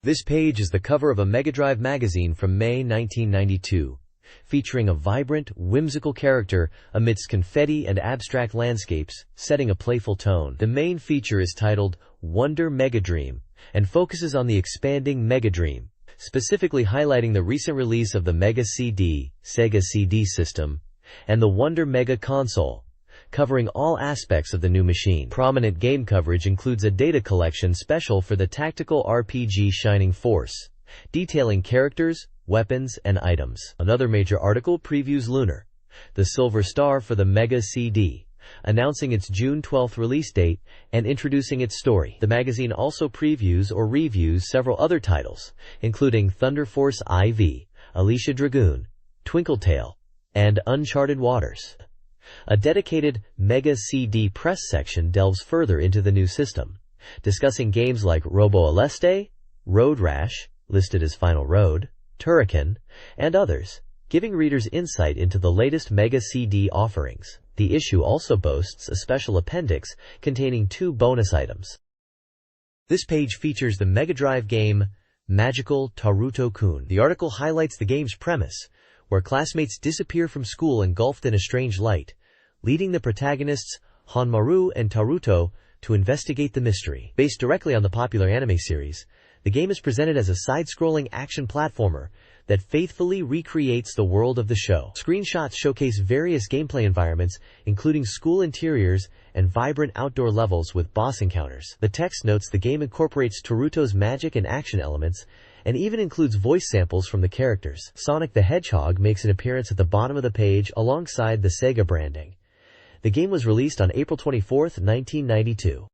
This page is the cover of a Mega Drive magazine from May 1992, featuring a vibrant, whimsical character amidst confetti and abstract landscapes, setting a playful tone. The main feature is titled Wonder Mega Dream and focuses on the expanding Mega Dream, specifically highlighting the recent release of the Mega CD, Sega CD system, and the Wonder Mega console, covering all aspects of the new machine. Prominent game coverage includes a data collection special for the tactical RPG Shining Force, detailing characters, weapons, and items. Another major article previews Lunar, the silver star for the Mega CD, announcing its June 12th release date and introducing its story. The magazine also previews or reviews several other titles, including Thunder Force IV, Alicia Dragoon, Twinkletail, and Uncharted Waters. A dedicated Mega CD press section delves further into the new system, discussing games like Robo Aleste, Road Rash, listed as Final Road, Turrican, and others, giving readers insight into the latest Mega CD offerings. The issue also boasts a special appendix containing 2 bonus items. This page features the Mega Drive game Magical Taruto-kun. The article highlights the game's premise, where classmates disappear from school engulfed in a strange light, leading the protagonists, Hanmaru and Taruto, to investigate the mystery. Based directly on the popular anime series, the game is presented as a side-scrolling action platformer that faithfully recreates the world of the show. Screenshots showcase various gameplay environments, including school interiors and vibrant outdoor levels with boss encounters. The text notes the game incorporates Taruto's magic and action elements, and even includes voice samples from the characters. Sonic the Hedgehog makes an appearance at the bottom of the page alongside the Sega branding. The game was released on April 24, 1992.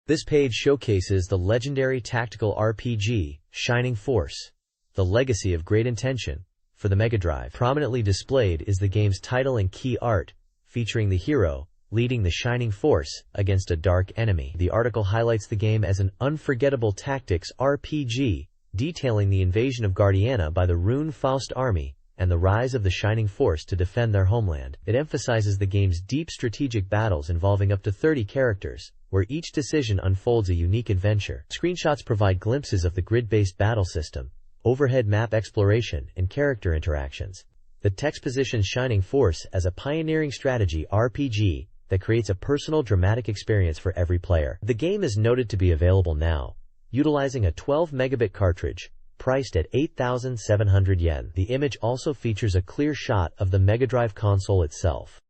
This page showcases the legendary tactical RPG, Shining Force, the legacy of great intention, for the Mega Drive. Prominently displayed is the game's title and key art, featuring the hero leading the Shining Force against a dark enemy. The article highlights the game as an unforgettable tactics RPG, detailing the invasion of Guardiana by the Rune Faust army and the rise of the Shining Force to defend their homeland. It emphasizes the game's deep strategic battles involving up to 30 characters, where each decision unfolds a unique adventure. Screenshots provide glimpses of the grid-based battle system, overhead map exploration, and character interactions. The text positions Shining Force as a pioneering strategy RPG that creates a personal dramatic experience for every player. The game is noted to be available now, utilizing a 12 megabit cartridge, priced at 8,700 yen. The image also features a clear shot of the Mega Drive console itself.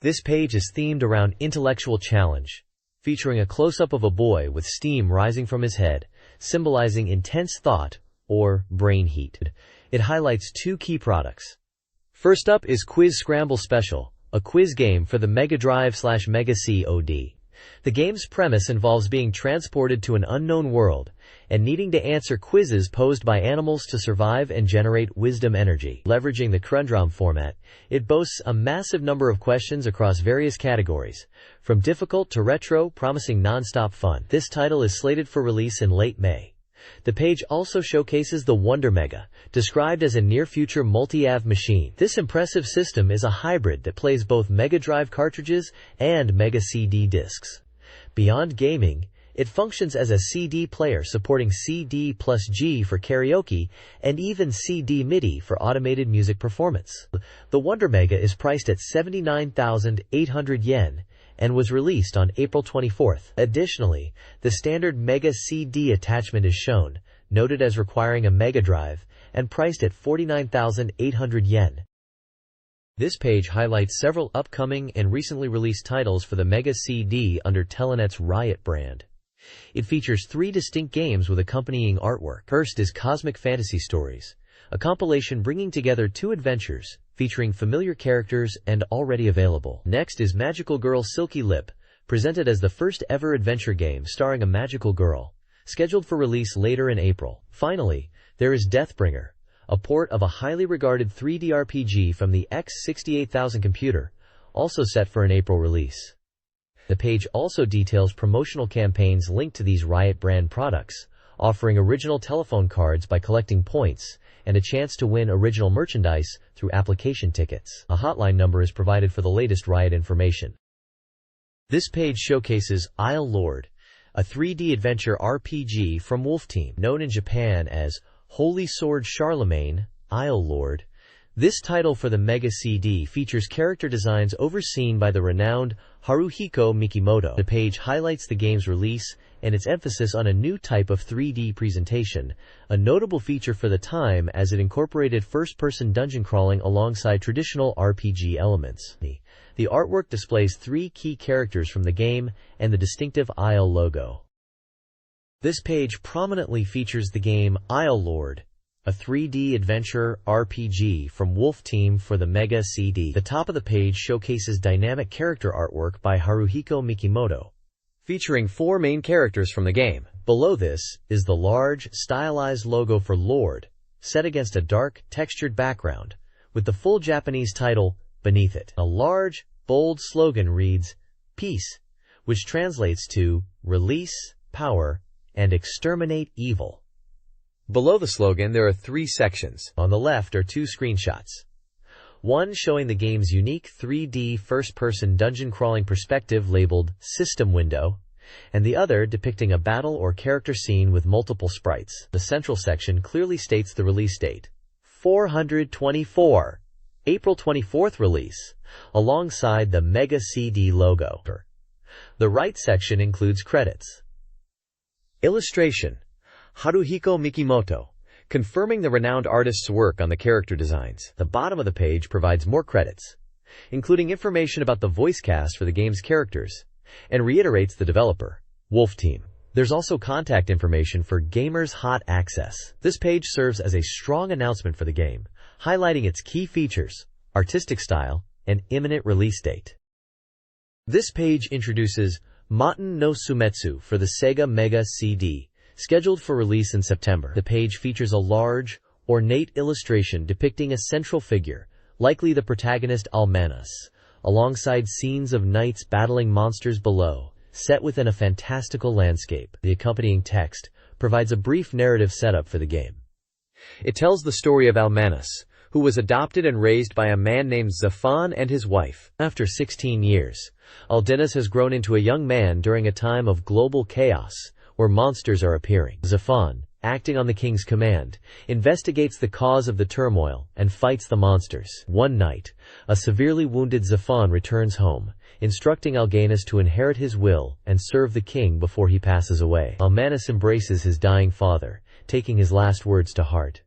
This page is themed around intellectual challenge, featuring a close-up of a boy with steam rising from his head, symbolizing intense thought or brain heat. It highlights 2 key products. First up is Quiz Scramble Special, a quiz game for the Mega Drive/Mega COD. The game's premise involves being transported to an unknown world and needing to answer quizzes posed by animals to survive and generate wisdom energy. Leveraging the Crundrum format, it boasts a massive number of questions across various categories, from difficult to retro, promising non-stop fun. This title is slated for release in late May. The page also showcases the Wonder Mega, described as a near-future multi-AV machine. This impressive system is a hybrid that plays both Mega Drive cartridges and Mega CD discs. Beyond gaming, it functions as a CD player supporting CD plus G for karaoke and even CD MIDI for automated music performance. The Wonder Mega is priced at 79,800 yen and was released on April 24th. Additionally, the standard Mega CD attachment is shown, noted as requiring a Mega Drive, and priced at 49,800 yen. This page highlights several upcoming and recently released titles for the Mega CD under Telenet's Riot brand. It features 3 distinct games with accompanying artwork. First is Cosmic Fantasy Stories, a compilation bringing together 2 adventures, featuring familiar characters and already available. Next is Magical Girl Silky Lip, presented as the first ever adventure game starring a magical girl, scheduled for release later in April. Finally, there is Deathbringer, a port of a highly regarded 3D RPG from the X68000 computer, also set for an April release. The page also details promotional campaigns linked to these Riot brand products, offering original telephone cards by collecting points, and a chance to win original merchandise through application tickets. A hotline number is provided for the latest Riot information. This page showcases Isle Lord, a 3D adventure RPG from Wolf Team, known in Japan as Holy Sword Charlemagne, Isle Lord. This title for the Mega CD features character designs overseen by the renowned Haruhiko Mikimoto. The page highlights the game's release and its emphasis on a new type of 3D presentation, a notable feature for the time as it incorporated first-person dungeon crawling alongside traditional RPG elements. The artwork displays 3 key characters from the game and the distinctive Isle logo. This page prominently features the game Isle Lord, a 3D adventure RPG from Wolf Team for the Mega CD. The top of the page showcases dynamic character artwork by Haruhiko Mikimoto, featuring 4 main characters from the game. Below this is the large, stylized logo for Lord, set against a dark, textured background, with the full Japanese title beneath it. A large, bold slogan reads, "Peace," which translates to "Release, Power, and Exterminate Evil." Below the slogan, there are 3 sections. On the left are 2 screenshots. One showing the game's unique 3D first-person dungeon crawling perspective labeled System Window, and the other depicting a battle or character scene with multiple sprites. The central section clearly states the release date, 424, April 24th release, alongside the Mega CD logo. The right section includes credits. Illustration: Haruhiko Mikimoto, confirming the renowned artist's work on the character designs. The bottom of the page provides more credits, including information about the voice cast for the game's characters, and reiterates the developer, Wolf Team. There's also contact information for Gamers Hot Access. This page serves as a strong announcement for the game, highlighting its key features, artistic style, and imminent release date. This page introduces Maten no Sumetsu for the Sega Mega CD, scheduled for release in September. The page features a large, ornate illustration depicting a central figure, likely the protagonist Almanas, alongside scenes of knights battling monsters below, set within a fantastical landscape. The accompanying text provides a brief narrative setup for the game. It tells the story of Almanas, who was adopted and raised by a man named Zafan and his wife. After 16 years, Almanas has grown into a young man during a time of global chaos, where monsters are appearing. Zafan, acting on the king's command, investigates the cause of the turmoil and fights the monsters. One night, a severely wounded Zafan returns home, instructing Almanas to inherit his will and serve the king before he passes away. Almanas embraces his dying father, taking his last words to heart.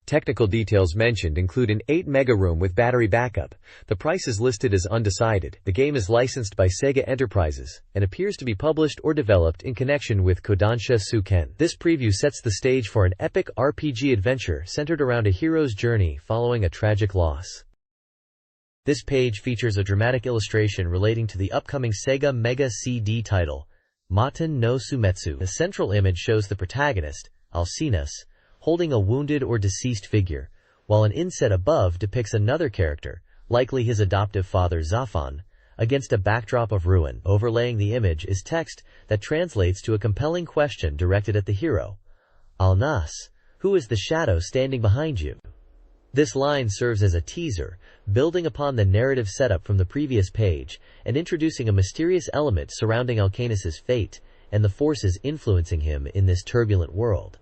Technical details mentioned include an 8 mega room with battery backup. The price is listed as undecided. The game is licensed by Sega Enterprises and appears to be published or developed in connection with Kodansha Suken. This preview sets the stage for an epic RPG adventure centered around a hero's journey following a tragic loss. This page features a dramatic illustration relating to the upcoming Sega Mega CD title, Maten no Sumetsu. The central image shows the protagonist, Alcinas, holding a wounded or deceased figure, while an inset above depicts another character, likely his adoptive father Zafan, against a backdrop of ruin. Overlaying the image is text that translates to a compelling question directed at the hero, Alnas, who is the shadow standing behind you? This line serves as a teaser, building upon the narrative setup from the previous page and introducing a mysterious element surrounding Alcanas's fate and the forces influencing him in this turbulent world.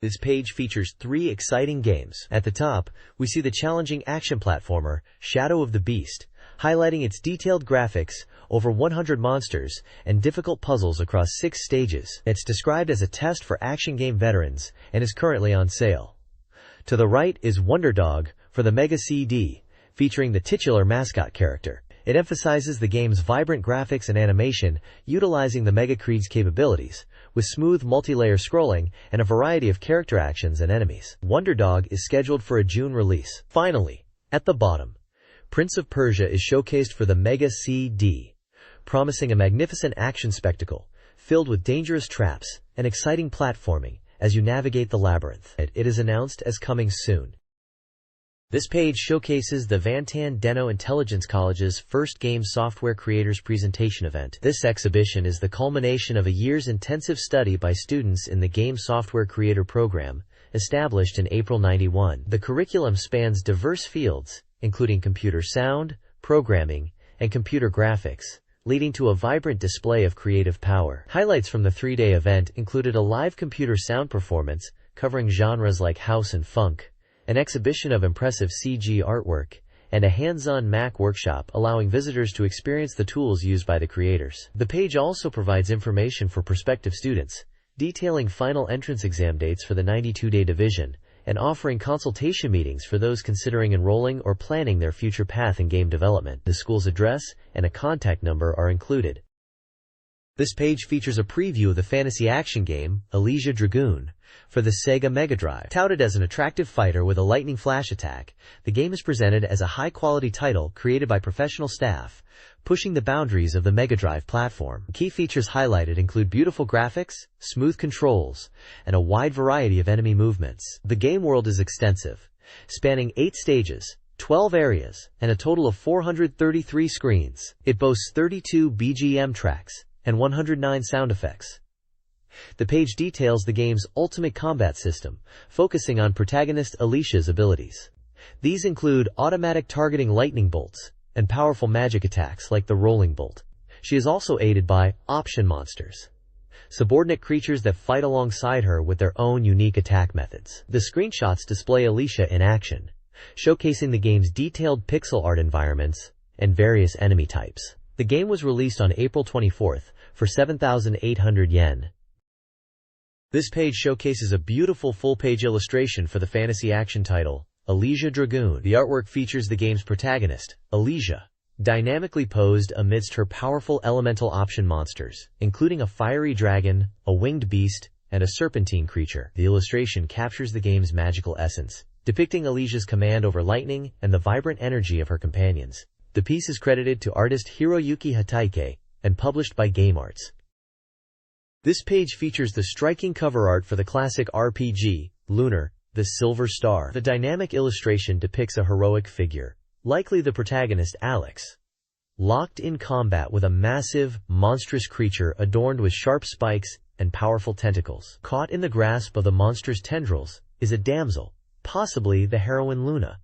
This page features 3 exciting games. At the top, we see the challenging action platformer, Shadow of the Beast, highlighting its detailed graphics, over 100 monsters, and difficult puzzles across 6 stages. It's described as a test for action game veterans and is currently on sale. To the right is Wonder Dog for the Mega CD, featuring the titular mascot character. It emphasizes the game's vibrant graphics and animation, utilizing the Mega Creed's capabilities, with smooth multi-layer scrolling and a variety of character actions and enemies. Wonder Dog is scheduled for a June release. Finally, at the bottom, Prince of Persia is showcased for the Mega CD, promising a magnificent action spectacle, filled with dangerous traps and exciting platforming as you navigate the labyrinth. It is announced as coming soon. This page showcases the Vantan Deno Intelligence College's first game software creators presentation event. This exhibition is the culmination of a year's intensive study by students in the Game Software Creator Program, established in April '91. The curriculum spans diverse fields, including computer sound, programming, and computer graphics, leading to a vibrant display of creative power. Highlights from the 3-day event included a live computer sound performance covering genres like house and funk, an exhibition of impressive CG artwork, and a hands-on Mac workshop allowing visitors to experience the tools used by the creators. The page also provides information for prospective students, detailing final entrance exam dates for the 92-day division, and offering consultation meetings for those considering enrolling or planning their future path in game development. The school's address and a contact number are included. This page features a preview of the fantasy action game, Elysia Dragoon, for the Sega Mega Drive. Touted as an attractive fighter with a lightning flash attack, the game is presented as a high-quality title created by professional staff, pushing the boundaries of the Mega Drive platform. Key features highlighted include beautiful graphics, smooth controls, and a wide variety of enemy movements. The game world is extensive, spanning 8 stages, 12 areas, and a total of 433 screens. It boasts 32 BGM tracks and 109 sound effects. The page details the game's ultimate combat system, focusing on protagonist Elysia's abilities. These include automatic targeting lightning bolts and powerful magic attacks like the rolling bolt. She is also aided by option monsters, subordinate creatures that fight alongside her with their own unique attack methods. The screenshots display Elysia in action, showcasing the game's detailed pixel art environments and various enemy types. The game was released on April 24th for 7,800 yen. This page showcases a beautiful full-page illustration for the fantasy action title, Elysia Dragoon. The artwork features the game's protagonist, Elysia, dynamically posed amidst her powerful elemental option monsters, including a fiery dragon, a winged beast, and a serpentine creature. The illustration captures the game's magical essence, depicting Elysia's command over lightning and the vibrant energy of her companions. The piece is credited to artist Hiroyuki Hataike and published by GameArts. This page features the striking cover art for the classic RPG, Lunar, the Silver Star. The dynamic illustration depicts a heroic figure, likely the protagonist Alex, locked in combat with a massive, monstrous creature adorned with sharp spikes and powerful tentacles. Caught in the grasp of the monster's tendrils is a damsel, possibly the heroine Luna,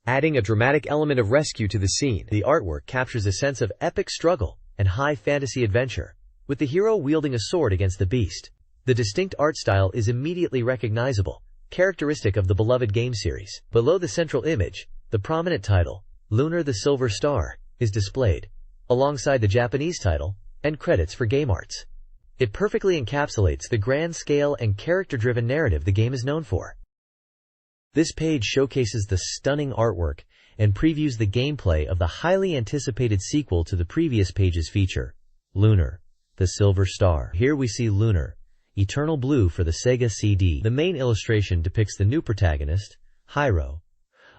adding a dramatic element of rescue to the scene. The artwork captures a sense of epic struggle and high fantasy adventure, with the hero wielding a sword against the beast. The distinct art style is immediately recognizable, characteristic of the beloved game series. Below the central image, the prominent title, Lunar the Silver Star, is displayed, alongside the Japanese title and credits for GameArts. It perfectly encapsulates the grand scale and character-driven narrative the game is known for. This page showcases the stunning artwork and previews the gameplay of the highly anticipated sequel to the previous page's feature, Lunar, the Silver Star. Here we see Lunar, Eternal Blue for the Sega CD. The main illustration depicts the new protagonist, Hyro,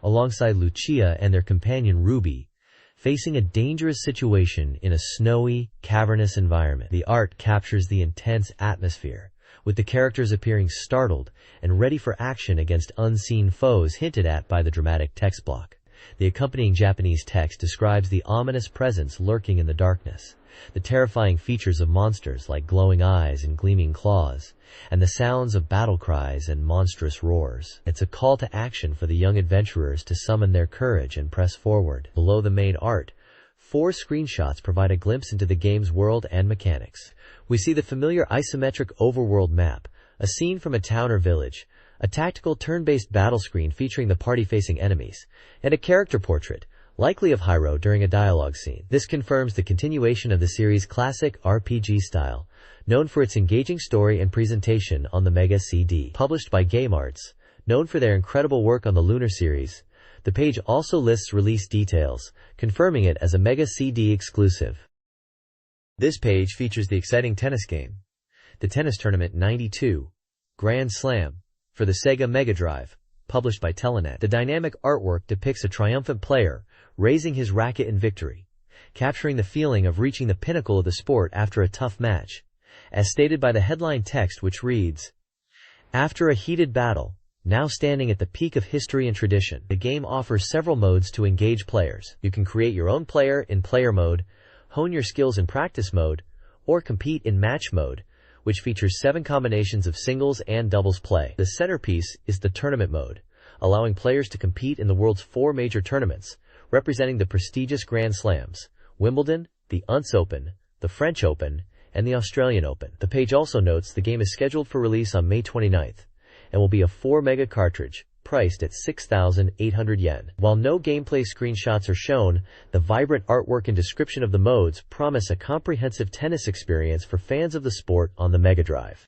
alongside Lucia and their companion Ruby, facing a dangerous situation in a snowy, cavernous environment. The art captures the intense atmosphere, with the characters appearing startled and ready for action against unseen foes hinted at by the dramatic text block. The accompanying Japanese text describes the ominous presence lurking in the darkness, the terrifying features of monsters like glowing eyes and gleaming claws, and the sounds of battle cries and monstrous roars. It's a call to action for the young adventurers to summon their courage and press forward. Below the main art, 4 screenshots provide a glimpse into the game's world and mechanics. We see the familiar isometric overworld map, a scene from a town or village, a tactical turn-based battle screen featuring the party-facing enemies, and a character portrait, likely of Hyro during a dialogue scene. This confirms the continuation of the series' classic RPG style, known for its engaging story and presentation on the Mega CD. Published by GameArts, known for their incredible work on the Lunar series, the page also lists release details, confirming it as a Mega CD exclusive. This page features the exciting tennis game, the Tennis Tournament 92, Grand Slam, for the Sega Mega Drive, published by Telenet. The dynamic artwork depicts a triumphant player raising his racket in victory, capturing the feeling of reaching the pinnacle of the sport after a tough match, as stated by the headline text, which reads, "After a heated battle, now standing at the peak of history and tradition." The game offers several modes to engage players. You can create your own player in player mode, hone your skills in practice mode, or compete in match mode, which features 7 combinations of singles and doubles play. The centerpiece is the tournament mode, allowing players to compete in the world's 4 major tournaments, representing the prestigious Grand Slams, Wimbledon, the UNS Open, the French Open, and the Australian Open. The page also notes the game is scheduled for release on May 29th and will be a 4 mega cartridge, priced at 6,800 yen. While no gameplay screenshots are shown, the vibrant artwork and description of the modes promise a comprehensive tennis experience for fans of the sport on the Mega Drive.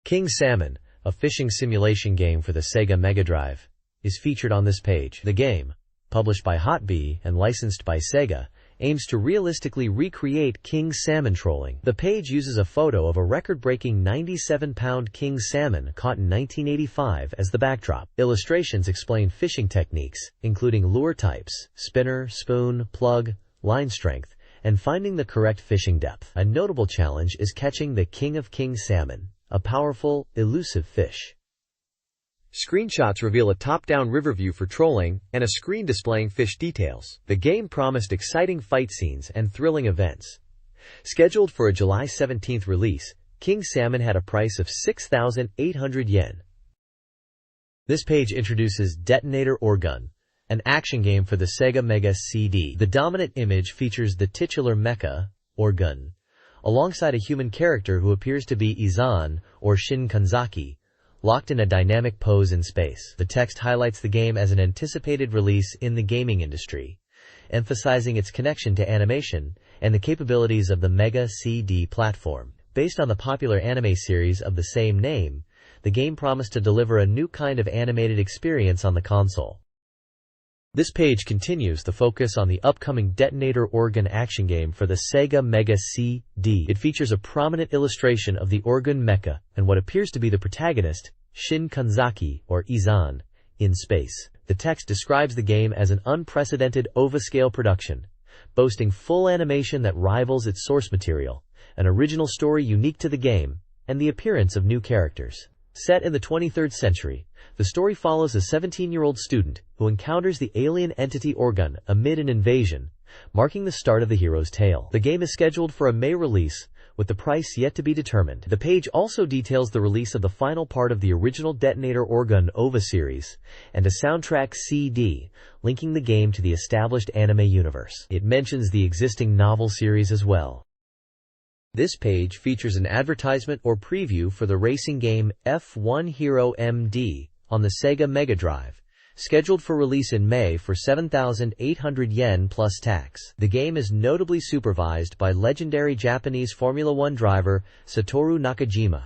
King Salmon, a fishing simulation game for the Sega Mega Drive, is featured on this page. The game, published by Hotbee and licensed by Sega, aims to realistically recreate king salmon trolling. The page uses a photo of a record-breaking 97-pound king salmon caught in 1985 as the backdrop. Illustrations explain fishing techniques, including lure types, spinner, spoon, plug, line strength, and finding the correct fishing depth. A notable challenge is catching the king of king salmon, a powerful, elusive fish. Screenshots reveal a top-down river view for trolling and a screen displaying fish details. The game promised exciting fight scenes and thrilling events. Scheduled for a July 17th release, King Salmon had a price of 6,800 yen. This page introduces Detonator Orgun, an action game for the Sega Mega CD. The dominant image features the titular mecha, Orgun, alongside a human character who appears to be Izan, or Shin Kanzaki, locked in a dynamic pose in space. The text highlights the game as an anticipated release in the gaming industry, emphasizing its connection to animation and the capabilities of the Mega CD platform. Based on the popular anime series of the same name, the game promised to deliver a new kind of animated experience on the console. This page continues the focus on the upcoming Detonator Orgun action game for the Sega Mega CD. It features a prominent illustration of the Orgun mecha and what appears to be the protagonist, Shin Kanzaki, or Izan, in space. The text describes the game as an unprecedented OVA-scale production, boasting full animation that rivals its source material, an original story unique to the game, and the appearance of new characters. Set in the 23rd century, the story follows a 17-year-old student who encounters the alien entity Orgun amid an invasion, marking the start of the hero's tale. The game is scheduled for a May release, with the price yet to be determined. The page also details the release of the final part of the original Detonator Orgun OVA series, and a soundtrack CD, linking the game to the established anime universe. It mentions the existing novel series as well. This page features an advertisement or preview for the racing game F1 Hero MD on the Sega Mega Drive, scheduled for release in May for 7,800 yen plus tax. The game is notably supervised by legendary Japanese Formula One driver Satoru Nakajima.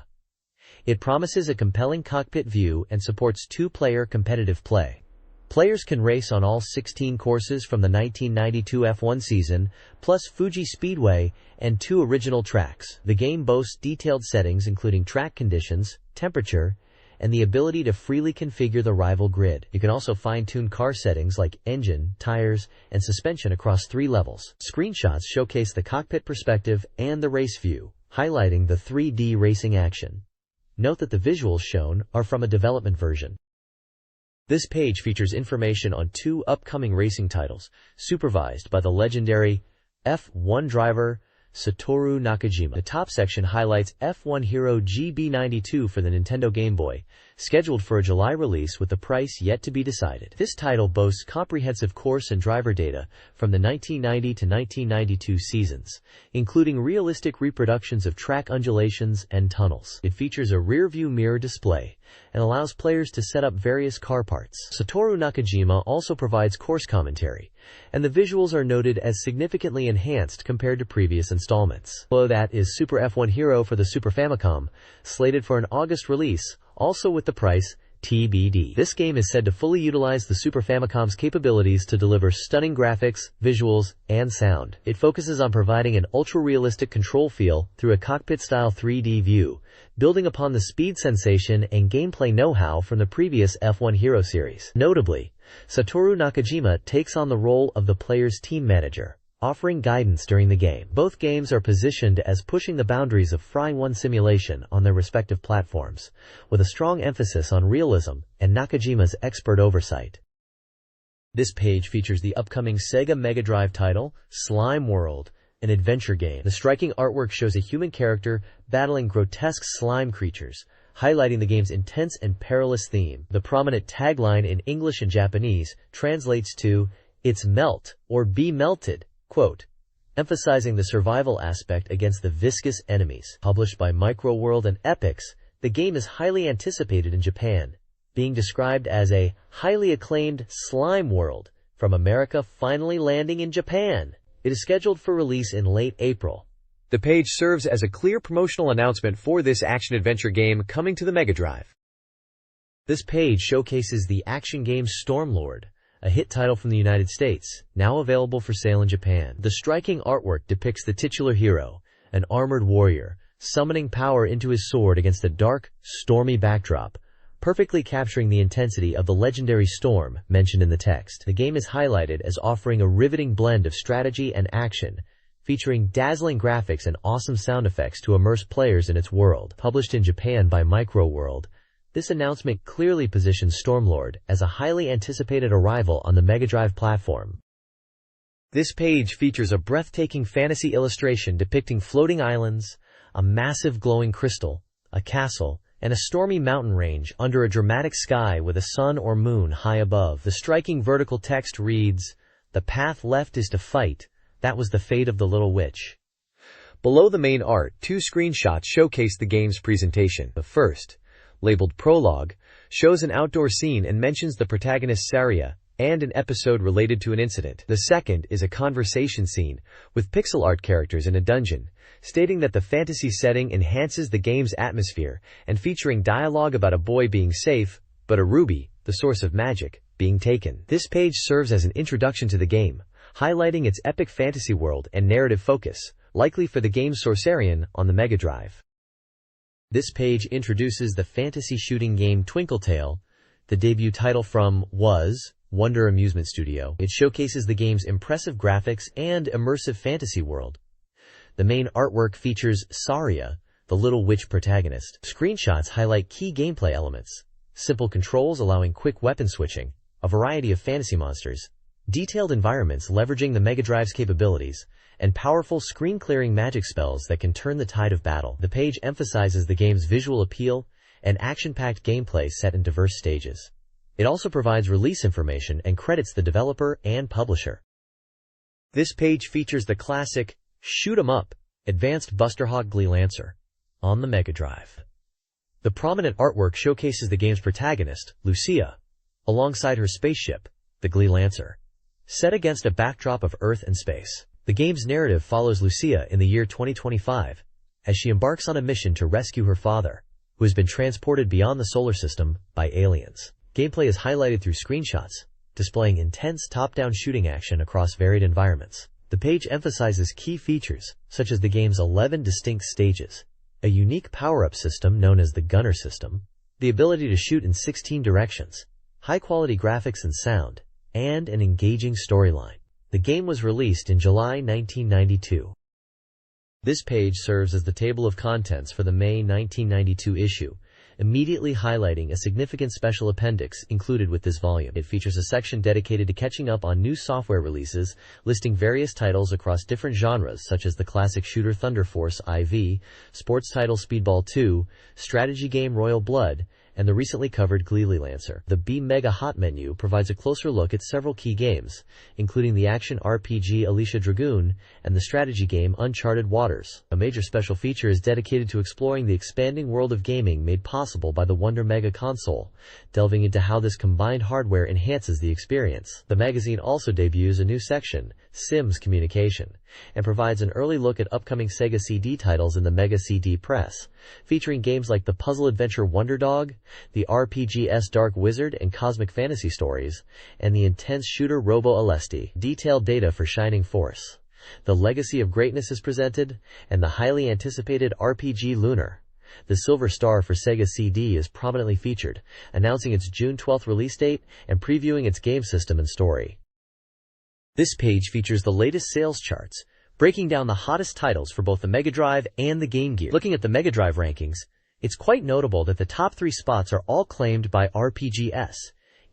It promises a compelling cockpit view and supports two-player competitive play. Players can race on all 16 courses from the 1992 F1 season, plus Fuji Speedway and 2 original tracks. The game boasts detailed settings including track conditions, temperature, and the ability to freely configure the rival grid. You can also fine-tune car settings like engine, tires, and suspension across 3 levels. Screenshots showcase the cockpit perspective and the race view, highlighting the 3D racing action. Note that the visuals shown are from a development version. This page features information on 2 upcoming racing titles, supervised by the legendary F1 driver Satoru Nakajima. The top section highlights F1 Hero GB92 for the Nintendo Game Boy, scheduled for a July release with the price yet to be decided. This title boasts comprehensive course and driver data from the 1990 to 1992 seasons, including realistic reproductions of track undulations and tunnels. It features a rear-view mirror display and allows players to set up various car parts. Satoru Nakajima also provides course commentary, and the visuals are noted as significantly enhanced compared to previous installments. Below that is Super F1 Hero for the Super Famicom, slated for an August release, also with the price TBD. This game is said to fully utilize the Super Famicom's capabilities to deliver stunning graphics, visuals, and sound. It focuses on providing an ultra-realistic control feel through a cockpit-style 3D view, building upon the speed sensation and gameplay know-how from the previous F1 Hero series. Notably, Satoru Nakajima takes on the role of the player's team manager, offering guidance during the game. Both games are positioned as pushing the boundaries of Frying One simulation on their respective platforms, with a strong emphasis on realism and Nakajima's expert oversight. This page features the upcoming Sega Mega Drive title, Slime World, an adventure game. The striking artwork shows a human character battling grotesque slime creatures, highlighting the game's intense and perilous theme. The prominent tagline in English and Japanese translates to, "It's melt, or be melted." Quote, emphasizing the survival aspect against the viscous enemies. Published by Microworld and Epix, the game is highly anticipated in Japan, being described as a highly acclaimed slime world from America finally landing in Japan. It is scheduled for release in late April. The page serves as a clear promotional announcement for this action-adventure game coming to the Mega Drive. This page showcases the action game Stormlord, a hit title from the United States, now available for sale in Japan. The striking artwork depicts the titular hero, an armored warrior, summoning power into his sword against a dark, stormy backdrop, perfectly capturing the intensity of the legendary storm mentioned in the text. The game is highlighted as offering a riveting blend of strategy and action, featuring dazzling graphics and awesome sound effects to immerse players in its world. Published in Japan by Microworld, this announcement clearly positions Stormlord as a highly anticipated arrival on the Mega Drive platform. This page features a breathtaking fantasy illustration depicting floating islands, a massive glowing crystal, a castle, and a stormy mountain range under a dramatic sky with a sun or moon high above. The striking vertical text reads, "The path left is to fight. That was the fate of the little witch." Below the main art, 2 screenshots showcase the game's presentation. The first, labeled Prologue, shows an outdoor scene and mentions the protagonist Saria and an episode related to an incident. The second is a conversation scene with pixel art characters in a dungeon, stating that the fantasy setting enhances the game's atmosphere and featuring dialogue about a boy being safe, but a ruby, the source of magic, being taken. This page serves as an introduction to the game, highlighting its epic fantasy world and narrative focus, likely for the game's Sorcerian on the Mega Drive. This page introduces the fantasy shooting game Twinkletail, the debut title from Wonder Amusement Studio. It showcases the game's impressive graphics and immersive fantasy world. The main artwork features Saria, the little witch protagonist. Screenshots highlight key gameplay elements, simple controls allowing quick weapon switching, a variety of fantasy monsters, detailed environments leveraging the Mega Drive's capabilities, and powerful screen-clearing magic spells that can turn the tide of battle. The page emphasizes the game's visual appeal and action-packed gameplay set in diverse stages. It also provides release information and credits the developer and publisher. This page features the classic Shoot 'em Up Advanced Busterhawk Glee Lancer on the Mega Drive. The prominent artwork showcases the game's protagonist, Lucia, alongside her spaceship, the Glee Lancer, set against a backdrop of Earth and space. The game's narrative follows Lucia in the year 2025 as she embarks on a mission to rescue her father, who has been transported beyond the solar system by aliens. Gameplay is highlighted through screenshots, displaying intense top-down shooting action across varied environments. The page emphasizes key features, such as the game's 11 distinct stages, a unique power-up system known as the Gunner system, the ability to shoot in 16 directions, high-quality graphics and sound, and an engaging storyline. The game was released in July 1992. This page serves as the table of contents for the May 1992 issue, immediately highlighting a significant special appendix included with this volume. It features a section dedicated to catching up on new software releases, listing various titles across different genres such as the classic shooter Thunder Force IV, sports title Speedball 2, strategy game Royal Blood, and the recently covered Glee Lancer. The BeepMD Hot menu provides a closer look at several key games, including the action RPG Alicia Dragoon and the strategy game Uncharted Waters. A major special feature is dedicated to exploring the expanding world of gaming made possible by the Wonder Mega console, delving into how this combined hardware enhances the experience. The magazine also debuts a new section, Sims Communication, and provides an early look at upcoming Sega CD titles in the Mega CD press, featuring games like the puzzle adventure Wonder Dog, the RPGs Dark Wizard and Cosmic Fantasy Stories, and the intense shooter Robo Alesti. Detailed data for Shining Force, The Legacy of Greatness is presented, and the highly anticipated RPG Lunar, the Silver Star for Sega CD is prominently featured, announcing its June 12th release date and previewing its game system and story. This page features the latest sales charts, breaking down the hottest titles for both the Mega Drive and the Game Gear. Looking at the Mega Drive rankings, it's quite notable that the top 3 spots are all claimed by RPGs,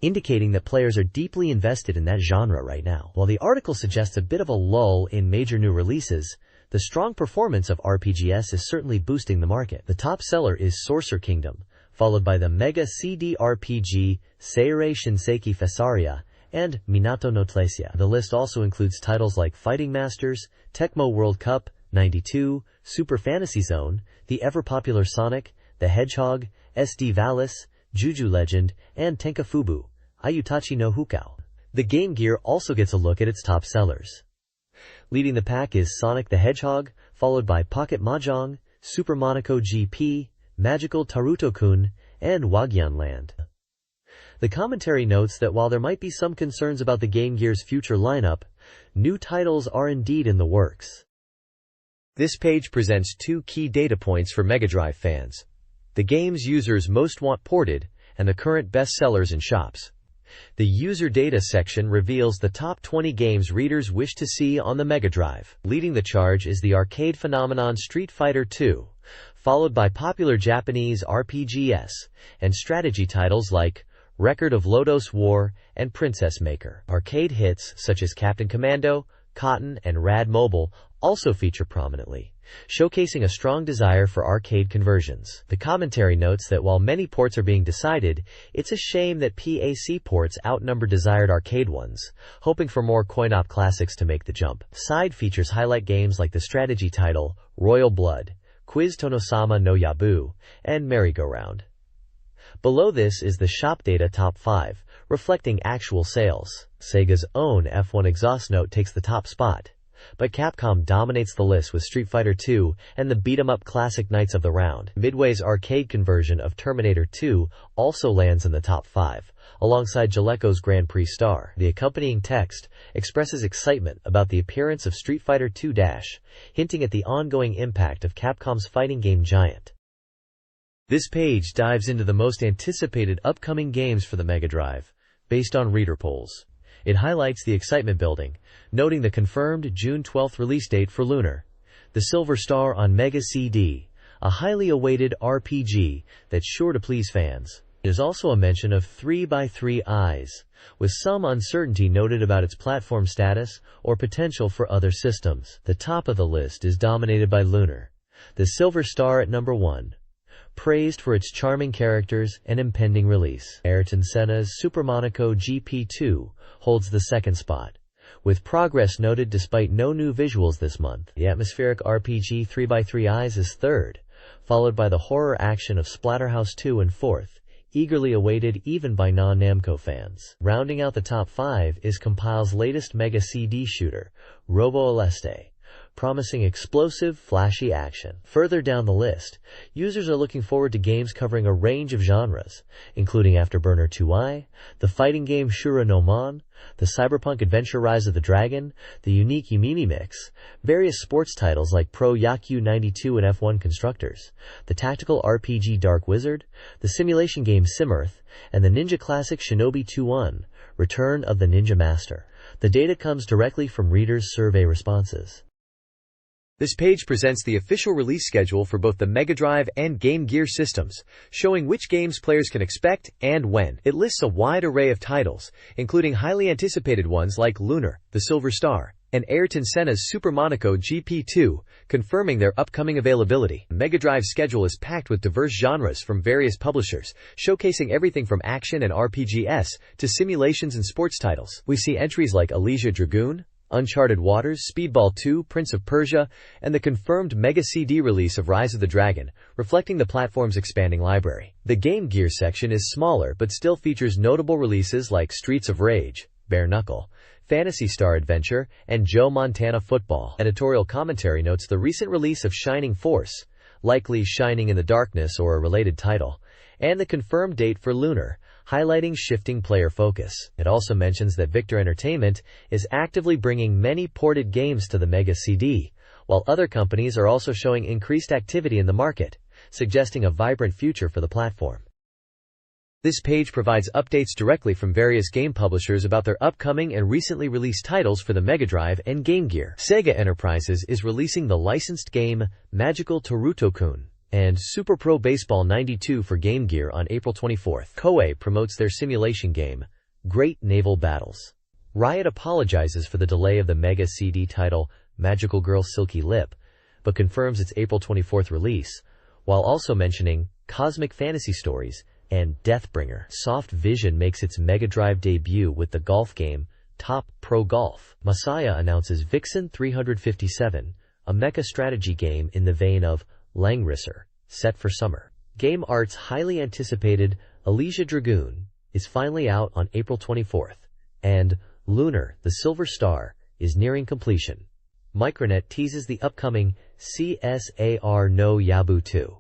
indicating that players are deeply invested in that genre right now. While the article suggests a bit of a lull in major new releases, the strong performance of RPGs is certainly boosting the market. The top seller is Sorcerer Kingdom, followed by the Mega CD RPG Seirei Shinseki Fesaria and Minato no Tlesia. The list also includes titles like Fighting Masters, Tecmo World Cup 92, Super Fantasy Zone, the ever-popular Sonic the Hedgehog, SD Valis, Juju Legend, and Tenkafubu, Ayutachi no Hukao. The Game Gear also gets a look at its top sellers. Leading the pack is Sonic the Hedgehog, followed by Pocket Mahjong, Super Monaco GP, Magical Taruto-kun, and Wagyan Land. The commentary notes that while there might be some concerns about the Game Gear's future lineup, new titles are indeed in the works. This page presents two key data points for Mega Drive fans: the games users most want ported, and the current best sellers in shops. The user data section reveals the top 20 games readers wish to see on the Mega Drive. Leading the charge is the arcade phenomenon Street Fighter II, followed by popular Japanese RPGs and strategy titles like Record of Lodos War and Princess Maker. Arcade hits such as Captain Commando, Cotton, and Rad Mobile also feature prominently, showcasing a strong desire for arcade conversions. The commentary notes that while many ports are being decided, it's a shame that PAC ports outnumber desired arcade ones, hoping for more coin-op classics to make the jump. Side features highlight games like the strategy title Royal Blood, Quiz Tonosama no Yabu, and Merry-Go-Round. Below this is the shop data top 5, reflecting actual sales. Sega's own F1 exhaust note takes the top spot, but Capcom dominates the list with Street Fighter II and the beat-em-up classic Knights of the Round. Midway's arcade conversion of Terminator 2 also lands in the top 5, alongside Jaleco's Grand Prix Star. The accompanying text expresses excitement about the appearance of Street Fighter II-, hinting at the ongoing impact of Capcom's fighting game giant. This page dives into the most anticipated upcoming games for the Mega Drive, based on reader polls. It highlights the excitement building, noting the confirmed June 12th release date for Lunar, the Silver Star on Mega CD, a highly awaited RPG that's sure to please fans. There's also a mention of 3x3 Eyes, with some uncertainty noted about its platform status or potential for other systems. The top of the list is dominated by Lunar, the Silver Star at number 1. Praised for its charming characters and impending release. Ayrton Senna's Super Monaco GP2 holds the second spot, with progress noted despite no new visuals this month. The atmospheric RPG 3x3 Eyes is third, followed by the horror action of Splatterhouse 2 and fourth, eagerly awaited even by non-Namco fans. Rounding out the top 5 is Compile's latest Mega CD shooter, Robo Aleste, promising explosive, flashy action. Further down the list, users are looking forward to games covering a range of genres, including Afterburner 2i, the fighting game Shura no Mon, the cyberpunk adventure Rise of the Dragon, the unique Yumimi Mix, various sports titles like Pro Yaku 92 and F1 Constructors, the tactical RPG Dark Wizard, the simulation game SimEarth, and the ninja classic Shinobi 2-1, Return of the Ninja Master. The data comes directly from readers' survey responses. This page presents the official release schedule for both the Mega Drive and Game Gear systems, showing which games players can expect and when. It lists a wide array of titles, including highly anticipated ones like Lunar, the Silver Star, and Ayrton Senna's Super Monaco GP2, confirming their upcoming availability. Mega Drive's schedule is packed with diverse genres from various publishers, showcasing everything from action and RPGs to simulations and sports titles. We see entries like Elysia Dragoon, Uncharted Waters, Speedball 2, Prince of Persia, and the confirmed Mega CD release of Rise of the Dragon, reflecting the platform's expanding library. The Game Gear section is smaller but still features notable releases like Streets of Rage, Bare Knuckle, Phantasy Star Adventure, and Joe Montana Football. Editorial commentary notes the recent release of Shining Force, likely Shining in the Darkness or a related title, and the confirmed date for Lunar, highlighting shifting player focus. It also mentions that Victor Entertainment is actively bringing many ported games to the Mega CD, while other companies are also showing increased activity in the market, suggesting a vibrant future for the platform. This page provides updates directly from various game publishers about their upcoming and recently released titles for the Mega Drive and Game Gear. Sega Enterprises is releasing the licensed game Magical Taruto-kun and Super Pro Baseball 92 for Game Gear on April 24th. Koei promotes their simulation game, Great Naval Battles. Riot apologizes for the delay of the Mega CD title Magical Girl Silky Lip, but confirms its April 24th release, while also mentioning Cosmic Fantasy Stories, and Deathbringer. Soft Vision makes its Mega Drive debut with the golf game Top Pro Golf. Masaya announces Vixen 357, a mecha strategy game in the vein of Langrisser, set for summer. Game Art's highly anticipated Alicia Dragoon is finally out on April 24th, and Lunar, the Silver Star, is nearing completion. Micronet teases the upcoming CSAR no Yabu 2.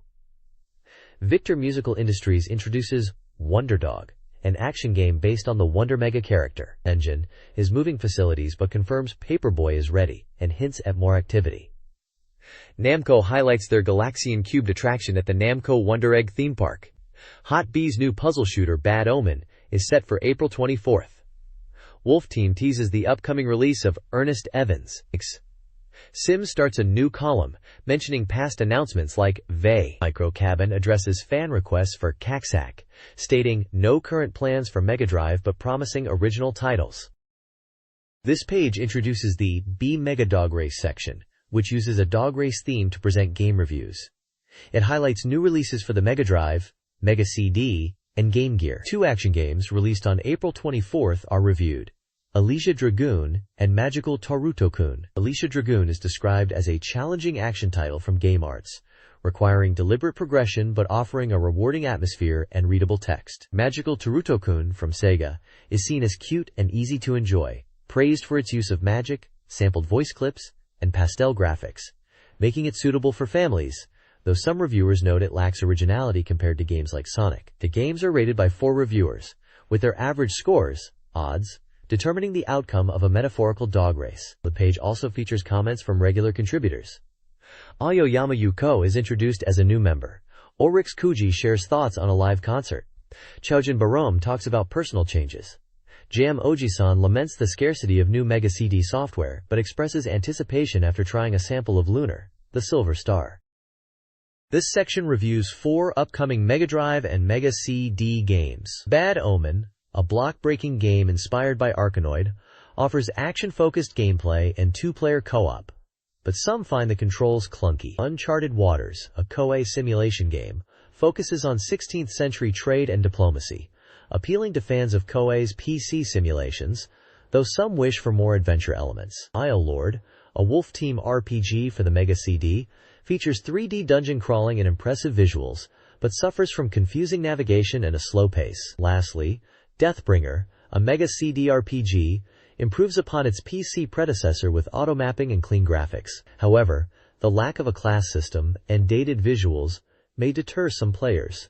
Victor Musical Industries introduces Wonder Dog, an action game based on the Wonder Mega character. Engine is moving facilities but confirms Paperboy is ready and hints at more activity. Namco highlights their Galaxian Cubed attraction at the Namco Wonder Egg theme park. Hot B's new puzzle shooter Bad Omen is set for April 24th. Wolf Team teases the upcoming release of Ernest Evans. Sims starts a new column, mentioning past announcements like Vey. Microcabin addresses fan requests for Caxac, stating no current plans for Mega Drive but promising original titles. This page introduces the B Mega Dog Race section, which uses a dog race theme to present game reviews. It highlights new releases for the Mega Drive, Mega CD, and Game Gear. Two action games released on April 24th are reviewed: Alicia Dragoon and Magical Taruto-kun. Alicia Dragoon is described as a challenging action title from Game Arts, requiring deliberate progression but offering a rewarding atmosphere and readable text. Magical Taruto-kun from Sega is seen as cute and easy to enjoy, praised for its use of magic, sampled voice clips, and pastel graphics, making it suitable for families, though some reviewers note it lacks originality compared to games like Sonic. The games are rated by 4 reviewers, with their average scores, odds, determining the outcome of a metaphorical dog race. The page also features comments from regular contributors. Aoyama Yuko is introduced as a new member. Ulrich Kuji shares thoughts on a live concert. Choujin Barome talks about personal changes. Jam Oji-san laments the scarcity of new Mega CD software, but expresses anticipation after trying a sample of Lunar, the Silver Star. This section reviews 4 upcoming Mega Drive and Mega CD games. Bad Omen, a block-breaking game inspired by Arkanoid, offers action-focused gameplay and 2-player co-op, but some find the controls clunky. Uncharted Waters, a Koei simulation game, focuses on 16th-century trade and diplomacy, appealing to fans of Koei's PC simulations, though some wish for more adventure elements. Isle Lord, a Wolf Team RPG for the Mega CD, features 3D dungeon crawling and impressive visuals, but suffers from confusing navigation and a slow pace. Lastly, Deathbringer, a Mega CD RPG, improves upon its PC predecessor with auto-mapping and clean graphics. However, the lack of a class system and dated visuals may deter some players.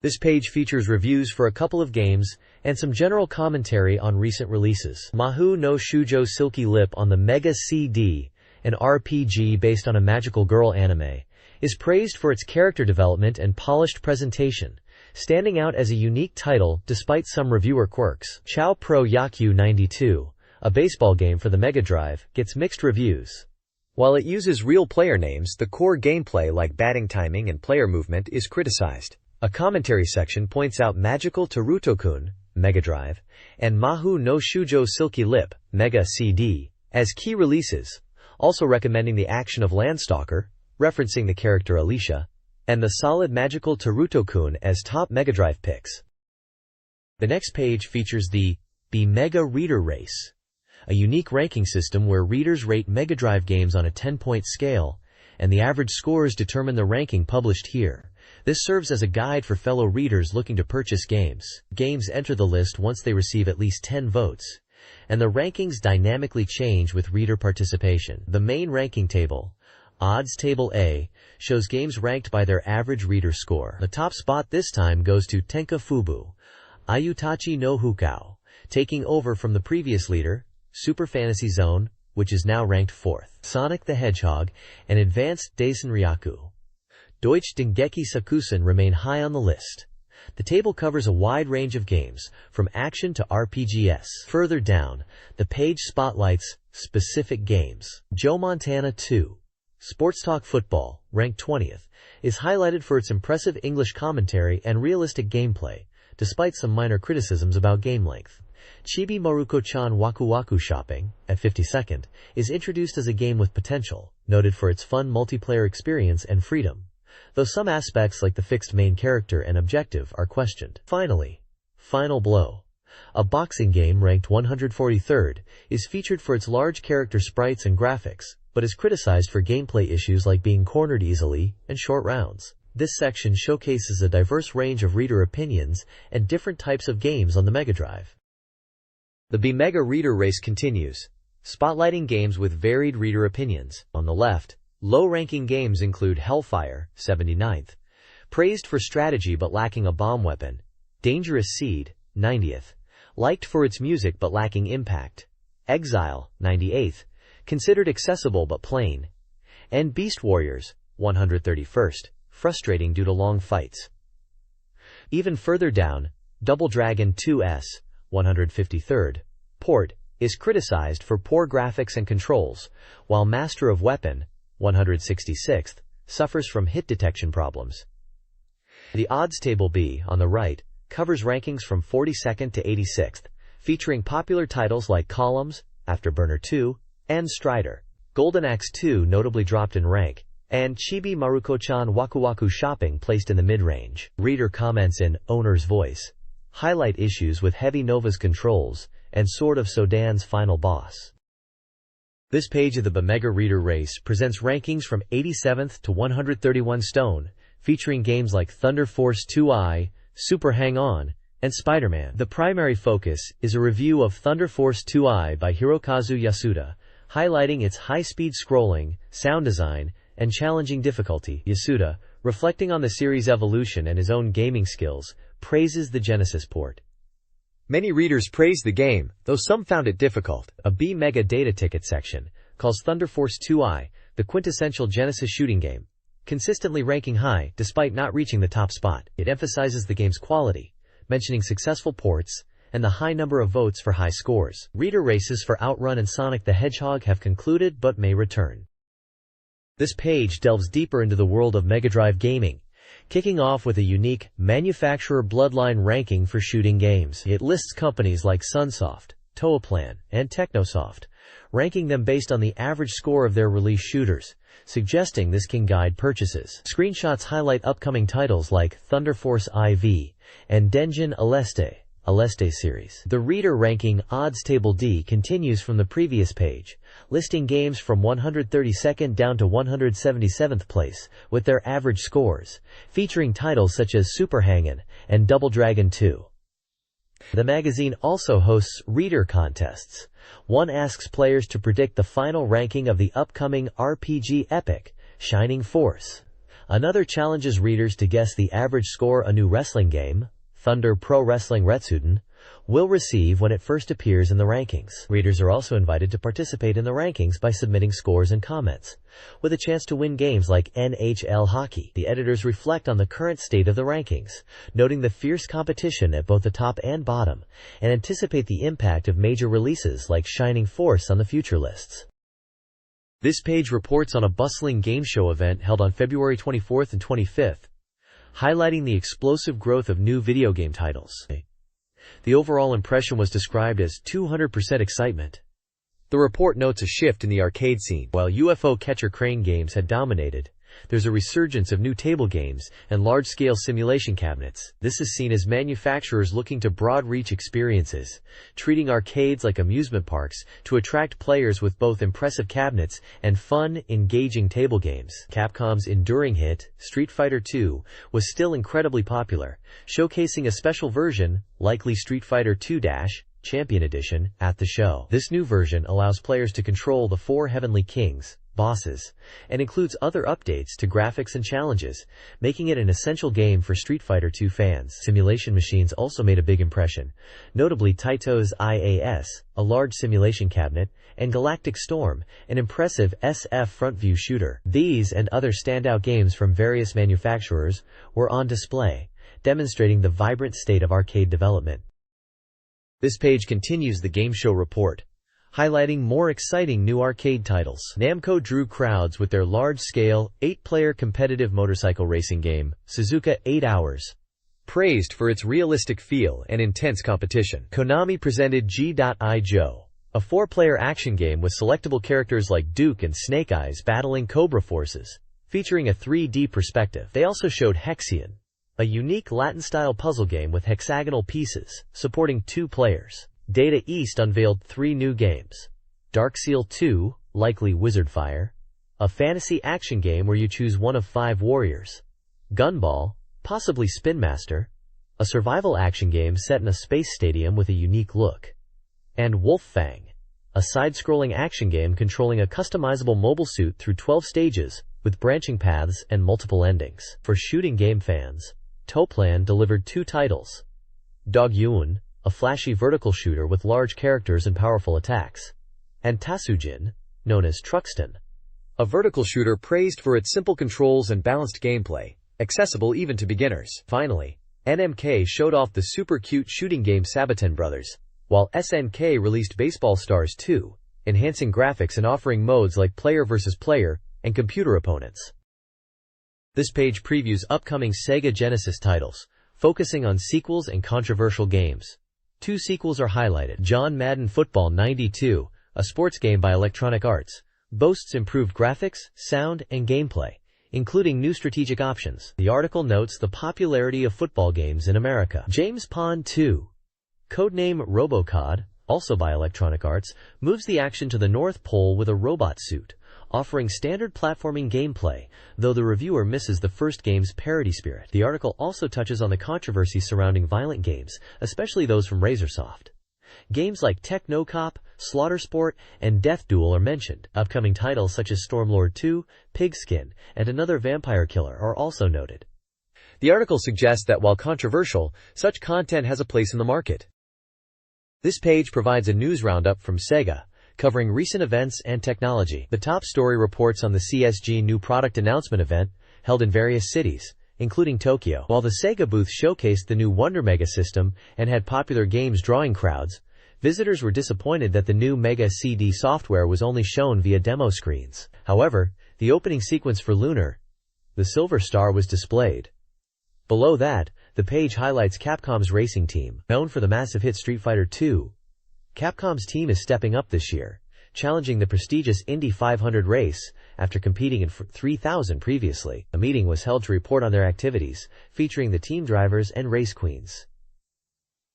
This page features reviews for a couple of games and some general commentary on recent releases. Mahou no Shoujo Silky Lip on the Mega CD, an RPG based on a magical girl anime, is praised for its character development and polished presentation, standing out as a unique title despite some reviewer quirks. Chow Pro Yaku 92, a baseball game for the Mega Drive, gets mixed reviews. While it uses real player names, the core gameplay like batting timing and player movement is criticized. A commentary section points out Magical Taruto-kun, Mega Drive, and Mahou no Shoujo Silky Lip, Mega CD, as key releases, also recommending the action of Landstalker, referencing the character Alicia, and the solid Magical Taruto-kun as top Mega Drive picks. The next page features the B-Mega Reader Race, a unique ranking system where readers rate Mega Drive games on a 10-point scale, and the average scores determine the ranking published here. This serves as a guide for fellow readers looking to purchase games. Games enter the list once they receive at least 10 votes, and the rankings dynamically change with reader participation. The main ranking table, Odds Table A, shows games ranked by their average reader score. The top spot this time goes to Tenka Fubu, Ayutachi no Hukao, taking over from the previous leader, Super Fantasy Zone, which is now ranked 4th. Sonic the Hedgehog and Advanced Daisenryaku, Deutsch Dengeki Sakusen remain high on the list. The table covers a wide range of games, from action to RPGs. Further down, the page spotlights specific games. Joe Montana 2, Sports Talk Football, ranked 20th, is highlighted for its impressive English commentary and realistic gameplay, despite some minor criticisms about game length. Chibi Maruko-chan Waku Waku Shopping, at 52nd, is introduced as a game with potential, noted for its fun multiplayer experience and freedom, though some aspects like the fixed main character and objective are questioned. Finally, Final Blow, a boxing game ranked 143rd, is featured for its large character sprites and graphics, but is criticized for gameplay issues like being cornered easily and short rounds. This section showcases a diverse range of reader opinions and different types of games on the Mega Drive. The BeepMD reader race continues, spotlighting games with varied reader opinions. On the left, low-ranking games include Hellfire, 79th, praised for strategy but lacking a bomb weapon, Dangerous Seed, 90th, liked for its music but lacking impact, Exile, 98th, considered accessible but plain, and Beast Warriors, 131st, frustrating due to long fights. Even further down, Double Dragon 2's, 153rd, port, is criticized for poor graphics and controls, while Master of Weapon, 166th, suffers from hit detection problems. The odds table B, on the right, covers rankings from 42nd to 86th, featuring popular titles like Columns, Afterburner 2, and Strider. Golden Axe 2 notably dropped in rank, and Chibi Maruko-chan Waku Waku Shopping placed in the mid-range. Reader comments in Owner's Voice highlight issues with Heavy Nova's controls and Sword of Sodan's final boss. This page of the BeepMD reader race presents rankings from 87th to 131 stone, featuring games like Thunder Force 2i, Super Hang-On, and Spider-Man. The primary focus is a review of Thunder Force 2i by Hirokazu Yasuda, highlighting its high-speed scrolling, sound design, and challenging difficulty. Yasuda, reflecting on the series' evolution and his own gaming skills, praises the Genesis port. Many readers praised the game, though some found it difficult. A BeepMD data ticket section calls Thunder Force 2i the quintessential Genesis shooting game, consistently ranking high despite not reaching the top spot. It emphasizes the game's quality, mentioning successful ports and the high number of votes for high scores. Reader races for Outrun and Sonic the Hedgehog have concluded but may return. This page delves deeper into the world of Mega Drive gaming, kicking off with a unique manufacturer bloodline ranking for shooting games. It lists companies like Sunsoft, Toaplan, and Technosoft, ranking them based on the average score of their release shooters, suggesting this can guide purchases. Screenshots highlight upcoming titles like Thunder Force IV and Denjin Aleste series. The reader ranking odds table D continues from the previous page, listing games from 132nd down to 177th place with their average scores, featuring titles such as Super Hang-On and Double Dragon 2. The magazine also hosts reader contests. One asks players to predict the final ranking of the upcoming RPG epic, Shining Force. Another challenges readers to guess the average score a new wrestling game, Thunder Pro Wrestling Retsuden, will receive when it first appears in the rankings. Readers are also invited to participate in the rankings by submitting scores and comments, with a chance to win games like NHL Hockey. The editors reflect on the current state of the rankings, noting the fierce competition at both the top and bottom, and anticipate the impact of major releases like Shining Force on the future lists. This page reports on a bustling game show event held on February 24th and 25th, highlighting the explosive growth of new video game titles. The overall impression was described as 200% excitement. The report notes a shift in the arcade scene. While UFO catcher crane games had dominated, there's a resurgence of new table games and large-scale simulation cabinets. This is seen as manufacturers looking to broad-reach experiences, treating arcades like amusement parks to attract players with both impressive cabinets and fun, engaging table games. Capcom's enduring hit, Street Fighter II, was still incredibly popular, showcasing a special version, likely Street Fighter II - Champion Edition, at the show. This new version allows players to control the 4 Heavenly Kings, bosses, and includes other updates to graphics and challenges, making it an essential game for Street Fighter II fans. Simulation machines also made a big impression, notably Taito's IAS, a large simulation cabinet, and Galactic Storm, an impressive SF front-view shooter. These and other standout games from various manufacturers were on display, demonstrating the vibrant state of arcade development. This page continues the game show report, highlighting more exciting new arcade titles. Namco drew crowds with their large-scale, 8-player competitive motorcycle racing game, Suzuka 8 Hours, praised for its realistic feel and intense competition. Konami presented G.I. Joe, a 4-player action game with selectable characters like Duke and Snake Eyes battling Cobra forces, featuring a 3D perspective. They also showed Hexion, a unique Latin-style puzzle game with hexagonal pieces, supporting 2 players. Data East unveiled 3 new games. Darkseal 2, likely Wizardfire, a fantasy action game where you choose one of 5 warriors. Gunball, possibly Spin Master, a survival action game set in a space stadium with a unique look. And Wolffang, a side-scrolling action game controlling a customizable mobile suit through 12 stages, with branching paths and multiple endings. For shooting game fans, Toplan delivered 2 titles. Dogyun, a flashy vertical shooter with large characters and powerful attacks. And Tasujin, known as Truxton, a vertical shooter praised for its simple controls and balanced gameplay, accessible even to beginners. Finally, NMK showed off the super cute shooting game Sabaton Brothers, while SNK released Baseball Stars 2, enhancing graphics and offering modes like player versus player and computer opponents. This page previews upcoming Sega Genesis titles, focusing on sequels and controversial games. 2 sequels are highlighted. John Madden Football 92, a sports game by Electronic Arts, boasts improved graphics, sound, and gameplay, including new strategic options. The article notes the popularity of football games in America. James Pond 2, codename RoboCod, also by Electronic Arts, moves the action to the North Pole with a robot suit, offering standard platforming gameplay, though the reviewer misses the first game's parody spirit. The article also touches on the controversy surrounding violent games, especially those from Razorsoft. Games like Technocop, Slaughtersport, and Death Duel are mentioned. Upcoming titles such as Stormlord 2, Pigskin, and Another Vampire Killer are also noted. The article suggests that while controversial, such content has a place in the market. This page provides a news roundup from Sega, covering recent events and technology. The top story reports on the CSG new product announcement event, held in various cities, including Tokyo. While the Sega booth showcased the new Wonder Mega system and had popular games drawing crowds, visitors were disappointed that the new Mega CD software was only shown via demo screens. However, the opening sequence for Lunar, the Silver Star, was displayed. Below that, the page highlights Capcom's racing team. Known for the massive hit Street Fighter II, Capcom's team is stepping up this year, challenging the prestigious Indy 500 race after competing in 3,000 previously. A meeting was held to report on their activities, featuring the team drivers and race queens.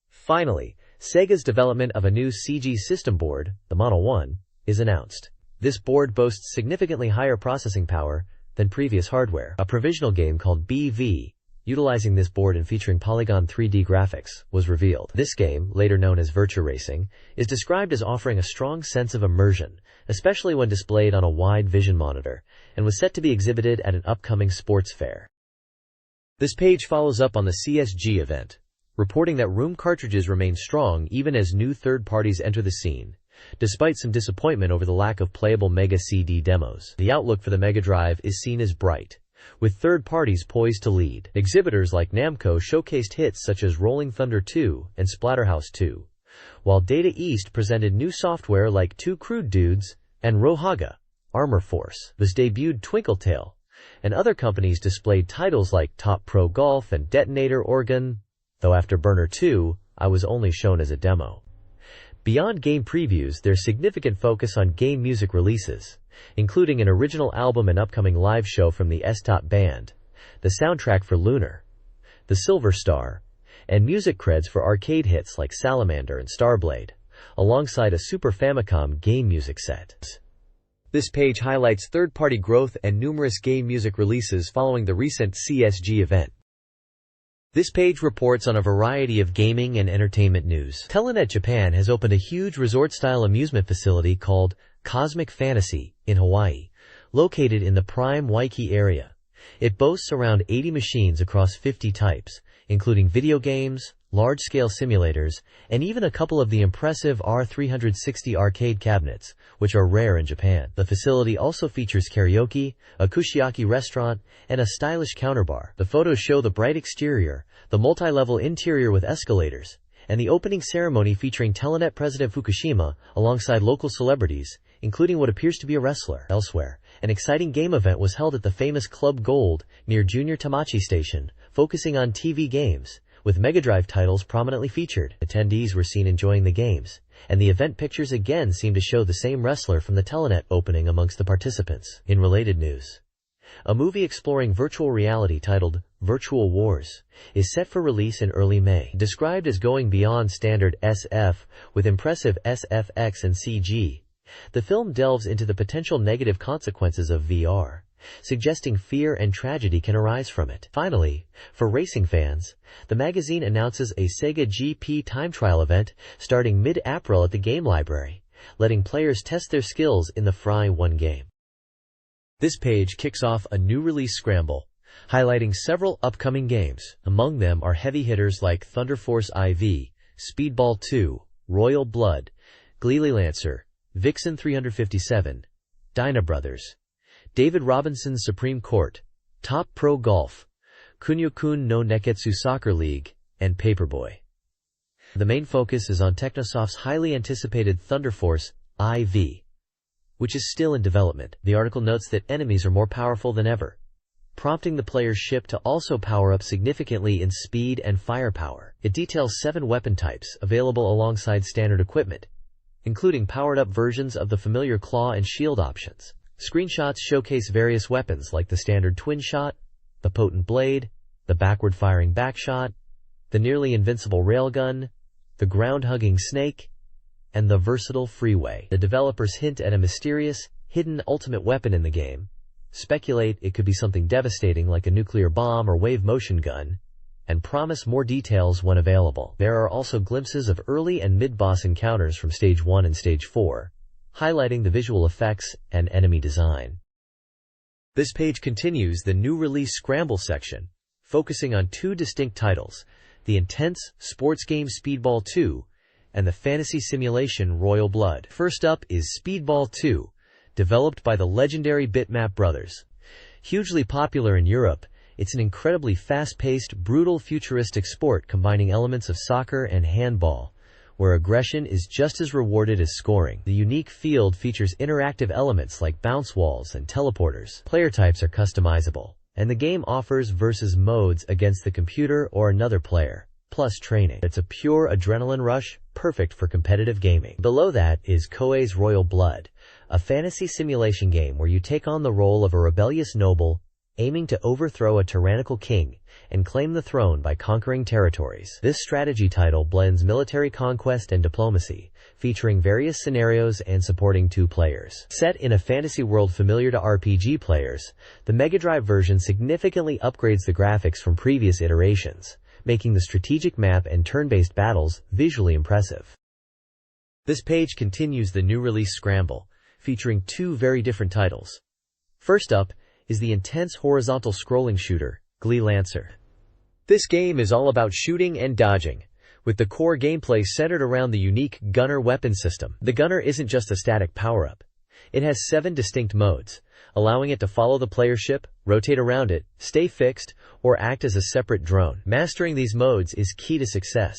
Finally, Sega's development of a new CG system board, the Model 1, is announced. This board boasts significantly higher processing power than previous hardware. A provisional game called BV, utilizing this board and featuring polygon 3D graphics, was revealed. This game, later known as Virtua Racing, is described as offering a strong sense of immersion, especially when displayed on a wide vision monitor, and was set to be exhibited at an upcoming sports fair. This page follows up on the CSG event, reporting that room cartridges remain strong even as new third parties enter the scene, despite some disappointment over the lack of playable Mega CD demos. The outlook for the Mega Drive is seen as bright, with third parties poised to lead. Exhibitors like Namco showcased hits such as Rolling Thunder 2 and Splatterhouse 2, while Data East presented new software like Two Crude Dudes and Rohaga, Armor Force. This debuted Twinkletail, and other companies displayed titles like Top Pro Golf and Detonator Organ, though Afterburner 2, I was only shown as a demo. Beyond game previews, there's significant focus on game music releases, including an original album and upcoming live show from the S-Top Band, the soundtrack for Lunar, the Silver Star, and music creds for arcade hits like Salamander and Starblade, alongside a Super Famicom game music set. This page highlights third-party growth and numerous game music releases following the recent CSG event. This page reports on a variety of gaming and entertainment news. Telenet Japan has opened a huge resort-style amusement facility called Cosmic Fantasy in Hawaii, located in the prime Waikiki area. It boasts around 80 machines across 50 types, including video games, large-scale simulators, and even a couple of the impressive R360 arcade cabinets, which are rare in Japan. The facility also features karaoke, a kushiyaki restaurant, and a stylish counterbar. The photos show the bright exterior, the multi-level interior with escalators, and the opening ceremony featuring Telenet President Fukushima alongside local celebrities, including what appears to be a wrestler. Elsewhere, an exciting game event was held at the famous Club Gold near Junior Tamachi Station, focusing on TV games, with Mega Drive titles prominently featured. Attendees were seen enjoying the games, and the event pictures again seem to show the same wrestler from the Telenet opening amongst the participants. In related news, A movie exploring virtual reality titled Virtual Wars is set for release in early May. Described as going beyond standard SF with impressive SFX and CG, the film delves into the potential negative consequences of VR, suggesting fear and tragedy can arise from it. Finally, for racing fans, the magazine announces a Sega GP time trial event starting mid-April at the game library, letting players test their skills in the Fry 1 game. This page kicks off a new release scramble, highlighting several upcoming games. Among them are heavy hitters like Thunder Force IV, Speedball 2, Royal Blood, Gleely Lancer, Vixen 357, Dyna Brothers, David Robinson's Supreme Court, Top Pro Golf, Kunio-kun no Neketsu Soccer League, and Paperboy. The main focus is on Technosoft's highly anticipated Thunder Force IV, which is still in development. The article notes that enemies are more powerful than ever, prompting the player's ship to also power up significantly in speed and firepower. It details 7 weapon types available alongside standard equipment, including powered-up versions of the familiar claw and shield options. Screenshots showcase various weapons like the standard twin shot, the potent blade, the backward-firing backshot, the nearly invincible railgun, the ground-hugging snake, and the versatile freeway. The developers hint at a mysterious, hidden ultimate weapon in the game, speculate it could be something devastating like a nuclear bomb or wave motion gun, and promise more details when available. There are also glimpses of early and mid-boss encounters from Stage 1 and Stage 4, highlighting the visual effects and enemy design. This page continues the new release scramble section, focusing on 2 distinct titles, the intense sports game Speedball 2 and the fantasy simulation Royal Blood. First up is Speedball 2, developed by the legendary Bitmap Brothers. Hugely popular in Europe, it's an incredibly fast-paced, brutal futuristic sport combining elements of soccer and handball, where aggression is just as rewarded as scoring. The unique field features interactive elements like bounce walls and teleporters. Player types are customizable, and the game offers versus modes against the computer or another player, plus training. It's a pure adrenaline rush, perfect for competitive gaming. Below that is Koei's Royal Blood, a fantasy simulation game where you take on the role of a rebellious noble, aiming to overthrow a tyrannical king and claim the throne by conquering territories. This strategy title blends military conquest and diplomacy, featuring various scenarios and supporting 2 players. Set in a fantasy world familiar to RPG players, the Mega Drive version significantly upgrades the graphics from previous iterations, making the strategic map and turn-based battles visually impressive. This page continues the new release scramble, featuring 2 very different titles. First up is the intense horizontal scrolling shooter, Glee Lancer. This game is all about shooting and dodging, with the core gameplay centered around the unique gunner weapon system. The gunner isn't just a static power-up. It has 7 distinct modes, allowing it to follow the player ship, rotate around it, stay fixed, or act as a separate drone. Mastering these modes is key to success.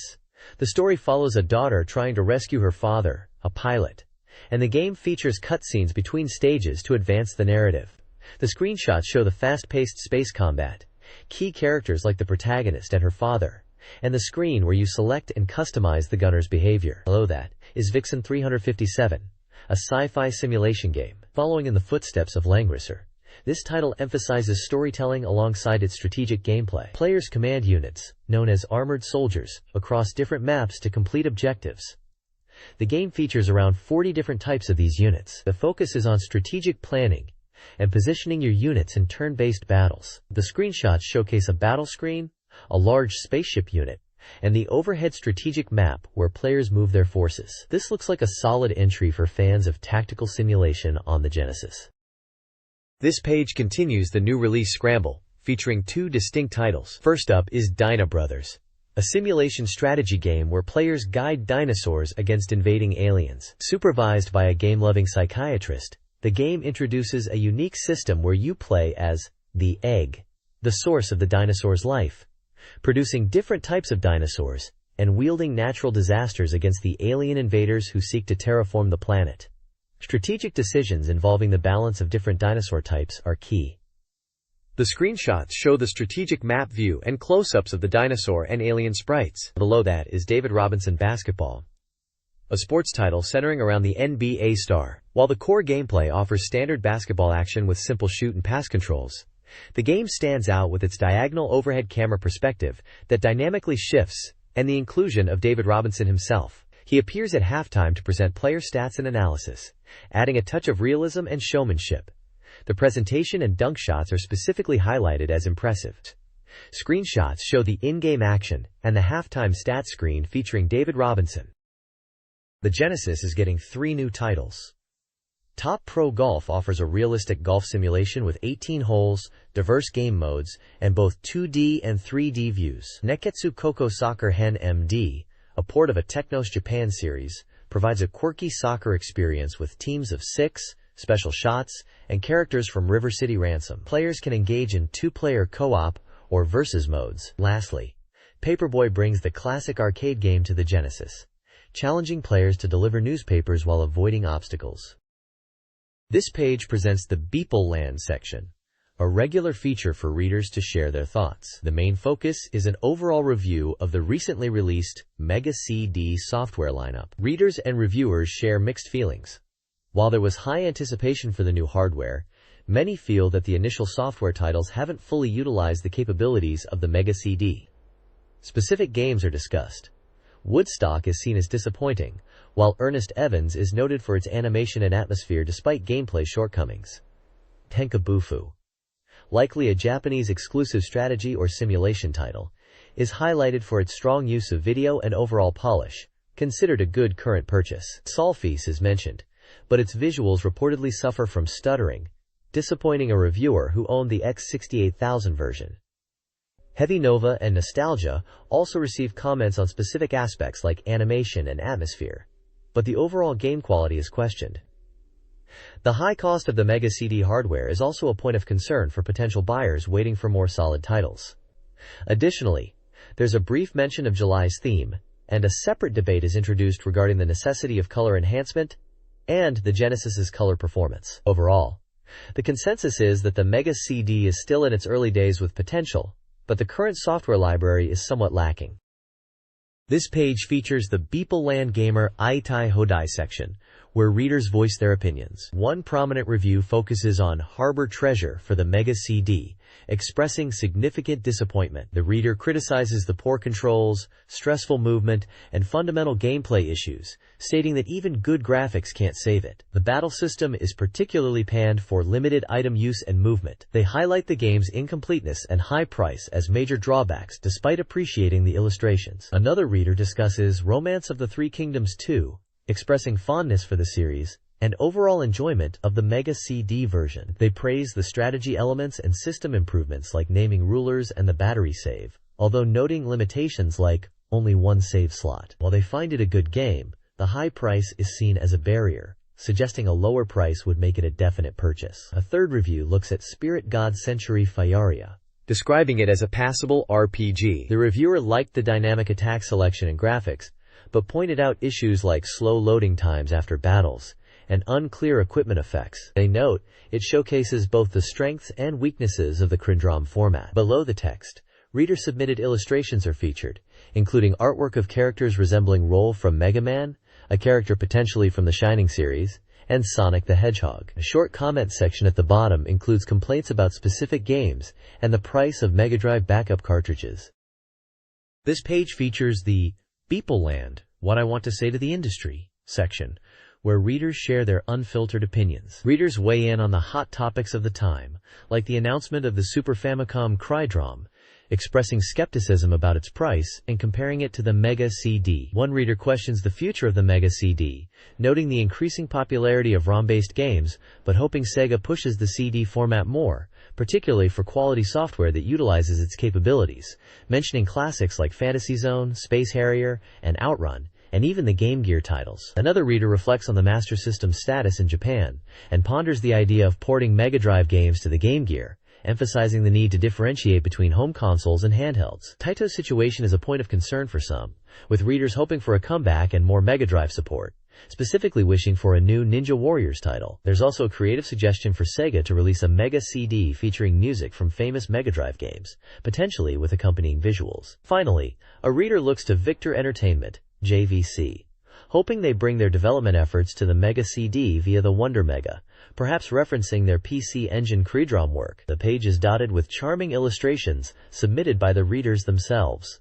The story follows a daughter trying to rescue her father, a pilot, and the game features cutscenes between stages to advance the narrative. The screenshots show the fast-paced space combat, key characters like the protagonist and her father, and the screen where you select and customize the gunner's behavior. Below that is Vixen 357, a sci-fi simulation game. Following in the footsteps of Langrisser, this title emphasizes storytelling alongside its strategic gameplay. Players command units, known as armored soldiers, across different maps to complete objectives. The game features around 40 different types of these units. The focus is on strategic planning and positioning your units in turn-based battles. The screenshots showcase a battle screen, a large spaceship unit, and the overhead strategic map where players move their forces. This looks like a solid entry for fans of tactical simulation on the Genesis. This page continues the new release scramble, featuring 2 distinct titles. First up is Dyna Brothers, a simulation strategy game where players guide dinosaurs against invading aliens. Supervised by a game-loving psychiatrist, the game introduces a unique system where you play as the egg, the source of the dinosaur's life, producing different types of dinosaurs and wielding natural disasters against the alien invaders who seek to terraform the planet. Strategic decisions involving the balance of different dinosaur types are key. The screenshots show the strategic map view and close-ups of the dinosaur and alien sprites. Below that is David Robinson Basketball, a sports title centering around the NBA star. While the core gameplay offers standard basketball action with simple shoot and pass controls, the game stands out with its diagonal overhead camera perspective that dynamically shifts and the inclusion of David Robinson himself. He appears at halftime to present player stats and analysis, adding a touch of realism and showmanship. The presentation and dunk shots are specifically highlighted as impressive. Screenshots show the in-game action and the halftime stats screen featuring David Robinson. The Genesis is getting 3 new titles. Top Pro Golf offers a realistic golf simulation with 18 holes, diverse game modes, and both 2D and 3D views. Neketsu Koko Soccer Hen MD, a port of a Technos Japan series, provides a quirky soccer experience with teams of 6, special shots, and characters from River City Ransom. Players can engage in 2-player co-op or versus modes. Lastly, Paperboy brings the classic arcade game to the Genesis, challenging players to deliver newspapers while avoiding obstacles. This page presents the BeepMD section, a regular feature for readers to share their thoughts. The main focus is an overall review of the recently released Mega CD software lineup. Readers and reviewers share mixed feelings. While there was high anticipation for the new hardware, many feel that the initial software titles haven't fully utilized the capabilities of the Mega CD. Specific games are discussed. Woodstock is seen as disappointing, while Ernest Evans is noted for its animation and atmosphere despite gameplay shortcomings. Tenkabufu, likely a Japanese exclusive strategy or simulation title, is highlighted for its strong use of video and overall polish, considered a good current purchase. Solfease is mentioned, but its visuals reportedly suffer from stuttering, disappointing a reviewer who owned the X68000 version. Heavy Nova and Nostalgia also received comments on specific aspects like animation and atmosphere, but the overall game quality is questioned. The high cost of the Mega CD hardware is also a point of concern for potential buyers waiting for more solid titles. Additionally, there's a brief mention of July's theme, and a separate debate is introduced regarding the necessity of color enhancement and the Genesis's color performance. Overall, the consensus is that the Mega CD is still in its early days with potential, but the current software library is somewhat lacking. This page features the BeepMD Gamer Aitai Hodai section, where readers voice their opinions. One prominent review focuses on Harbor Treasure for the Mega CD, expressing significant disappointment. The reader criticizes the poor controls, stressful movement, and fundamental gameplay issues, stating that even good graphics can't save it. The battle system is particularly panned for limited item use and movement. They highlight the game's incompleteness and high price as major drawbacks despite appreciating the illustrations. Another reader discusses Romance of the Three Kingdoms 2, expressing fondness for the series and overall enjoyment of the Mega CD version. They praise the strategy elements and system improvements like naming rulers and the battery save, although noting limitations like only one save slot. While they find it a good game, the high price is seen as a barrier, suggesting a lower price would make it a definite purchase. A third review looks at Spirit God Century Fyaria, describing it as a passable RPG. The reviewer liked the dynamic attack selection and graphics, but pointed out issues like slow loading times after battles and unclear equipment effects. They note it showcases both the strengths and weaknesses of the Crindrom format. Below the text, reader-submitted illustrations are featured, including artwork of characters resembling Roll from Mega Man, a character potentially from the Shining series, and Sonic the Hedgehog. A short comment section at the bottom includes complaints about specific games and the price of MegaDrive backup cartridges. This page features the BeepMD, What I Want to Say to the Industry section, where readers share their unfiltered opinions. Readers weigh in on the hot topics of the time, like the announcement of the Super Famicom Crydrom, expressing skepticism about its price and comparing it to the Mega CD. One reader questions the future of the Mega CD, noting the increasing popularity of ROM-based games, but hoping Sega pushes the CD format more, particularly for quality software that utilizes its capabilities, mentioning classics like Phantasy Zone, Space Harrier, and Outrun, and even the Game Gear titles. Another reader reflects on the Master System's status in Japan, and ponders the idea of porting Mega Drive games to the Game Gear, emphasizing the need to differentiate between home consoles and handhelds. Taito's situation is a point of concern for some, with readers hoping for a comeback and more Mega Drive support, specifically wishing for a new Ninja Warriors title. There's also a creative suggestion for Sega to release a Mega CD featuring music from famous Mega Drive games, potentially with accompanying visuals. Finally, a reader looks to Victor Entertainment, JVC, hoping they bring their development efforts to the Mega CD via the Wonder Mega, perhaps referencing their PC Engine Creedrom work. The page is dotted with charming illustrations submitted by the readers themselves.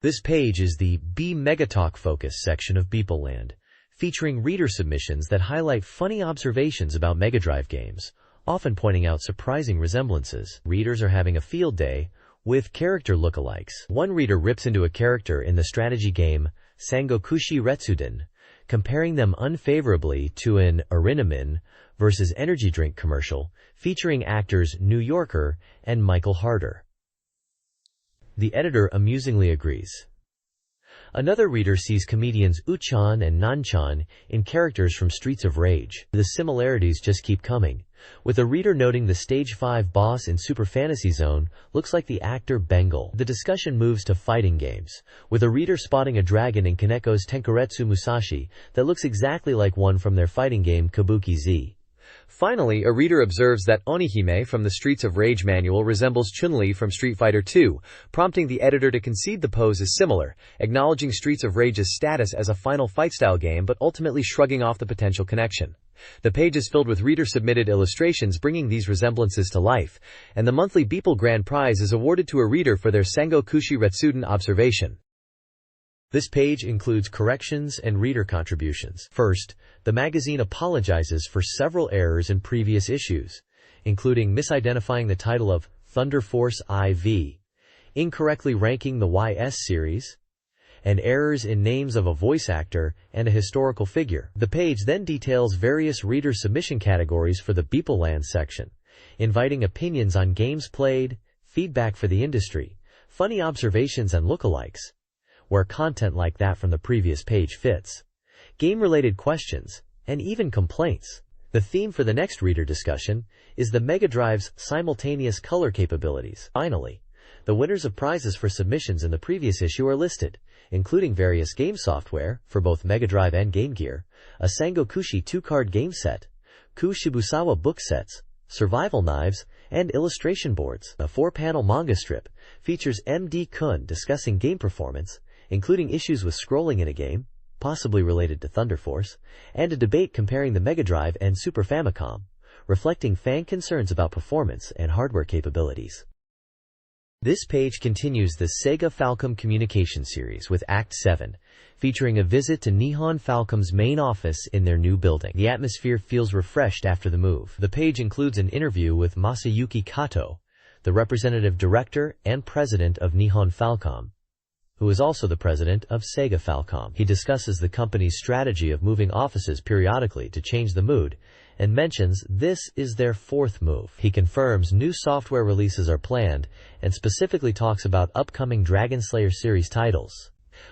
This page is the BeepMD Talk Focus section of BeepLand, featuring reader submissions that highlight funny observations about Mega Drive games, often pointing out surprising resemblances. Readers are having a field day with character lookalikes. One reader rips into a character in the strategy game Sangokushi Retsuden, comparing them unfavorably to an Arinamin vs. energy drink commercial featuring actors New Yorker and Michael Harder. The editor amusingly agrees. Another reader sees comedians Uchan and Nanchan in characters from Streets of Rage. The similarities just keep coming, with a reader noting the Stage 5 boss in Super Fantasy Zone looks like the actor Bengal. The discussion moves to fighting games, with a reader spotting a dragon in Kaneko's Tenkaretsu Musashi that looks exactly like one from their fighting game Kabuki Z. Finally, a reader observes that Onihime from the Streets of Rage manual resembles Chun-Li from Street Fighter II, prompting the editor to concede the pose is similar, acknowledging Streets of Rage's status as a final fight-style game but ultimately shrugging off the potential connection. The page is filled with reader-submitted illustrations bringing these resemblances to life, and the monthly Beeple Grand Prize is awarded to a reader for their Sangokushi Retsuden observation. This page includes corrections and reader contributions. First, the magazine apologizes for several errors in previous issues, including misidentifying the title of Thunder Force IV, incorrectly ranking the YS series, and errors in names of a voice actor and a historical figure. The page then details various reader submission categories for the BeepLand section, inviting opinions on games played, feedback for the industry, funny observations and lookalikes, where content like that from the previous page fits, game-related questions, and even complaints. The theme for the next reader discussion is the Mega Drive's simultaneous color capabilities. Finally, the winners of prizes for submissions in the previous issue are listed, including various game software for both Mega Drive and Game Gear, a Sangokushi 2-card game set, Ku Shibusawa book sets, survival knives, and illustration boards. A 4-panel manga strip features MD Kun discussing game performance, including issues with scrolling in a game, possibly related to Thunder Force, and a debate comparing the Mega Drive and Super Famicom, reflecting fan concerns about performance and hardware capabilities. This page continues the Sega Falcom Communication series with Act 7, featuring a visit to Nihon Falcom's main office in their new building. The atmosphere feels refreshed after the move. The page includes an interview with Masayuki Kato, the representative director and president of Nihon Falcom, who is also the president of Sega Falcom. He discusses the company's strategy of moving offices periodically to change the mood, and mentions this is their 4th move. He confirms new software releases are planned, and specifically talks about upcoming Dragon Slayer series titles.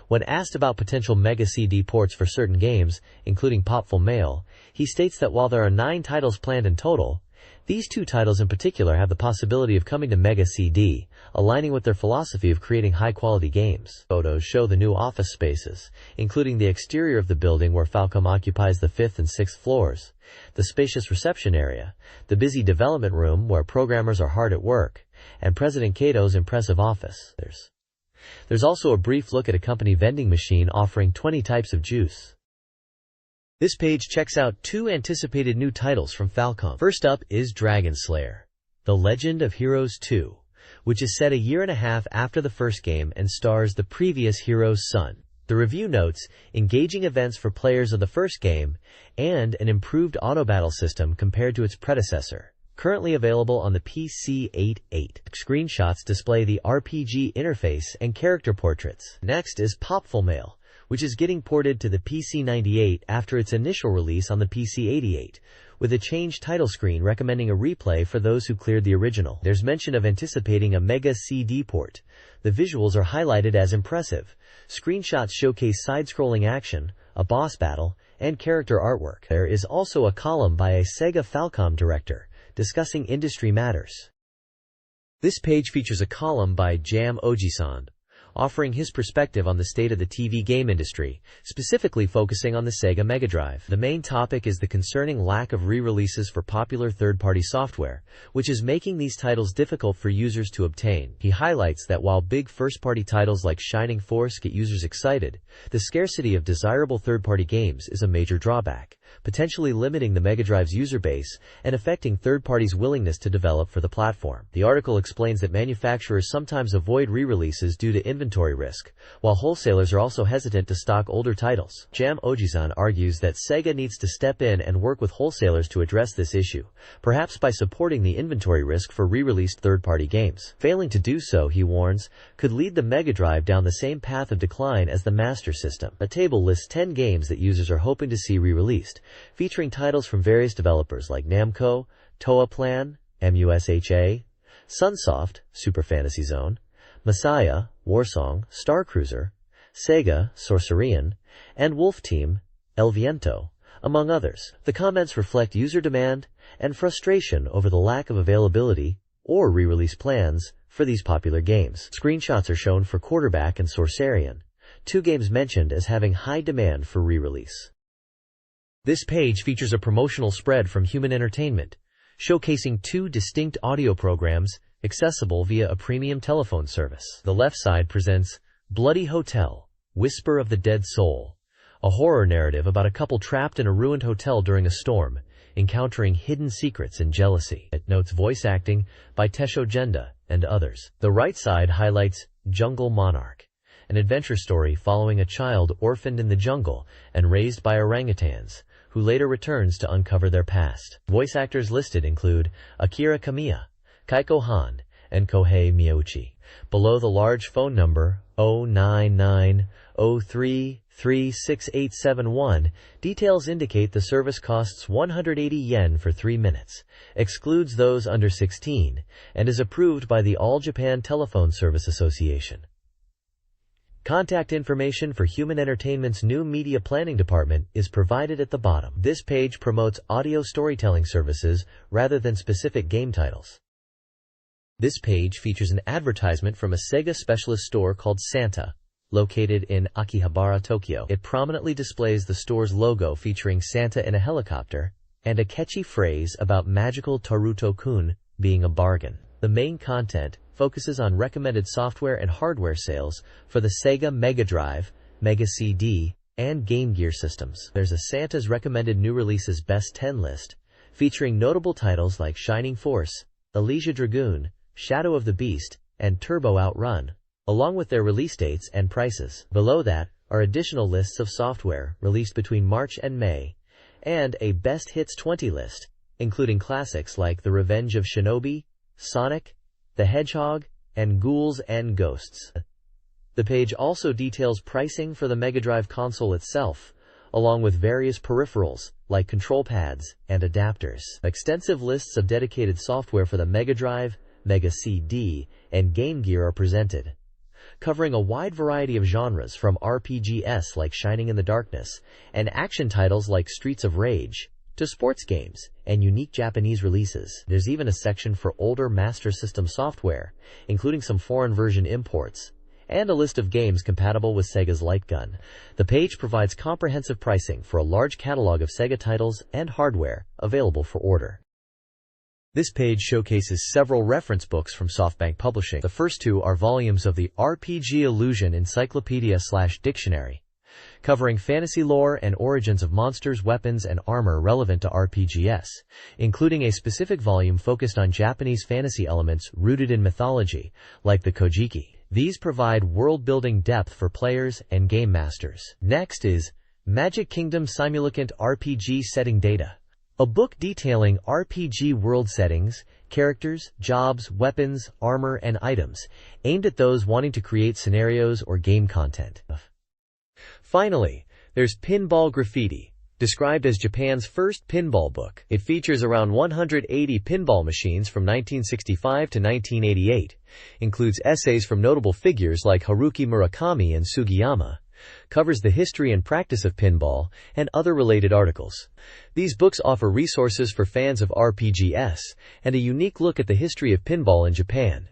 When asked about potential Mega CD ports for certain games, including Popful Mail, he states that while there are 9 titles planned in total, these 2 titles in particular have the possibility of coming to Mega CD, aligning with their philosophy of creating high-quality games. Photos show the new office spaces, including the exterior of the building where Falcom occupies the 5th and 6th floors, the spacious reception area, the busy development room where programmers are hard at work, and President Kato's impressive office. There's also a brief look at a company vending machine offering 20 types of juice. This page checks out 2 anticipated new titles from Falcom. First up is Dragon Slayer, The Legend of Heroes 2, which is set a year and a half after the first game and stars the previous hero's son. The review notes engaging events for players of the first game and an improved auto-battle system compared to its predecessor. Currently available on the PC-88. Screenshots display the RPG interface and character portraits. Next is Popful Mail, which is getting ported to the PC-98 after its initial release on the PC-88, with a changed title screen recommending a replay for those who cleared the original. There's mention of anticipating a Mega CD port. The visuals are highlighted as impressive. Screenshots showcase side-scrolling action, a boss battle, and character artwork. There is also a column by a Sega Falcom director, discussing industry matters. This page features a column by Jam Ojisan offering his perspective on the state of the TV game industry, specifically focusing on the Sega Mega Drive. The main topic is the concerning lack of re-releases for popular third-party software, which is making these titles difficult for users to obtain. He highlights that while big first-party titles like Shining Force get users excited, the scarcity of desirable third-party games is a major drawback, potentially limiting the Mega Drive's user base and affecting third parties' willingness to develop for the platform. The article explains that manufacturers sometimes avoid re-releases due to inventory risk, while wholesalers are also hesitant to stock older titles. Jam Ojizan argues that Sega needs to step in and work with wholesalers to address this issue, perhaps by supporting the inventory risk for re-released third-party games. Failing to do so, he warns, could lead the Mega Drive down the same path of decline as the Master System. A table lists 10 games that users are hoping to see re-released, featuring titles from various developers like Namco, Toa Plan, MUSHA, Sunsoft, Super Fantasy Zone, Messiah, Warsong, Star Cruiser, Sega, Sorcerian, and Wolf Team, El Viento, among others. The comments reflect user demand and frustration over the lack of availability or re-release plans for these popular games. Screenshots are shown for Quarterback and Sorcerian, two games mentioned as having high demand for re-release. This page features a promotional spread from Human Entertainment, showcasing two distinct audio programs accessible via a premium telephone service. The left side presents Bloody Hotel, Whisper of the Dead Soul, a horror narrative about a couple trapped in a ruined hotel during a storm, encountering hidden secrets and jealousy. It notes voice acting by Tesho Genda and others. The right side highlights Jungle Monarch, an adventure story following a child orphaned in the jungle and raised by orangutans, who later returns to uncover their past. Voice actors listed include Akira Kamiya, Kaiko Han, and Kohei Miyauchi. Below the large phone number 09903368871, details indicate the service costs 180 yen for 3 minutes, excludes those under 16, and is approved by the All Japan Telephone Service Association. Contact information for Human Entertainment's new media planning department is provided at the bottom. This page promotes audio storytelling services rather than specific game titles. This page features an advertisement from a Sega specialist store called Santa, located in Akihabara, Tokyo. It prominently displays the store's logo featuring Santa in a helicopter and a catchy phrase about magical Taruto-kun being a bargain. The main content focuses on recommended software and hardware sales for the Sega Mega Drive, Mega CD, and Game Gear systems. There's a Santa's Recommended New Releases Best 10 list, featuring notable titles like Shining Force, Elysia Dragoon, Shadow of the Beast, and Turbo Outrun, along with their release dates and prices. Below that are additional lists of software released between March and May, and a Best Hits 20 list, including classics like The Revenge of Shinobi, Sonic the Hedgehog, and Ghouls and Ghosts. The page also details pricing for the Mega Drive console itself, along with various peripherals like control pads and adapters. Extensive lists of dedicated software for the Mega Drive, Mega CD, and Game Gear are presented, covering a wide variety of genres from RPGs like Shining in the Darkness and action titles like Streets of Rage, to sports games and unique Japanese releases. There's even a section for older Master System software, including some foreign version imports, and a list of games compatible with Sega's Light Gun. The page provides comprehensive pricing for a large catalog of Sega titles and hardware available for order. This page showcases several reference books from SoftBank Publishing. The first two are volumes of the RPG Illusion Encyclopedia/Dictionary, covering fantasy lore and origins of monsters, weapons, and armor relevant to RPGs, including a specific volume focused on Japanese fantasy elements rooted in mythology, like the Kojiki. These provide world-building depth for players and game masters. Next is Magic Kingdom Simulacant RPG Setting Data, a book detailing RPG world settings, characters, jobs, weapons, armor, and items, aimed at those wanting to create scenarios or game content. Finally, there's Pinball Graffiti, described as Japan's first pinball book. It features around 180 pinball machines from 1965 to 1988, includes essays from notable figures like Haruki Murakami and Sugiyama, covers the history and practice of pinball, and other related articles. These books offer resources for fans of RPGs and a unique look at the history of pinball in Japan.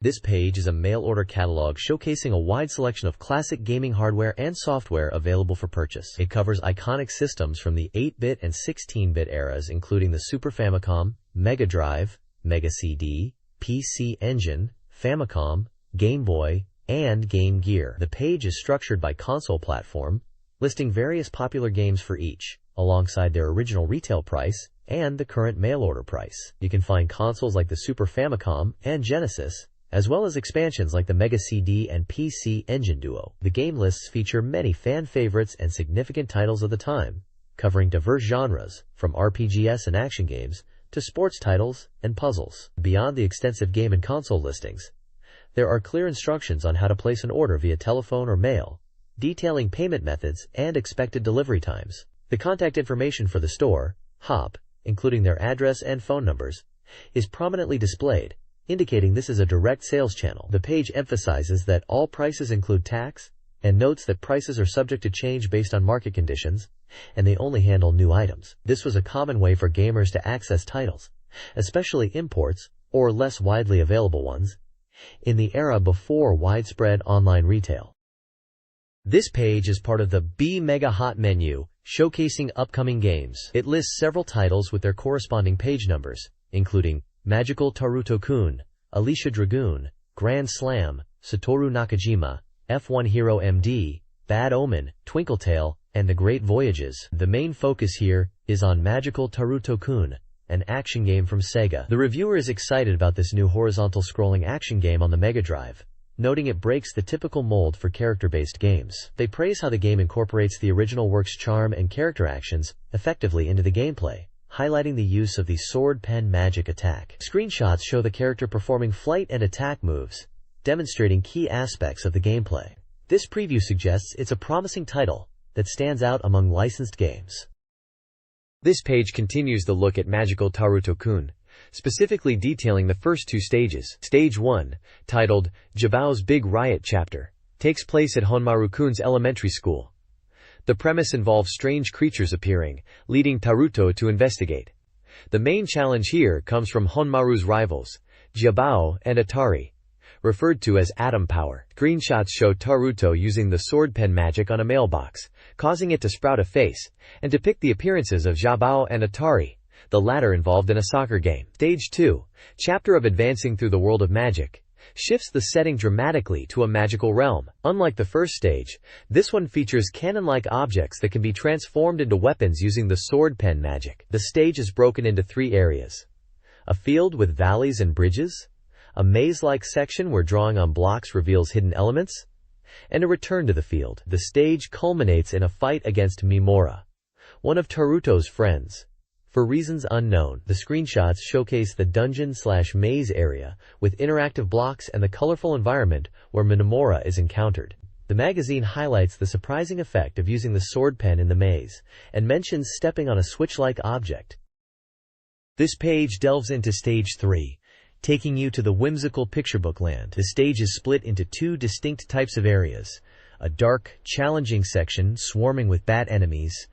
This page is a mail-order catalog showcasing a wide selection of classic gaming hardware and software available for purchase. It covers iconic systems from the 8-bit and 16-bit eras, including the Super Famicom, Mega Drive, Mega CD, PC Engine, Famicom, Game Boy, and Game Gear. The page is structured by console platform, listing various popular games for each, alongside their original retail price and the current mail-order price. You can find consoles like the Super Famicom and Genesis, as well as expansions like the Mega CD and PC Engine Duo. The game lists feature many fan favorites and significant titles of the time, covering diverse genres, from RPGs and action games to sports titles and puzzles. Beyond the extensive game and console listings, there are clear instructions on how to place an order via telephone or mail, detailing payment methods and expected delivery times. The contact information for the store, HOP, including their address and phone numbers, is prominently displayed, indicating this is a direct sales channel. The page emphasizes that all prices include tax and notes that prices are subject to change based on market conditions, and they only handle new items. This was a common way for gamers to access titles, especially imports or less widely available ones, in the era before widespread online retail. This page is part of the BeepMD Hot menu, showcasing upcoming games. It lists several titles with their corresponding page numbers, including Magical Taruto-kun, Alicia Dragoon, Grand Slam, Satoru Nakajima, F1 Hero MD, Bad Omen, Twinkletail, and The Great Voyages. The main focus here is on Magical Taruto-kun, an action game from Sega. The reviewer is excited about this new horizontal scrolling action game on the Mega Drive, noting it breaks the typical mold for character-based games. They praise how the game incorporates the original work's charm and character actions effectively into the gameplay, highlighting the use of the sword pen magic attack. Screenshots show the character performing flight and attack moves, demonstrating key aspects of the gameplay. This preview suggests it's a promising title that stands out among licensed games. This page continues the look at Magical Taruto-kun, specifically detailing the first two stages. Stage 1, titled Jabao's Big Riot Chapter, takes place at Honmaru-kun's elementary school. The premise involves strange creatures appearing, leading Taruto to investigate. The main challenge here comes from Honmaru's rivals, Jabao and Atari, referred to as Atom Power. Screenshots show Taruto using the sword pen magic on a mailbox, causing it to sprout a face, and depict the appearances of Jabao and Atari, the latter involved in a soccer game. Stage 2, chapter of Advancing Through the World of Magic, shifts the setting dramatically to a magical realm. Unlike the first stage, this one features cannon-like objects that can be transformed into weapons using the sword pen magic. The stage is broken into 3 areas: a field with valleys and bridges, a maze-like section where drawing on blocks reveals hidden elements, and a return to the field. The stage culminates in a fight against Mimora, one of Taruto's friends. For reasons unknown, the screenshots showcase the dungeon/maze area with interactive blocks and the colorful environment where Mimora is encountered. The magazine highlights the surprising effect of using the sword pen in the maze, and mentions stepping on a switch-like object. This page delves into Stage 3, taking you to the whimsical picture book land. The stage is split into 2 distinct types of areas: a dark, challenging section swarming with bat enemies,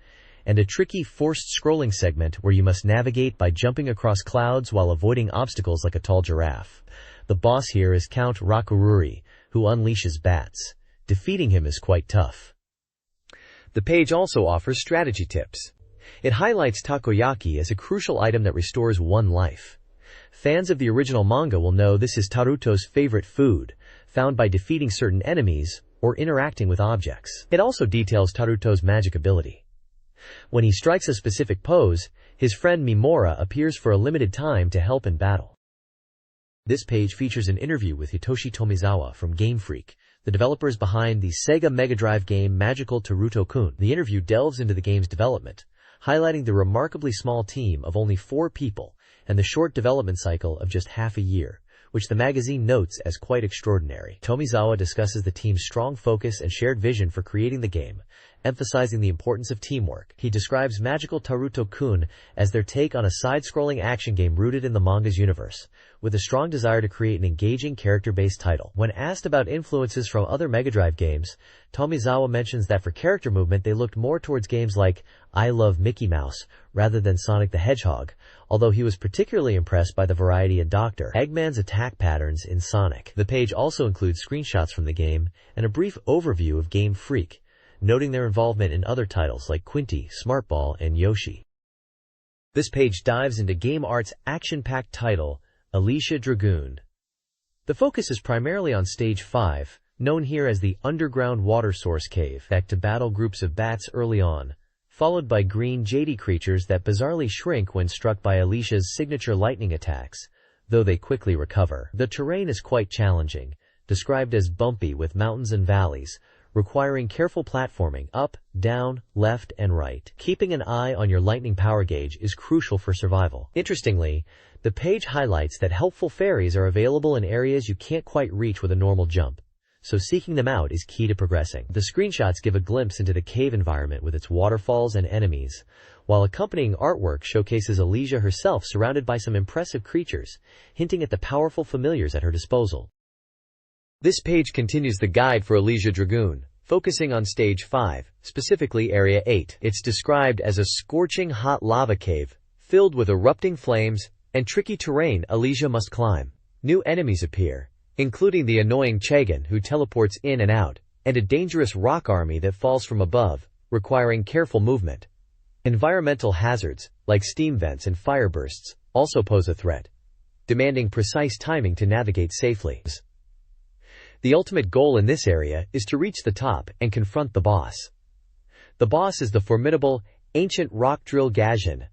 and a tricky, forced scrolling segment where you must navigate by jumping across clouds while avoiding obstacles like a tall giraffe. The boss here is Count Rakururi, who unleashes bats. Defeating him is quite tough. The page also offers strategy tips. It highlights takoyaki as a crucial item that restores 1 life. Fans of the original manga will know this is Taruto's favorite food, found by defeating certain enemies or interacting with objects. It also details Taruto's magic ability. When he strikes a specific pose, his friend Mimora appears for a limited time to help in battle. This page features an interview with Hitoshi Tomizawa from Game Freak, the developers behind the Sega Mega Drive game Magical Taruto-kun. The interview delves into the game's development, highlighting the remarkably small team of only 4 people and the short development cycle of just half a year, which the magazine notes as quite extraordinary. Tomizawa discusses the team's strong focus and shared vision for creating the game, emphasizing the importance of teamwork. He describes Magical Taruto-kun as their take on a side-scrolling action game rooted in the manga's universe, with a strong desire to create an engaging character-based title. When asked about influences from other Mega Drive games, Tomizawa mentions that for character movement they looked more towards games like I Love Mickey Mouse rather than Sonic the Hedgehog, although he was particularly impressed by the variety in Dr. Eggman's attack patterns in Sonic. The page also includes screenshots from the game and a brief overview of Game Freak, noting their involvement in other titles like Quinty, Smartball, and Yoshi. This page dives into Game Art's action-packed title, Alicia Dragoon. The focus is primarily on Stage 5, known here as the Underground Water Source Cave, back to battle groups of bats early on, followed by green jady creatures that bizarrely shrink when struck by Alicia's signature lightning attacks, though they quickly recover. The terrain is quite challenging, described as bumpy with mountains and valleys, requiring careful platforming up, down, left, and right. Keeping an eye on your lightning power gauge is crucial for survival. Interestingly, the page highlights that helpful fairies are available in areas you can't quite reach with a normal jump, so seeking them out is key to progressing. The screenshots give a glimpse into the cave environment with its waterfalls and enemies, while accompanying artwork showcases Alicia herself surrounded by some impressive creatures, hinting at the powerful familiars at her disposal. This page continues the guide for Alicia Dragoon, focusing on Stage 5, specifically Area 8. It's described as a scorching hot lava cave, filled with erupting flames and tricky terrain Alicia must climb. New enemies appear, including the annoying Chagan who teleports in and out, and a dangerous rock army that falls from above, requiring careful movement. Environmental hazards, like steam vents and fire bursts, also pose a threat, demanding precise timing to navigate safely. The ultimate goal in this area is to reach the top and confront the boss. The boss is the formidable, ancient rock drill Gajin,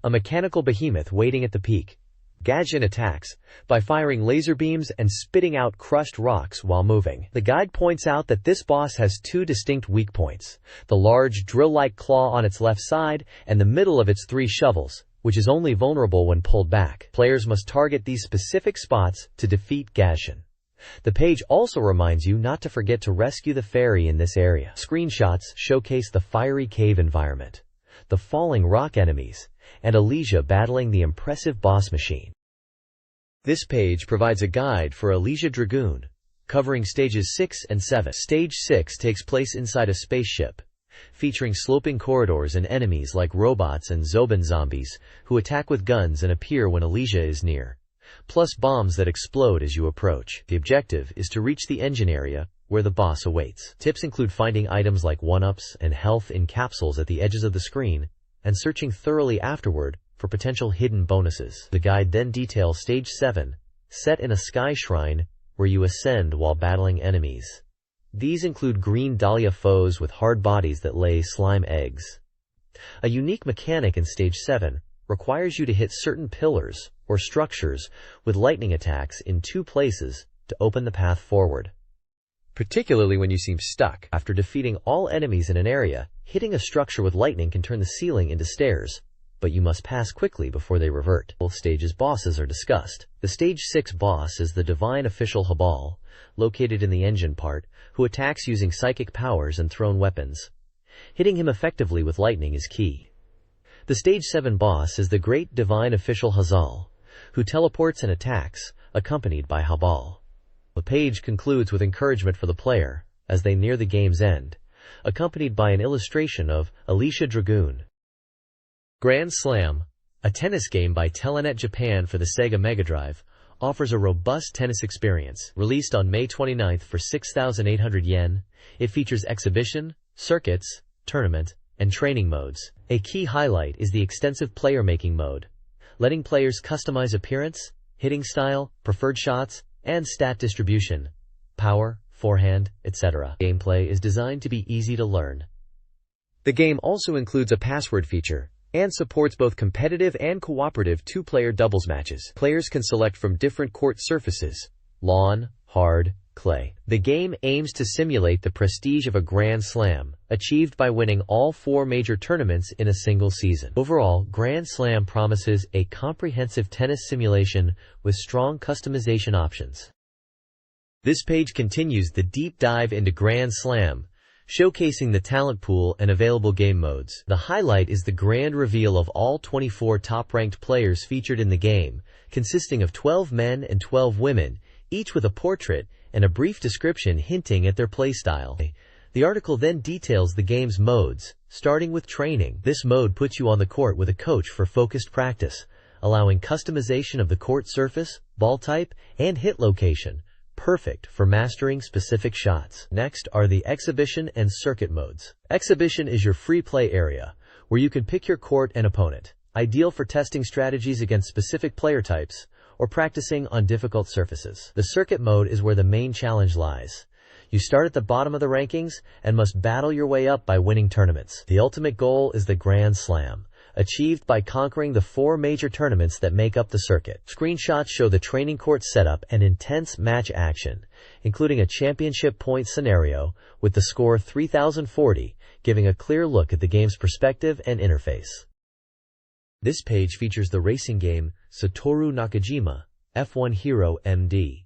a mechanical behemoth waiting at the peak. Gajin attacks by firing laser beams and spitting out crushed rocks while moving. The guide points out that this boss has two distinct weak points, the large drill-like claw on its left side and the middle of its 3 shovels, which is only vulnerable when pulled back. Players must target these specific spots to defeat Gajin. The page also reminds you not to forget to rescue the fairy in this area. Screenshots showcase the fiery cave environment, the falling rock enemies, and Alicia battling the impressive boss machine. This page provides a guide for Alicia Dragoon, covering stages 6 and 7. Stage 6 takes place inside a spaceship, featuring sloping corridors and enemies like robots and Zobin zombies, who attack with guns and appear when Alicia is near, plus bombs that explode as you approach. The objective is to reach the engine area, where the boss awaits. Tips include finding items like 1-ups and health in capsules at the edges of the screen, and searching thoroughly afterward for potential hidden bonuses. The guide then details Stage 7, set in a sky shrine, where you ascend while battling enemies. These include green dahlia foes with hard bodies that lay slime eggs. A unique mechanic in Stage 7 requires you to hit certain pillars or structures with lightning attacks in 2 places to open the path forward, particularly when you seem stuck. After defeating all enemies in an area, hitting a structure with lightning can turn the ceiling into stairs, but you must pass quickly before they revert. Both stages' bosses are discussed. The Stage 6 boss is the divine official Habal, located in the engine part, who attacks using psychic powers and thrown weapons. Hitting him effectively with lightning is key. The Stage 7 boss is the great divine official Hazal, who teleports and attacks, accompanied by Habal. The page concludes with encouragement for the player, as they near the game's end, accompanied by an illustration of Alicia Dragoon. Grand Slam, a tennis game by Telenet Japan for the Sega Mega Drive, offers a robust tennis experience. Released on May 29 for 6,800 yen, it features exhibition, circuits, tournament, and training modes. A key highlight is the extensive player-making mode, letting players customize appearance, hitting style, preferred shots, and stat distribution, power, forehand, etc. Gameplay is designed to be easy to learn. The game also includes a password feature, and supports both competitive and cooperative 2-player doubles matches. Players can select from different court surfaces: lawn, hard, clay. The game aims to simulate the prestige of a Grand Slam, achieved by winning all 4 major tournaments in a single season. Overall, Grand Slam promises a comprehensive tennis simulation with strong customization options. This page continues the deep dive into Grand Slam, showcasing the talent pool and available game modes. The highlight is the grand reveal of all 24 top-ranked players featured in the game, consisting of 12 men and 12 women, each with a portrait and a brief description hinting at their playstyle. The article then details the game's modes, starting with training. This mode puts you on the court with a coach for focused practice, allowing customization of the court surface, ball type, and hit location, perfect for mastering specific shots. Next are the exhibition and circuit modes. Exhibition is your free play area, where you can pick your court and opponent, ideal for testing strategies against specific player types or practicing on difficult surfaces. The circuit mode is where the main challenge lies. You start at the bottom of the rankings and must battle your way up by winning tournaments. The ultimate goal is the Grand Slam, achieved by conquering the 4 major tournaments that make up the circuit. Screenshots show the training court setup and intense match action, including a championship point scenario with the score 3040, giving a clear look at the game's perspective and interface. This page features the racing game Satoru Nakajima, F1 Hero MD.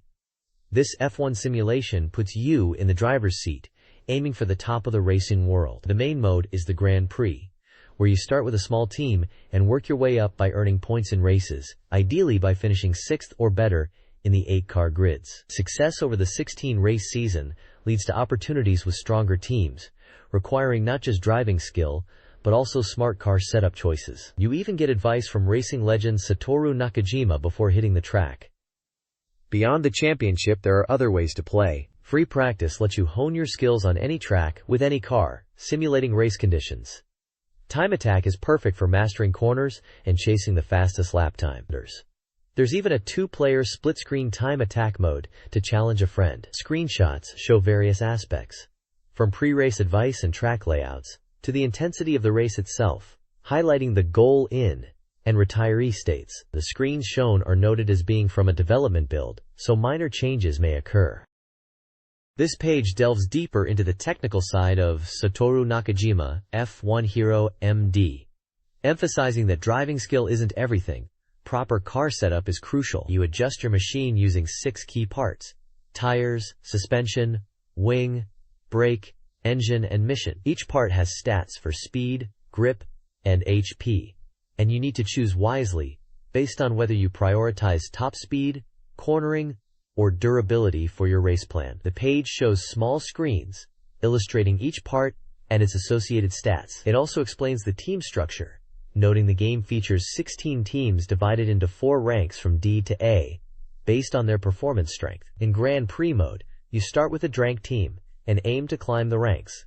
This F1 simulation puts you in the driver's seat, aiming for the top of the racing world. The main mode is the Grand Prix, where you start with a small team and work your way up by earning points in races, ideally by finishing 6th or better in the 8-car grids. Success over the 16-race season leads to opportunities with stronger teams, requiring not just driving skill, but also smart car setup choices. You even get advice from racing legend Satoru Nakajima before hitting the track. Beyond the championship, there are other ways to play. Free practice lets you hone your skills on any track with any car, simulating race conditions. Time attack is perfect for mastering corners and chasing the fastest lap time. There's even a 2-player split-screen time attack mode to challenge a friend. Screenshots show various aspects, from pre-race advice and track layouts to the intensity of the race itself, highlighting the goal in and retiree states. The screens shown are noted as being from a development build, so minor changes may occur. This page delves deeper into the technical side of Satoru Nakajima, F1 Hero MD, emphasizing that driving skill isn't everything. Proper car setup is crucial. You adjust your machine using 6 key parts: tires, suspension, wing, brake, engine, and mission. Each part has stats for speed, grip, and HP, and you need to choose wisely based on whether you prioritize top speed, cornering, or durability for your race plan. The page shows small screens illustrating each part and its associated stats. It also explains the team structure, noting the game features 16 teams divided into 4 ranks from D to A, based on their performance strength. In Grand Prix mode, you start with a drank team and aim to climb the ranks.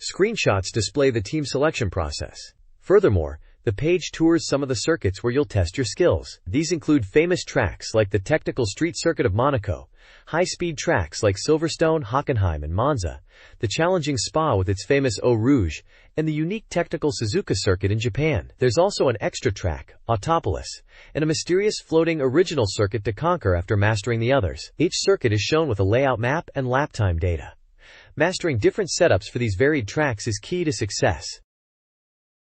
Screenshots display the team selection process. Furthermore, the page tours some of the circuits where you'll test your skills. These include famous tracks like the technical street circuit of Monaco, high-speed tracks like Silverstone, Hockenheim, and Monza, the challenging Spa with its famous Eau Rouge, and the unique technical Suzuka circuit in Japan. There's also an extra track, Autopolis, and a mysterious floating original circuit to conquer after mastering the others. Each circuit is shown with a layout map and lap time data. Mastering different setups for these varied tracks is key to success.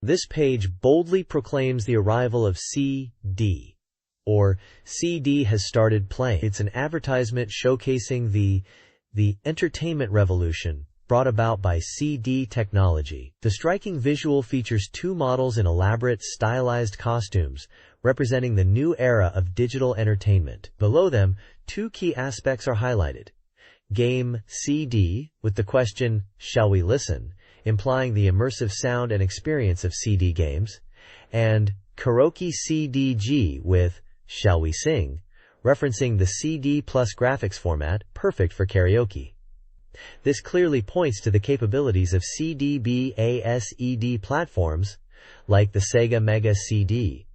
This page boldly proclaims the arrival of CD, or CD has started playing. It's an advertisement showcasing the entertainment revolution brought about by CD technology. The striking visual features 2 models in elaborate, stylized costumes, representing the new era of digital entertainment. Below them, 2 key aspects are highlighted. Game CD, with the question, "Shall we listen?" implying the immersive sound and experience of CD games, and Karaoke CDG with "Shall we sing?" referencing the CD plus graphics format, perfect for karaoke. This clearly points to the capabilities of CDBASED platforms like the Sega Mega CD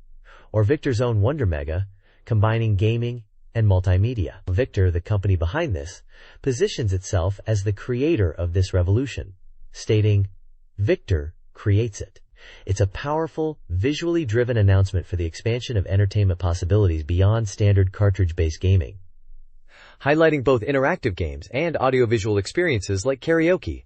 or Victor's own Wonder Mega, combining gaming and multimedia. Victor, the company behind this, positions itself as the creator of this revolution, stating, "Victor creates it." It's a powerful, visually driven announcement for the expansion of entertainment possibilities beyond standard cartridge-based gaming, highlighting both interactive games and audiovisual experiences like karaoke.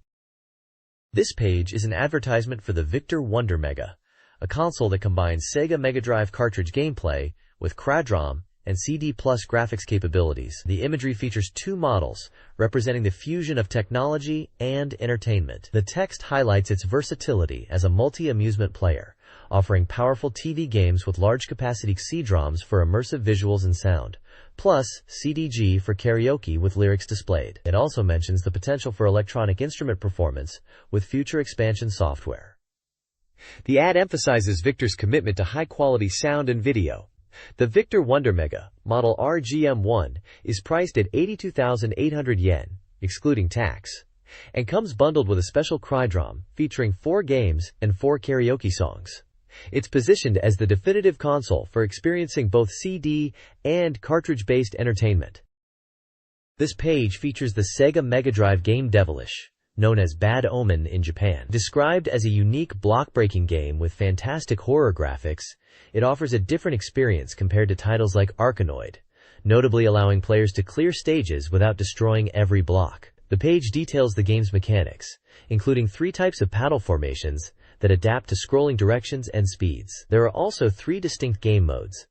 This page is an advertisement for the Victor Wonder Mega, a console that combines Sega Mega Drive cartridge gameplay with Quadrom and CD Plus graphics capabilities. The imagery features two models, representing the fusion of technology and entertainment. The text highlights its versatility as a multi-amusement player, offering powerful TV games with large-capacity CD-ROMs for immersive visuals and sound, plus CDG for karaoke with lyrics displayed. It also mentions the potential for electronic instrument performance with future expansion software. The ad emphasizes Victor's commitment to high-quality sound and video. The Victor Wonder Mega, model RGM1, is priced at 82,800 yen, excluding tax, and comes bundled with a special CryDROM featuring 4 games and 4 karaoke songs. It's positioned as the definitive console for experiencing both CD and cartridge-based entertainment. This page features the Sega Mega Drive game Devilish, known as Bad Omen in Japan. Described as a unique block-breaking game with fantastic horror graphics, it offers a different experience compared to titles like Arkanoid, notably allowing players to clear stages without destroying every block. The page details the game's mechanics, including 3 types of paddle formations that adapt to scrolling directions and speeds. There are also 3 distinct game modes: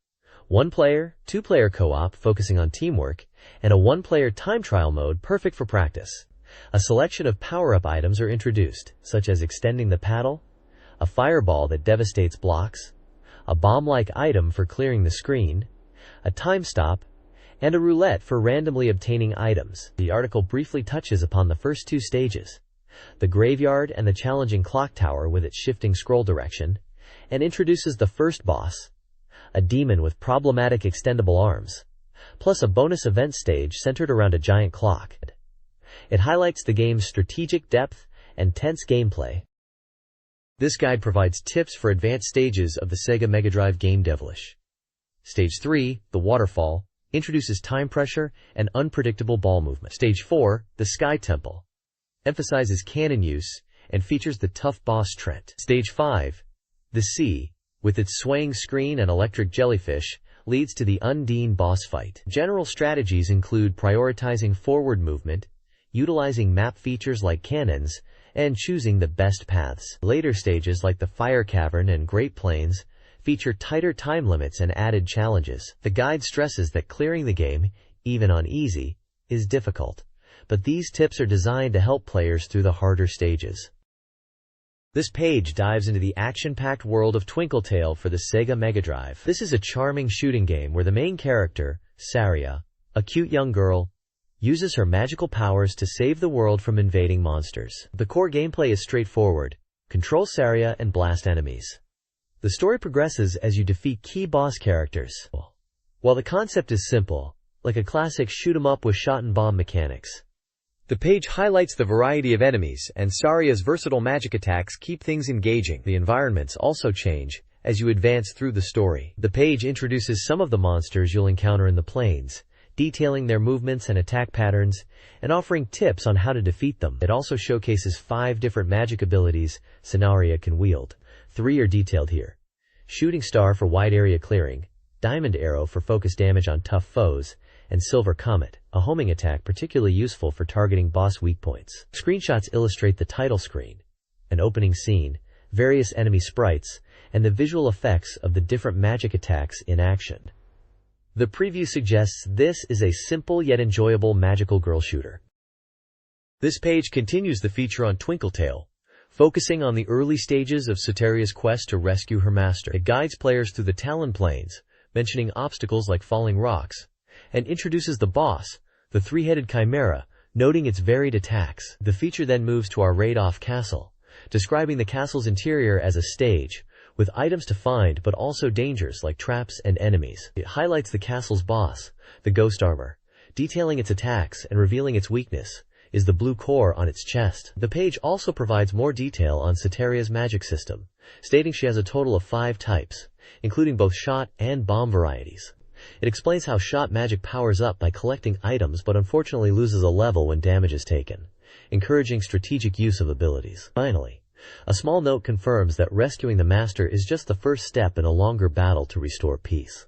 1-player, 2-player co-op focusing on teamwork, and a 1-player time trial mode perfect for practice. A selection of power-up items are introduced, such as extending the paddle, a fireball that devastates blocks, a bomb-like item for clearing the screen, a time stop, and a roulette for randomly obtaining items. The article briefly touches upon the first 2 stages, the graveyard and the challenging clock tower with its shifting scroll direction, and introduces the first boss, a demon with problematic extendable arms, plus a bonus event stage centered around a giant clock. It highlights the game's strategic depth and tense gameplay. This guide provides tips for advanced stages of the Sega Mega Drive game Devilish. Stage 3, the waterfall, introduces time pressure and unpredictable ball movement. Stage 4, the Sky Temple, emphasizes cannon use and features the tough boss Trent. Stage 5, the Sea, with its swaying screen and electric jellyfish, leads to the Undine boss fight. General strategies include prioritizing forward movement, utilizing map features like cannons, and choosing the best paths. Later stages like the Fire Cavern and Great Plains feature tighter time limits and added challenges. The guide stresses that clearing the game, even on easy, is difficult, but these tips are designed to help players through the harder stages. This page dives into the action-packed world of Twinkletail for the Sega Mega Drive. This is a charming shooting game where the main character, Saria, a cute young girl, uses her magical powers to save the world from invading monsters. The core gameplay is straightforward: control Saria and blast enemies. The story progresses as you defeat key boss characters. While the concept is simple, like a classic shoot-'em-up with shot and bomb mechanics, the page highlights the variety of enemies, and Saria's versatile magic attacks keep things engaging. The environments also change as you advance through the story. The page introduces some of the monsters you'll encounter in the plains, detailing their movements and attack patterns, and offering tips on how to defeat them. It also showcases 5 different magic abilities Scenaria can wield. 3 are detailed here: Shooting Star for wide area clearing, Diamond Arrow for focus damage on tough foes, and Silver Comet, a homing attack particularly useful for targeting boss weak points. Screenshots illustrate the title screen, an opening scene, various enemy sprites, and the visual effects of the different magic attacks in action. The preview suggests this is a simple yet enjoyable magical girl shooter. This page continues the feature on Twinkletail, focusing on the early stages of Sateria's quest to rescue her master. It guides players through the Talon Plains, mentioning obstacles like falling rocks, and introduces the boss, the 3-headed Chimera, noting its varied attacks. The feature then moves to our Raid-Off Castle, describing the castle's interior as a stage, with items to find but also dangers like traps and enemies. It highlights the castle's boss, the Ghost Armor, detailing its attacks and revealing its weakness is the blue core on its chest. The page also provides more detail on Sateria's magic system, stating she has a total of 5 types, including both shot and bomb varieties. It explains how shot magic powers up by collecting items but unfortunately loses a level when damage is taken, encouraging strategic use of abilities. Finally, a small note confirms that rescuing the master is just the first step in a longer battle to restore peace.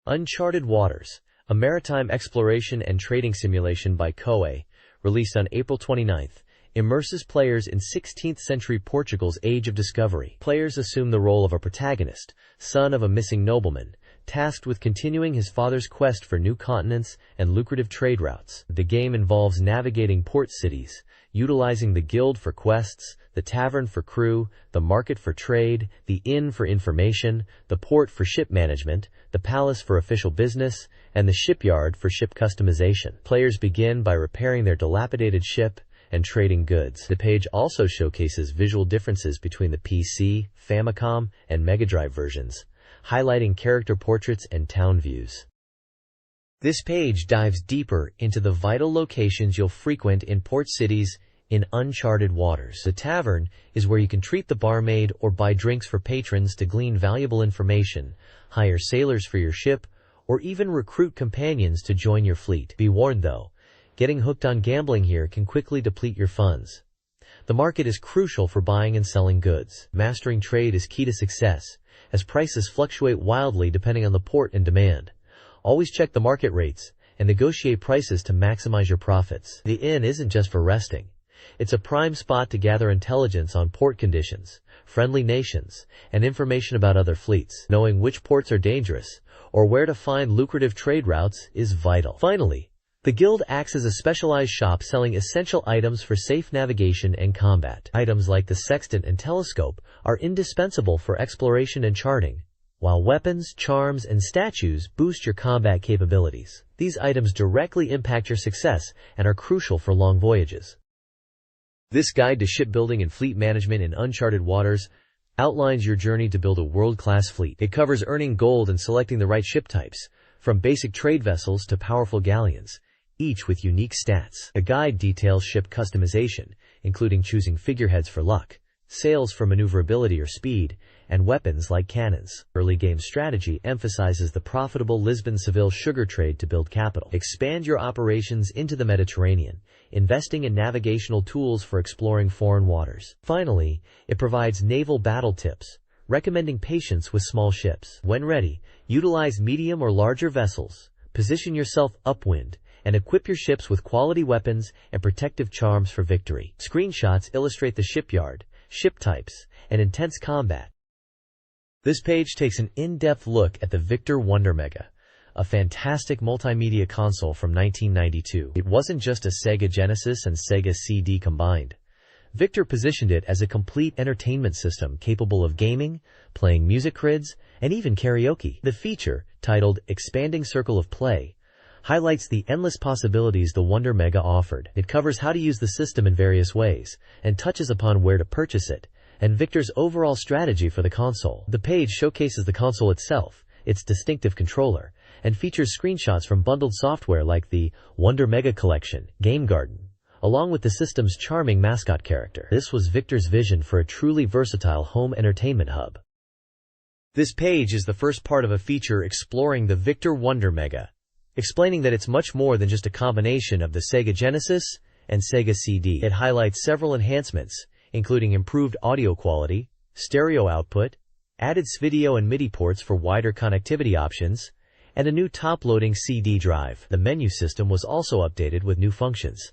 Uncharted Waters, a maritime exploration and trading simulation by Koei, released on April 29, immerses players in 16th-century Portugal's Age of Discovery. Players assume the role of a protagonist, son of a missing nobleman, tasked with continuing his father's quest for new continents and lucrative trade routes. The game involves navigating port cities, utilizing the guild for quests, the tavern for crew, the market for trade, the inn for information, the port for ship management, the palace for official business, and the shipyard for ship customization. Players begin by repairing their dilapidated ship and trading goods. The page also showcases visual differences between the PC, Famicom, and Mega Drive versions, highlighting character portraits and town views. This page dives deeper into the vital locations you'll frequent in port cities in uncharted waters. The tavern is where you can treat the barmaid or buy drinks for patrons to glean valuable information, hire sailors for your ship, or even recruit companions to join your fleet. Be warned though, getting hooked on gambling here can quickly deplete your funds. The market is crucial for buying and selling goods. Mastering trade is key to success, as prices fluctuate wildly depending on the port and demand. Always check the market rates and negotiate prices to maximize your profits. The inn isn't just for resting. It's a prime spot to gather intelligence on port conditions, friendly nations, and information about other fleets. Knowing which ports are dangerous or where to find lucrative trade routes is vital. Finally, the guild acts as a specialized shop selling essential items for safe navigation and combat. Items like the sextant and telescope are indispensable for exploration and charting, while weapons, charms, and statues boost your combat capabilities. These items directly impact your success and are crucial for long voyages. This guide to shipbuilding and fleet management in uncharted waters outlines your journey to build a world-class fleet. It covers earning gold and selecting the right ship types, from basic trade vessels to powerful galleons, each with unique stats. The guide details ship customization, including choosing figureheads for luck, sails for maneuverability or speed, and weapons like cannons. Early game strategy emphasizes the profitable Lisbon-Seville sugar trade to build capital. Expand your operations into the Mediterranean, investing in navigational tools for exploring foreign waters. Finally, it provides naval battle tips, recommending patience with small ships. When ready, utilize medium or larger vessels, position yourself upwind, and equip your ships with quality weapons and protective charms for victory. Screenshots illustrate the shipyard, ship types, and intense combat. This page takes an in-depth look at the Victor Wonder Mega, a fantastic multimedia console from 1992. It wasn't just a Sega Genesis and Sega CD combined. Victor positioned it as a complete entertainment system capable of gaming, playing music grids, and even karaoke. The feature, titled Expanding Circle of Play, highlights the endless possibilities the Wonder Mega offered. It covers how to use the system in various ways, and touches upon where to purchase it, and Victor's overall strategy for the console. The page showcases the console itself, its distinctive controller, and features screenshots from bundled software like the Wonder Mega Collection, Game Garden, along with the system's charming mascot character. This was Victor's vision for a truly versatile home entertainment hub. This page is the first part of a feature exploring the Victor Wonder Mega, explaining that it's much more than just a combination of the Sega Genesis and Sega CD. It highlights several enhancements, including improved audio quality, stereo output, added video and MIDI ports for wider connectivity options, and a new top-loading CD drive. The menu system was also updated with new functions.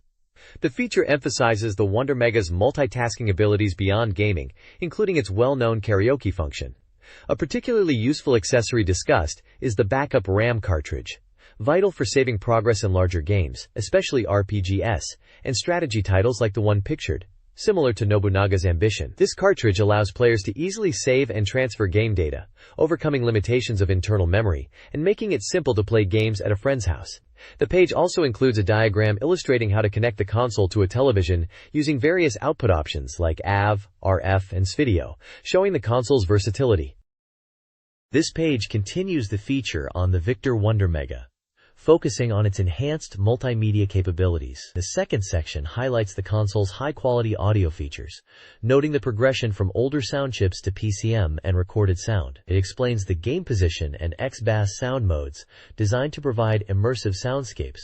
The feature emphasizes the Wonder Mega's multitasking abilities beyond gaming, including its well-known karaoke function. A particularly useful accessory discussed is the backup RAM cartridge, vital for saving progress in larger games, especially RPGs, and strategy titles like the one pictured, similar to Nobunaga's Ambition. This cartridge allows players to easily save and transfer game data, overcoming limitations of internal memory, and making it simple to play games at a friend's house. The page also includes a diagram illustrating how to connect the console to a television using various output options like AV, RF, and SVideo, showing the console's versatility. This page continues the feature on the Victor Wonder Mega, focusing on its enhanced multimedia capabilities. The second section highlights the console's high-quality audio features, noting the progression from older sound chips to PCM and recorded sound. It explains the game position and X-Bass sound modes, designed to provide immersive soundscapes,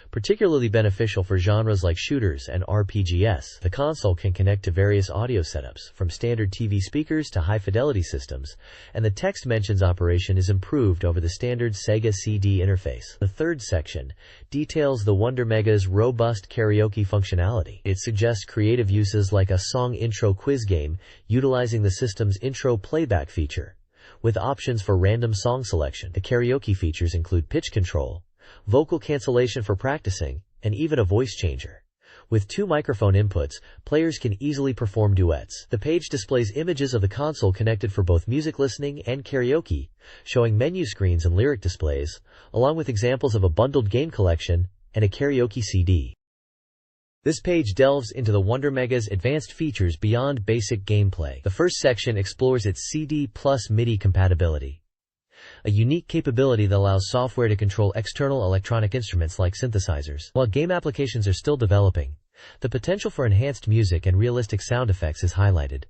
particularly beneficial for genres like shooters and RPGs. The console can connect to various audio setups, from standard TV speakers to high-fidelity systems, and the text mentions operation is improved over the standard Sega CD interface. The third section details the Wonder Mega's robust karaoke functionality. It suggests creative uses like a song intro quiz game utilizing the system's intro playback feature, with options for random song selection. The karaoke features include pitch control, vocal cancellation for practicing, and even a voice changer. With 2 microphone inputs, players can easily perform duets. The page displays images of the console connected for both music listening and karaoke, showing menu screens and lyric displays, along with examples of a bundled game collection and a karaoke CD. This page delves into the Wonder Mega's advanced features beyond basic gameplay. The first section explores its CD plus MIDI compatibility, a unique capability that allows software to control external electronic instruments like synthesizers. While game applications are still developing, the potential for enhanced music and realistic sound effects is highlighted,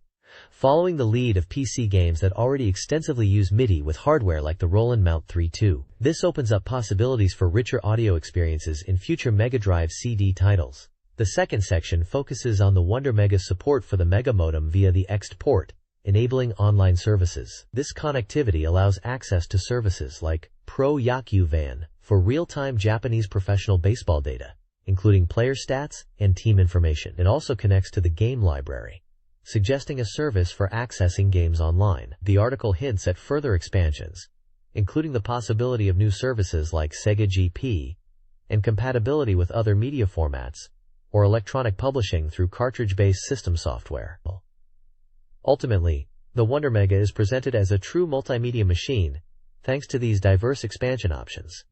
following the lead of PC games that already extensively use MIDI with hardware like the Roland Mount 3.2. This opens up possibilities for richer audio experiences in future Mega Drive CD titles. The second section focuses on the Wonder Mega's support for the Mega Modem via the EXT port, enabling online services. This connectivity allows access to services like Pro Yaku Van for real-time Japanese professional baseball data, including player stats and team information. It also connects to the game library, suggesting a service for accessing games online. The article hints at further expansions, including the possibility of new services like Sega GP and compatibility with other media formats, or electronic publishing through cartridge-based system software. Ultimately, the Wonder Mega is presented as a true multimedia machine, thanks to these diverse expansion options.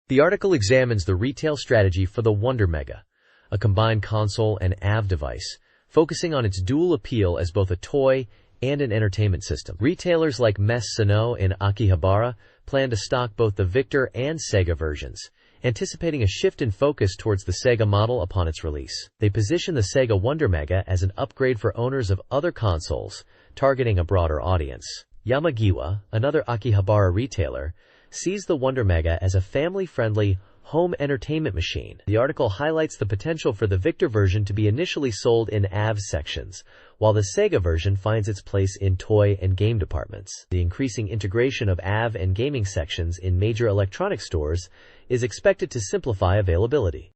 The article examines the retail strategy for the Wonder Mega, a combined console and AV device, focusing on its dual appeal as both a toy and an entertainment system. Retailers like Messe Sano in Akihabara plan to stock both the Victor and Sega versions, anticipating a shift in focus towards the Sega model upon its release. They position the Sega Wonder Mega as an upgrade for owners of other consoles, targeting a broader audience. Yamagiwa, another Akihabara retailer, sees the Wonder Mega as a family-friendly home entertainment machine. The article highlights the potential for the Victor version to be initially sold in AV sections, while the Sega version finds its place in toy and game departments. The increasing integration of AV and gaming sections in major electronics stores is expected to simplify availability.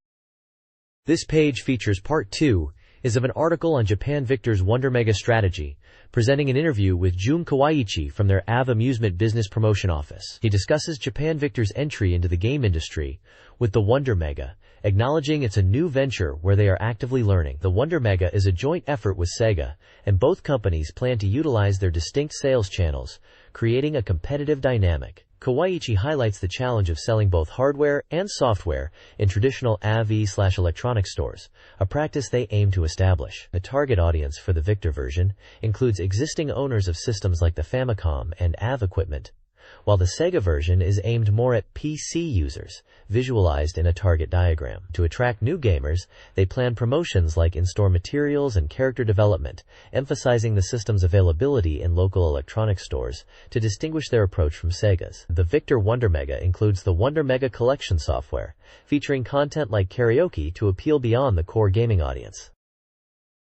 This page features part 2 of an article on Japan Victor's Wonder Mega strategy, presenting an interview with Jun Kawaiichi from their AV Amusement Business Promotion Office. He discusses Japan Victor's entry into the game industry with the Wonder Mega, acknowledging it's a new venture where they are actively learning. The Wonder Mega is a joint effort with Sega, and both companies plan to utilize their distinct sales channels, creating a competitive dynamic. Kawaiichi highlights the challenge of selling both hardware and software in traditional AV/electronic stores, a practice they aim to establish. The target audience for the Victor version includes existing owners of systems like the Famicom and AV equipment, while the Sega version is aimed more at PC users, visualized in a target diagram. To attract new gamers, they plan promotions like in-store materials and character development, emphasizing the system's availability in local electronics stores to distinguish their approach from Sega's. The Victor Wonder Mega includes the Wonder Mega Collection software, featuring content like karaoke to appeal beyond the core gaming audience.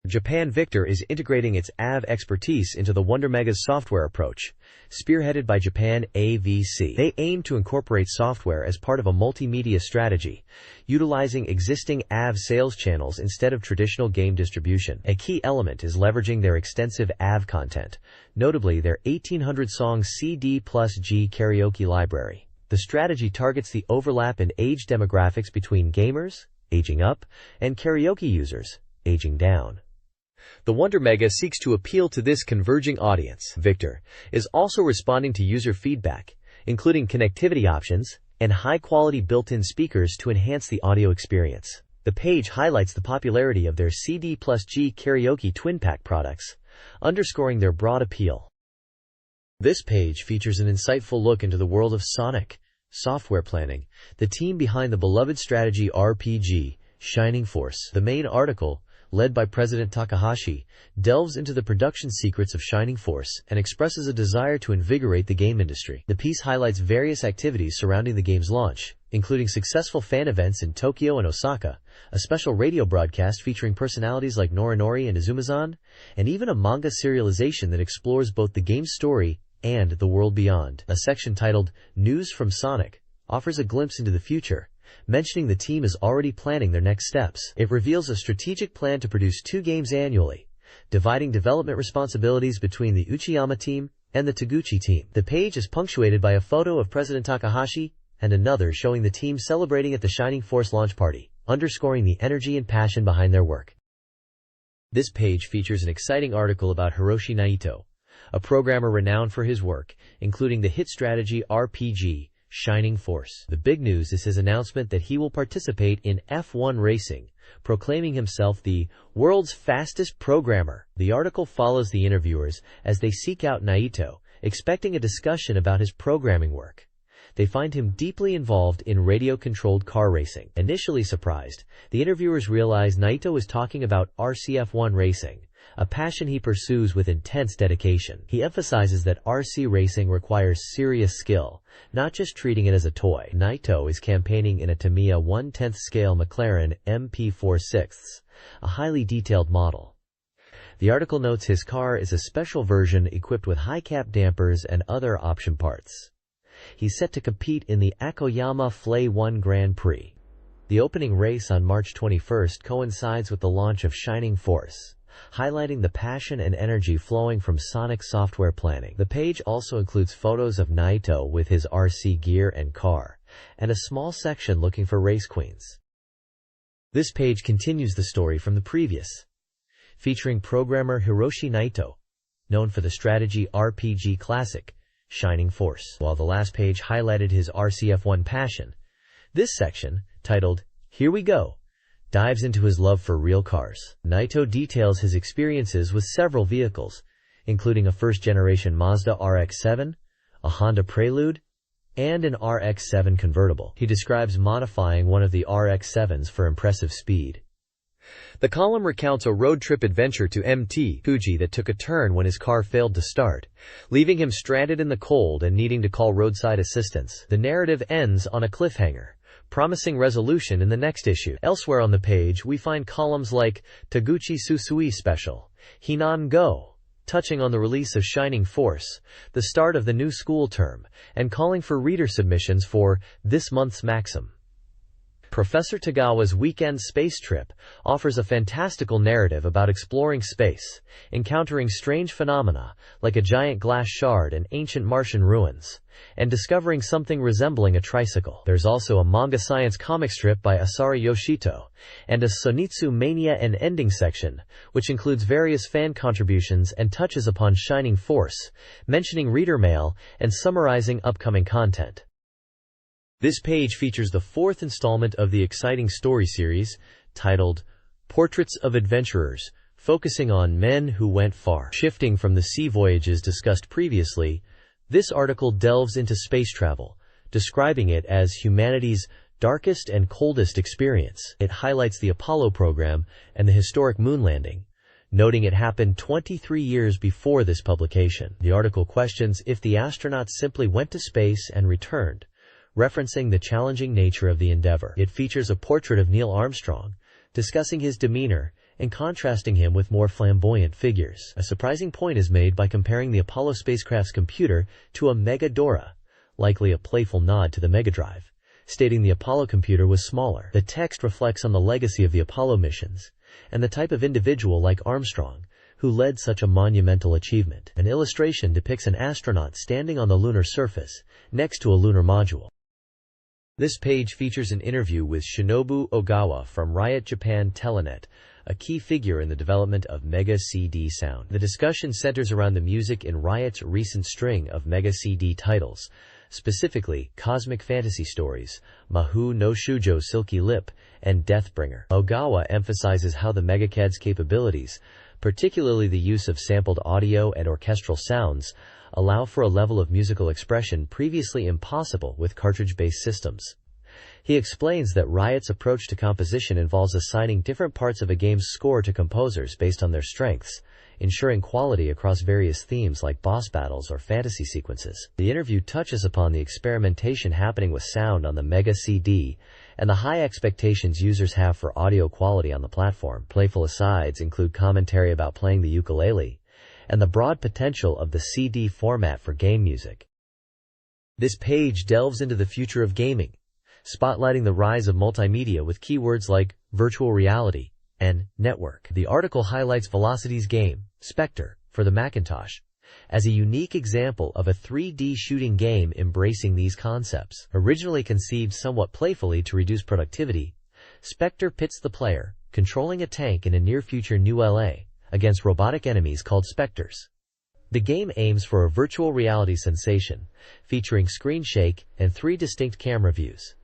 Japan Victor is integrating its AV expertise into the Wonder Mega's software approach, spearheaded by Japan AVC. They aim to incorporate software as part of a multimedia strategy, utilizing existing AV sales channels instead of traditional game distribution. A key element is leveraging their extensive AV content, notably their 1,800-song CD plus G karaoke library. The strategy targets the overlap in age demographics between gamers, aging up, and karaoke users, aging down. The Wonder Mega seeks to appeal to this converging audience. Victor is also responding to user feedback, including connectivity options and high-quality built-in speakers to enhance the audio experience. The page highlights the popularity of their CD plus G karaoke twin pack products, underscoring their broad appeal. This page features an insightful look into the world of Sonic Software Planning, the team behind the beloved strategy RPG, Shining Force. The main article, led by President Takahashi, delves into the production secrets of Shining Force and expresses a desire to invigorate the game industry. The piece highlights various activities surrounding the game's launch, including successful fan events in Tokyo and Osaka, a special radio broadcast featuring personalities like Norinori and Azumazan, and even a manga serialization that explores both the game's story and the world beyond. A section titled News from Sonic offers a glimpse into the future, mentioning the team is already planning their next steps. It reveals a strategic plan to produce 2 games annually, dividing development responsibilities between the Uchiyama team and the Taguchi team. The page is punctuated by a photo of President Takahashi and another showing the team celebrating at the Shining Force launch party, underscoring the energy and passion behind their work. This page features an exciting article about Hiroshi Naito, a programmer renowned for his work, including the hit strategy RPG, Shining Force. The big news is his announcement that he will participate in F1 racing, proclaiming himself the world's fastest programmer. The article follows the interviewers as they seek out Naito, expecting a discussion about his programming work. They find him deeply involved in radio-controlled car racing. Initially surprised, the interviewers realize Naito is talking about RCF1 racing, a passion he pursues with intense dedication. He emphasizes that RC racing requires serious skill, not just treating it as a toy. Naito is campaigning in a Tamiya 1/10 scale McLaren MP4/6, a highly detailed model. The article notes his car is a special version equipped with high-cap dampers and other option parts. He's set to compete in the Akoyama Flay 1 Grand Prix. The opening race on March 21st coincides with the launch of Shining Force, highlighting the passion and energy flowing from Sonic software planning. The page also includes photos of Naito with his RC gear and car, and a small section looking for race queens. This page continues the story from the previous, featuring programmer Hiroshi Naito, known for the strategy RPG classic, Shining Force. While the last page highlighted his RCF1 passion, this section, titled, Here We Go, dives into his love for real cars. Naito details his experiences with several vehicles, including a first-generation Mazda RX-7, a Honda Prelude, and an RX-7 convertible. He describes modifying one of the RX-7s for impressive speed. The column recounts a road trip adventure to Mt. Fuji that took a turn when his car failed to start, leaving him stranded in the cold and needing to call roadside assistance. The narrative ends on a cliffhanger, promising resolution in the next issue. Elsewhere on the page, we find columns like Taguchi Susui Special, Hinan Go, touching on the release of Shining Force, the start of the new school term, and calling for reader submissions for this month's Maxim. Professor Tagawa's weekend space trip offers a fantastical narrative about exploring space, encountering strange phenomena like a giant glass shard and ancient Martian ruins, and discovering something resembling a tricycle. There's also a manga science comic strip by Asari Yoshito, and a Sonitsu Mania and Ending section, which includes various fan contributions and touches upon Shining Force, mentioning reader mail and summarizing upcoming content. This page features the fourth installment of the exciting story series, titled Portraits of Adventurers, focusing on men who went far. Shifting from the sea voyages discussed previously, this article delves into space travel, describing it as humanity's darkest and coldest experience. It highlights the Apollo program and the historic moon landing, noting it happened 23 years before this publication. The article questions if the astronauts simply went to space and returned, referencing the challenging nature of the endeavor. It features a portrait of Neil Armstrong, discussing his demeanor and contrasting him with more flamboyant figures. A surprising point is made by comparing the Apollo spacecraft's computer to a Megadora, likely a playful nod to the MegaDrive, stating the Apollo computer was smaller. The text reflects on the legacy of the Apollo missions and the type of individual like Armstrong who led such a monumental achievement. An illustration depicts an astronaut standing on the lunar surface next to a lunar module. This page features an interview with Shinobu Ogawa from Riot Japan Telenet, a key figure in the development of Mega CD sound. The discussion centers around the music in Riot's recent string of Mega CD titles, specifically Cosmic Fantasy Stories, Mahou no Shujo Silky Lip, and Deathbringer. Ogawa emphasizes how the MegaCAD's capabilities, particularly the use of sampled audio and orchestral sounds, allow for a level of musical expression previously impossible with cartridge-based systems. He explains that Riot's approach to composition involves assigning different parts of a game's score to composers based on their strengths, ensuring quality across various themes like boss battles or fantasy sequences. The interview touches upon the experimentation happening with sound on the Mega CD and the high expectations users have for audio quality on the platform. Playful asides include commentary about playing the ukulele and the broad potential of the CD format for game music. This page delves into the future of gaming, spotlighting the rise of multimedia with keywords like virtual reality and network. The article highlights Velocity's game, Spectre, for the Macintosh, as a unique example of a 3D shooting game embracing these concepts. Originally conceived somewhat playfully to reduce productivity, Spectre pits the player, controlling a tank in a near-future New LA, against robotic enemies called Spectres. The game aims for a virtual reality sensation, featuring screen shake and 3 distinct camera views: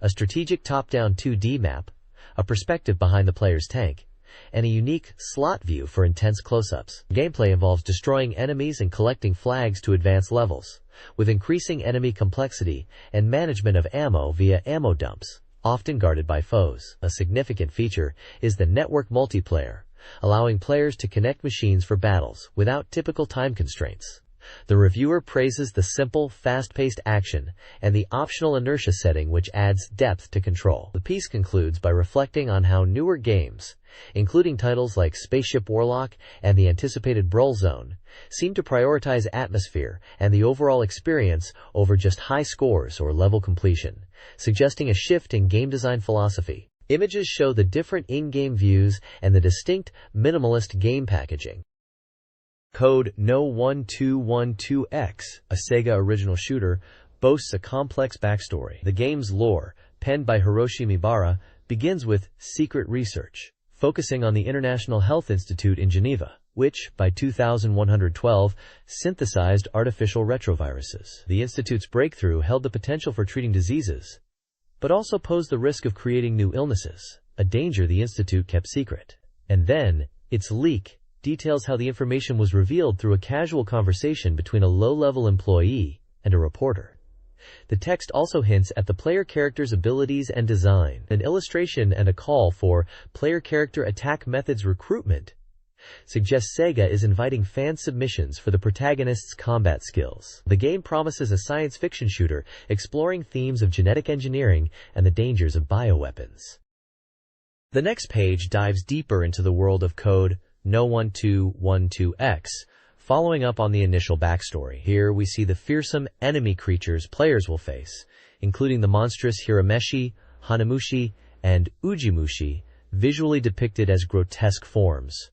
a strategic top-down 2D map, a perspective behind the player's tank, and a unique slot view for intense close-ups. Gameplay involves destroying enemies and collecting flags to advance levels, with increasing enemy complexity and management of ammo via ammo dumps, often guarded by foes. A significant feature is the network multiplayer, allowing players to connect machines for battles without typical time constraints. The reviewer praises the simple, fast-paced action and the optional inertia setting, which adds depth to control. The piece concludes by reflecting on how newer games, including titles like Spaceship Warlock and the anticipated Brawl Zone, seem to prioritize atmosphere and the overall experience over just high scores or level completion, suggesting a shift in game design philosophy. Images show the different in-game views and the distinct, minimalist game packaging. Code No1212X, a Sega original shooter, boasts a complex backstory. The game's lore, penned by Hiroshi Mibara, begins with secret research, focusing on the International Health Institute in Geneva, which, by 2112, synthesized artificial retroviruses. The institute's breakthrough held the potential for treating diseases, but also posed the risk of creating new illnesses, a danger the institute kept secret. And then, its leak details how the information was revealed through a casual conversation between a low-level employee and a reporter. The text also hints at the player character's abilities and design, an illustration and a call for player character attack methods recruitment suggests Sega is inviting fan submissions for the protagonist's combat skills. The game promises a science fiction shooter exploring themes of genetic engineering and the dangers of bioweapons. The next page dives deeper into the world of Code No1212X, following up on the initial backstory. Here we see the fearsome enemy creatures players will face, including the monstrous Hirameshi, Hanamushi, and Ujimushi, visually depicted as grotesque forms.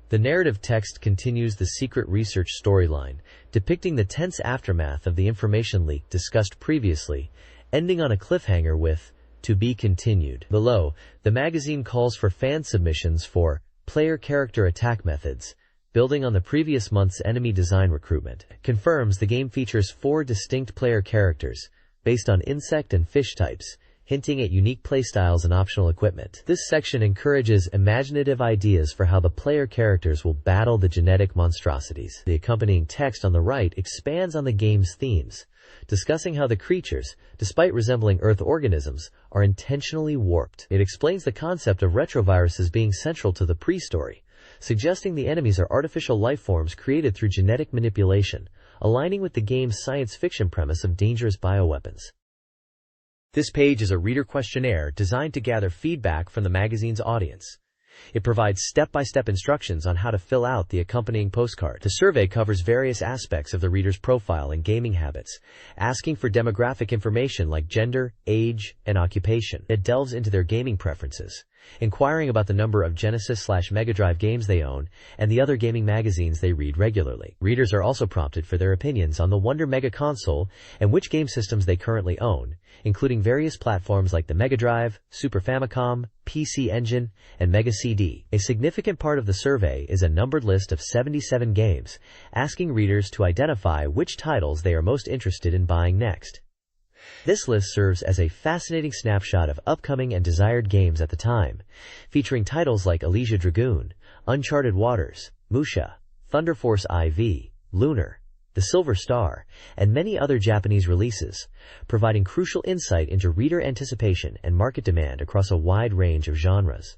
The narrative text continues the secret research storyline, depicting the tense aftermath of the information leak discussed previously, ending on a cliffhanger with "To be continued." Below, the magazine calls for fan submissions for player character attack methods, building on the previous month's enemy design recruitment. Confirms the game features 4 distinct player characters, based on insect and fish types, hinting at unique playstyles and optional equipment. This section encourages imaginative ideas for how the player characters will battle the genetic monstrosities. The accompanying text on the right expands on the game's themes, discussing how the creatures, despite resembling Earth organisms, are intentionally warped. It explains the concept of retroviruses being central to the pre-story, suggesting the enemies are artificial life forms created through genetic manipulation, aligning with the game's science fiction premise of dangerous bioweapons. This page is a reader questionnaire designed to gather feedback from the magazine's audience. It provides step-by-step instructions on how to fill out the accompanying postcard. The survey covers various aspects of the reader's profile and gaming habits, asking for demographic information like gender, age, and occupation. It delves into their gaming preferences, inquiring about the number of Genesis/Mega Drive games they own and the other gaming magazines they read regularly. Readers are also prompted for their opinions on the Wonder Mega console and which game systems they currently own, including various platforms like the Mega Drive, Super Famicom, PC Engine, and Mega CD. A significant part of the survey is a numbered list of 77 games, asking readers to identify which titles they are most interested in buying next. This list serves as a fascinating snapshot of upcoming and desired games at the time, featuring titles like Elysia Dragoon, Uncharted Waters, Musha, Thunder Force IV, Lunar, The Silver Star, and many other Japanese releases, providing crucial insight into reader anticipation and market demand across a wide range of genres.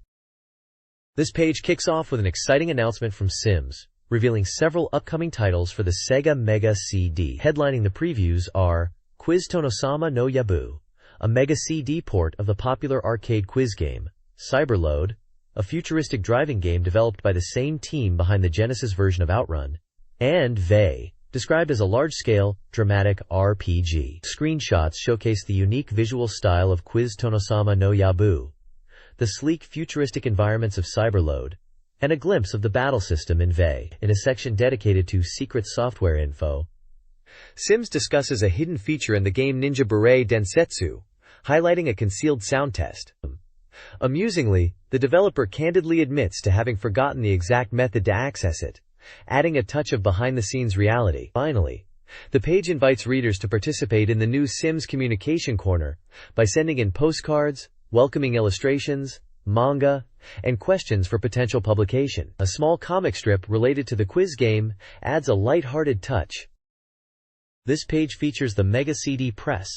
This page kicks off with an exciting announcement from Sims, revealing several upcoming titles for the Sega Mega CD. Headlining the previews are Quiz Tonosama no Yabu, a Mega CD port of the popular arcade quiz game, Cyberload, a futuristic driving game developed by the same team behind the Genesis version of Outrun, and Vey, described as a large-scale, dramatic RPG. Screenshots showcase the unique visual style of Quiz Tonosama no Yabu, the sleek, futuristic environments of Cyberload, and a glimpse of the battle system in VE. In a section dedicated to secret software info, Sims discusses a hidden feature in the game Ninja Beret Densetsu, highlighting a concealed sound test. Amusingly, the developer candidly admits to having forgotten the exact method to access it, adding a touch of behind-the-scenes reality. Finally, the page invites readers to participate in the new Sims Communication Corner by sending in postcards, welcoming illustrations, manga, and questions for potential publication. A small comic strip related to the quiz game adds a light-hearted touch. This page features the Mega CD Press,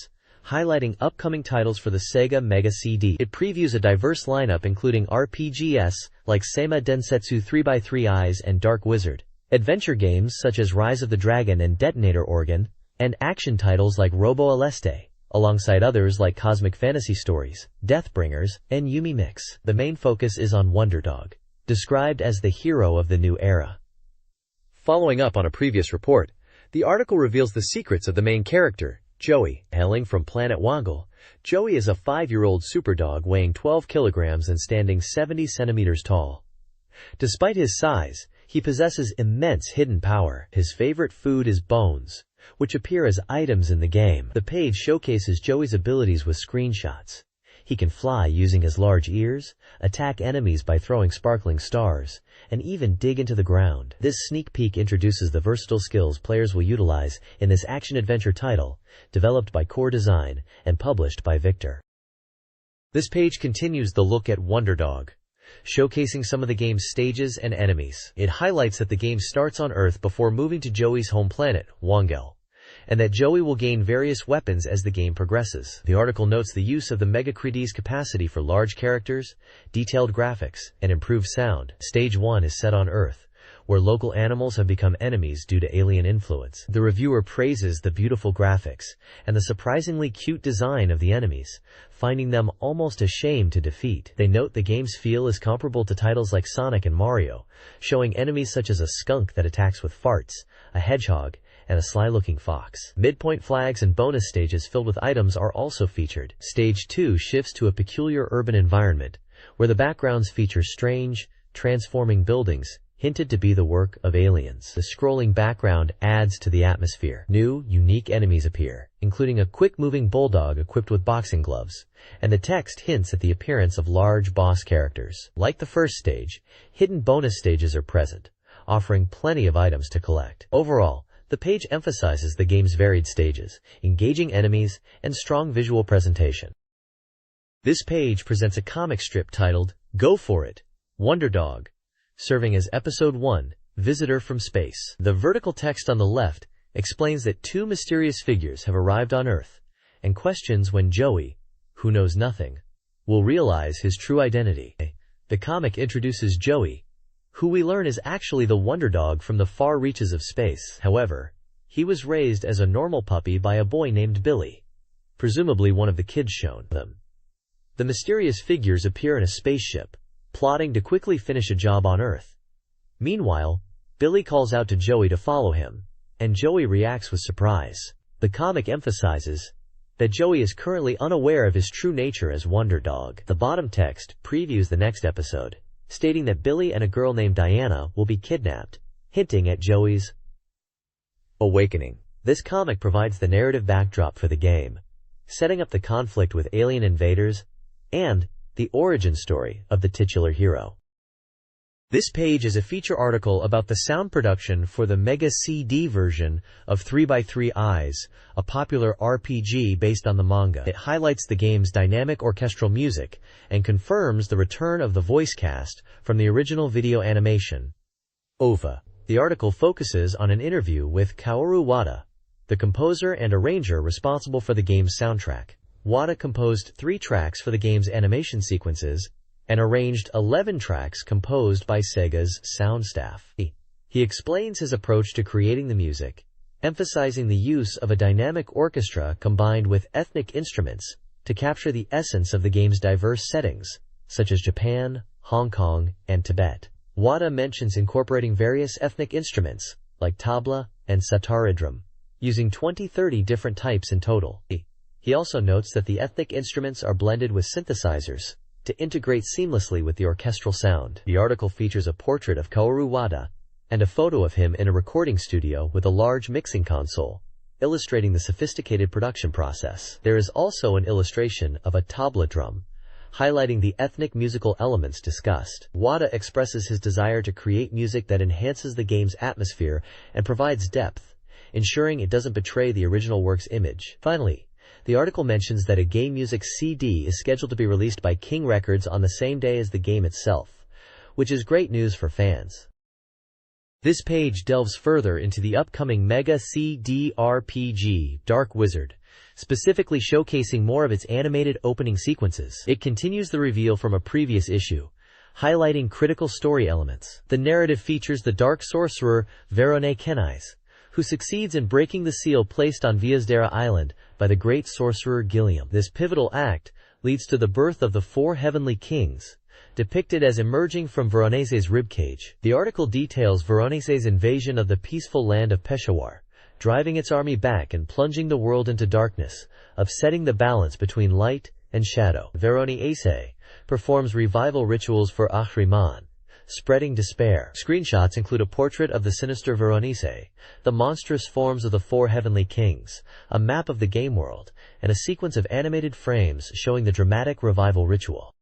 highlighting upcoming titles for the Sega Mega CD. It previews a diverse lineup including RPGs like Seima Densetsu 3x3 Eyes and Dark Wizard, adventure games such as Rise of the Dragon and Detonator Organ, and action titles like Robo Aleste, alongside others like Cosmic Fantasy Stories, Deathbringers, and Yumi Mix. The main focus is on Wonderdog, described as the hero of the new era. Following up on a previous report, the article reveals the secrets of the main character, Joey. Hailing from planet Woggle, Joey is a 5-year-old superdog weighing 12 kilograms and standing 70 centimeters tall. Despite his size, he possesses immense hidden power. His favorite food is bones, which appear as items in the game. The page showcases Joey's abilities with screenshots. He can fly using his large ears, attack enemies by throwing sparkling stars, and even dig into the ground. This sneak peek introduces the versatile skills players will utilize in this action-adventure title, developed by Core Design and published by Victor. This page continues the look at Wonderdog, showcasing some of the game's stages and enemies. It highlights that the game starts on Earth before moving to Joey's home planet, Wongel, and that Joey will gain various weapons as the game progresses. The article notes the use of the Mega Drive's capacity for large characters, detailed graphics, and improved sound. Stage 1 is set on Earth, where local animals have become enemies due to alien influence. The reviewer praises the beautiful graphics and the surprisingly cute design of the enemies, finding them almost a shame to defeat. They note the game's feel is comparable to titles like Sonic and Mario, showing enemies such as a skunk that attacks with farts, a hedgehog, and a sly-looking fox. Midpoint flags and bonus stages filled with items are also featured. Stage 2 shifts to a peculiar urban environment, where the backgrounds feature strange, transforming buildings, hinted to be the work of aliens. The scrolling background adds to the atmosphere. New, unique enemies appear, including a quick-moving bulldog equipped with boxing gloves, and the text hints at the appearance of large boss characters. Like the first stage, hidden bonus stages are present, offering plenty of items to collect. Overall, the page emphasizes the game's varied stages, engaging enemies, and strong visual presentation. This page presents a comic strip titled, Go For It, Wonderdog, serving as Episode 1, Visitor from Space. The vertical text on the left explains that 2 mysterious figures have arrived on Earth, and questions when Joey, who knows nothing, will realize his true identity. The comic introduces Joey, who we learn is actually the Wonderdog from the far reaches of space. However, he was raised as a normal puppy by a boy named Billy, presumably one of the kids shown them. The mysterious figures appear in a spaceship, plotting to quickly finish a job on Earth. Meanwhile, Billy calls out to Joey to follow him, and Joey reacts with surprise. The comic emphasizes that Joey is currently unaware of his true nature as Wonderdog. The bottom text previews the next episode, stating that Billy and a girl named Diana will be kidnapped, hinting at Joey's awakening. This comic provides the narrative backdrop for the game, setting up the conflict with alien invaders and the origin story of the titular hero. This page is a feature article about the sound production for the Mega CD version of 3x3 Eyes, a popular RPG based on the manga. It highlights the game's dynamic orchestral music and confirms the return of the voice cast from the original video animation, OVA. The article focuses on an interview with Kaoru Wada, the composer and arranger responsible for the game's soundtrack. Wada composed 3 tracks for the game's animation sequences and arranged 11 tracks composed by Sega's sound staff. He explains his approach to creating the music, emphasizing the use of a dynamic orchestra combined with ethnic instruments to capture the essence of the game's diverse settings, such as Japan, Hong Kong, and Tibet. Wada mentions incorporating various ethnic instruments, like tabla and sataridrum, using 20-30 different types in total. He also notes that the ethnic instruments are blended with synthesizers, to integrate seamlessly with the orchestral sound. The article features a portrait of Kaoru Wada and a photo of him in a recording studio with a large mixing console, illustrating the sophisticated production process. There is also an illustration of a tabla drum, highlighting the ethnic musical elements discussed. Wada expresses his desire to create music that enhances the game's atmosphere and provides depth, ensuring it doesn't betray the original work's image. Finally, the article mentions that a game music CD is scheduled to be released by King Records on the same day as the game itself, which is great news for fans. This page delves further into the upcoming Mega CD RPG Dark Wizard, specifically showcasing more of its animated opening sequences. It continues the reveal from a previous issue, highlighting critical story elements. The narrative features the dark sorcerer Verone Kenais, who succeeds in breaking the seal placed on Viasdera Island by the great sorcerer Gilliam. This pivotal act leads to the birth of the four heavenly kings, depicted as emerging from Veronese's ribcage. The article details Veronese's invasion of the peaceful land of Peshawar, driving its army back and plunging the world into darkness, upsetting the balance between light and shadow. Veronese performs revival rituals for Ahriman, spreading despair. Screenshots include a portrait of the sinister Veronese, the monstrous forms of the four heavenly kings, a map of the game world, and a sequence of animated frames showing the dramatic revival ritual.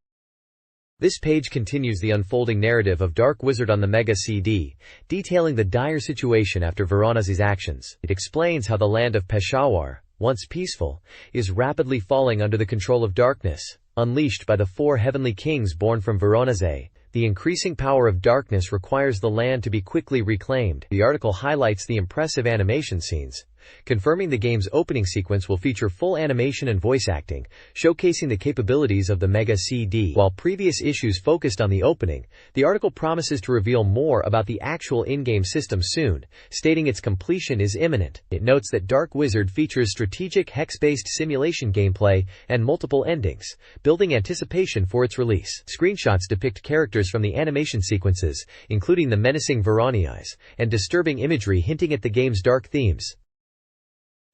This page continues the unfolding narrative of Dark Wizard on the Mega CD, detailing the dire situation after Veronese's actions. It explains how the land of Peshawar, once peaceful, is rapidly falling under the control of darkness, unleashed by the four heavenly kings born from Veronese. The increasing power of darkness requires the land to be quickly reclaimed. The article highlights the impressive animation scenes, confirming the game's opening sequence will feature full animation and voice acting, showcasing the capabilities of the Mega CD. While previous issues focused on the opening, the article promises to reveal more about the actual in-game system soon, stating its completion is imminent. It notes that Dark Wizard features strategic hex-based simulation gameplay and multiple endings, building anticipation for its release. Screenshots depict characters from the animation sequences, including the menacing Veronese, and disturbing imagery hinting at the game's dark themes.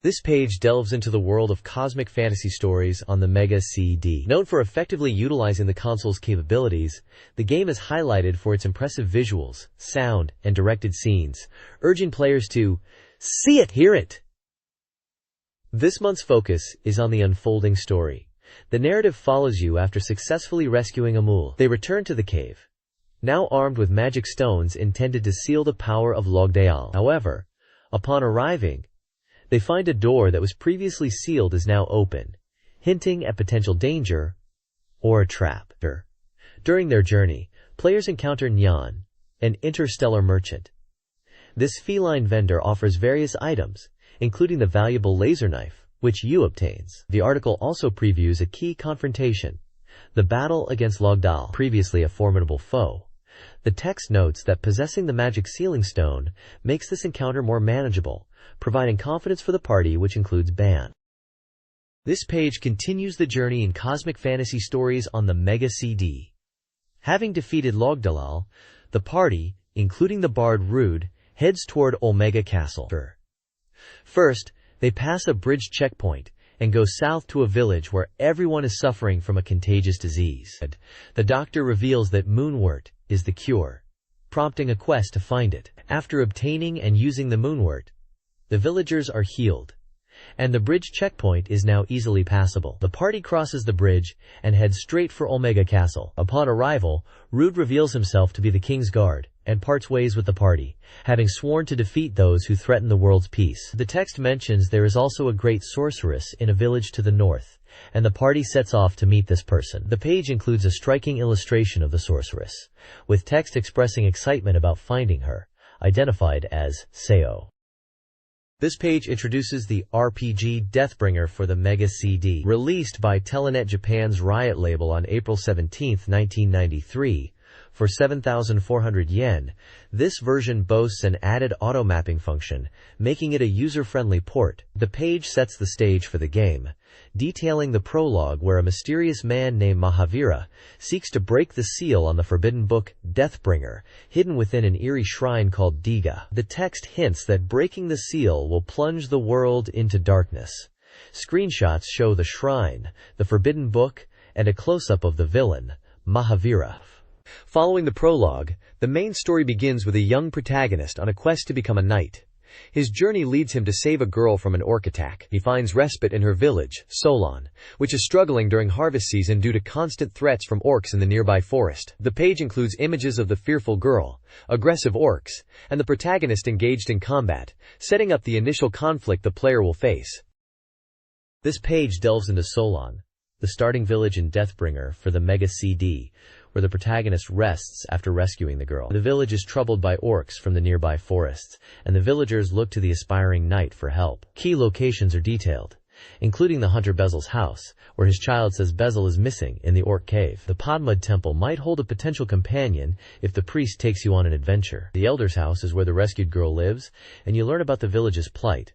This page delves into the world of cosmic fantasy stories on the Mega CD. Known for effectively utilizing the console's capabilities, the game is highlighted for its impressive visuals, sound, and directed scenes, urging players to see it, hear it. This month's focus is on the unfolding story. The narrative follows you after successfully rescuing Amul. They return to the cave, now armed with magic stones intended to seal the power of Logdale. However, upon arriving, they find a door that was previously sealed is now open, hinting at potential danger or a trap. During their journey, players encounter Nyan, an interstellar merchant. This feline vendor offers various items, including the valuable laser knife, which Yu obtains. The article also previews a key confrontation, the battle against Logdal, previously a formidable foe. The text notes that possessing the magic sealing stone makes this encounter more manageable, providing confidence for the party, which includes Ban. This page continues the journey in cosmic fantasy stories on the Mega CD. Having defeated Logdalal, the party, including the bard Rude, heads toward Omega Castle. First, they pass a bridge checkpoint and go south to a village where everyone is suffering from a contagious disease. The doctor reveals that Moonwort is the cure, prompting a quest to find it. After obtaining and using the Moonwort, the villagers are healed, and the bridge checkpoint is now easily passable. The party crosses the bridge and heads straight for Omega Castle. Upon arrival, Rude reveals himself to be the King's Guard and parts ways with the party, having sworn to defeat those who threaten the world's peace. The text mentions there is also a great sorceress in a village to the north, and the party sets off to meet this person. The page includes a striking illustration of the sorceress, with text expressing excitement about finding her, identified as Seo. This page introduces the RPG Deathbringer for the Mega CD. Released by Telenet Japan's Riot label on April 17, 1993, for 7,400 yen, this version boasts an added auto-mapping function, making it a user-friendly port. The page sets the stage for the game, detailing the prologue where a mysterious man named Mahavira seeks to break the seal on the forbidden book Deathbringer, hidden within an eerie shrine called Diga. The text hints that breaking the seal will plunge the world into darkness. Screenshots show the shrine, the forbidden book, and a close-up of the villain, Mahavira. Following the prologue, the main story begins with a young protagonist on a quest to become a knight. His journey leads him to save a girl from an orc attack. He finds respite in her village, Solon, which is struggling during harvest season due to constant threats from orcs in the nearby forest. The page includes images of the fearful girl, aggressive orcs, and the protagonist engaged in combat, setting up the initial conflict the player will face. This page delves into Solon, the starting village in Deathbringer for the Mega CD, where the protagonist rests after rescuing the girl. The village is troubled by orcs from the nearby forests, and the villagers look to the aspiring knight for help. Key locations are detailed, including the hunter Bezel's house, where his child says Bezel is missing in the orc cave. The Podmud Temple might hold a potential companion if the priest takes you on an adventure. The elder's house is where the rescued girl lives, and you learn about the village's plight.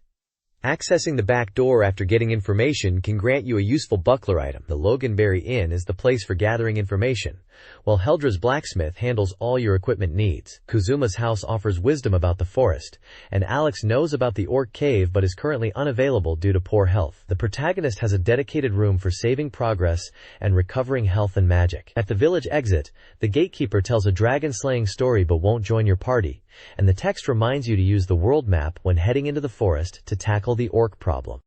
Accessing the back door after getting information can grant you a useful buckler item. The Loganberry Inn is the place for gathering information, while Heldra's blacksmith handles all your equipment needs. Kuzuma's house offers wisdom about the forest, and Alex knows about the orc cave but is currently unavailable due to poor health. The protagonist has a dedicated room for saving progress and recovering health and magic. At the village exit, the gatekeeper tells a dragon-slaying story but won't join your party, and the text reminds you to use the world map when heading into the forest to tackle the orc problem.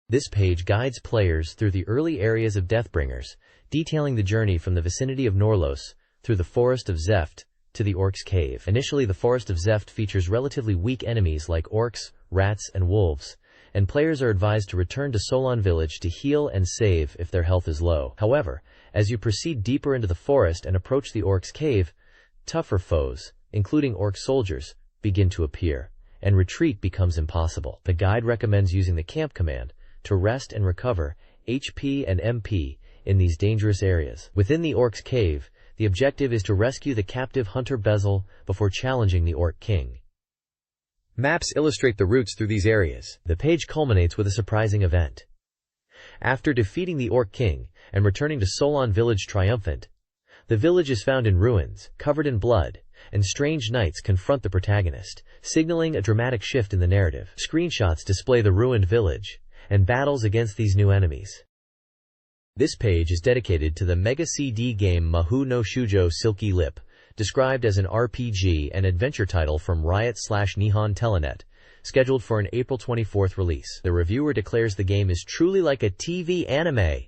This page guides players through the early areas of Deathbringers, detailing the journey from the vicinity of Norlos, through the Forest of Zeft, to the Orc's Cave. Initially, the Forest of Zeft features relatively weak enemies like orcs, rats, and wolves, and players are advised to return to Solon Village to heal and save if their health is low. However, as you proceed deeper into the forest and approach the Orc's Cave, tougher foes, including orc soldiers, begin to appear, and retreat becomes impossible. The guide recommends using the camp command to rest and recover HP and MP in these dangerous areas. Within the Orc's Cave, the objective is to rescue the captive hunter Bezel before challenging the Orc King. Maps illustrate the routes through these areas. The page culminates with a surprising event. After defeating the Orc King and returning to Solon Village triumphant, the village is found in ruins, covered in blood, and strange knights confront the protagonist, signaling a dramatic shift in the narrative. Screenshots display the ruined village and battles against these new enemies. This page is dedicated to the Mega CD game Mahou no Shujo Silky Lip, described as an RPG and adventure title from Riot/Nihon Telenet, scheduled for an April 24th release. The reviewer declares the game is truly like a TV anime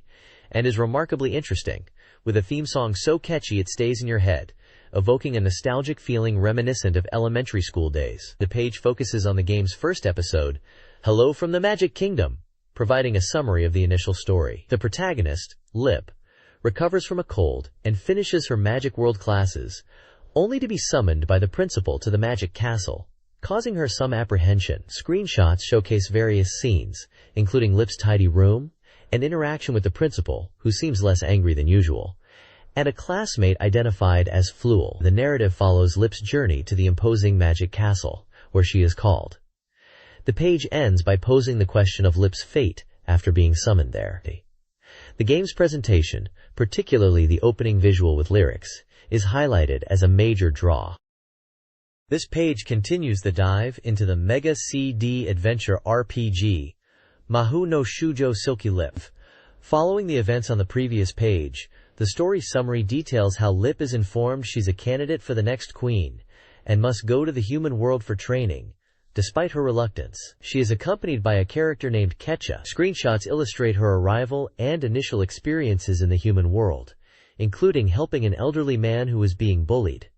and is remarkably interesting, with a theme song so catchy it stays in your head, evoking a nostalgic feeling reminiscent of elementary school days. The page focuses on the game's first episode, Hello from the Magic Kingdom, providing a summary of the initial story. The protagonist, Lip, recovers from a cold and finishes her Magic World classes, only to be summoned by the principal to the Magic Castle, causing her some apprehension. Screenshots showcase various scenes, including Lip's tidy room, an interaction with the principal, who seems less angry than usual, and a classmate identified as Fluel. The narrative follows Lip's journey to the imposing Magic Castle, where she is called. The page ends by posing the question of Lip's fate after being summoned there. The game's presentation, particularly the opening visual with lyrics, is highlighted as a major draw. This page continues the dive into the Mega CD adventure RPG, Mahou no Shujo Silky Lip. Following the events on the previous page, the story summary details how Lip is informed she's a candidate for the next queen, and must go to the human world for training. Despite her reluctance, she is accompanied by a character named Ketcha. Screenshots illustrate her arrival and initial experiences in the human world, including helping an elderly man who is being bullied,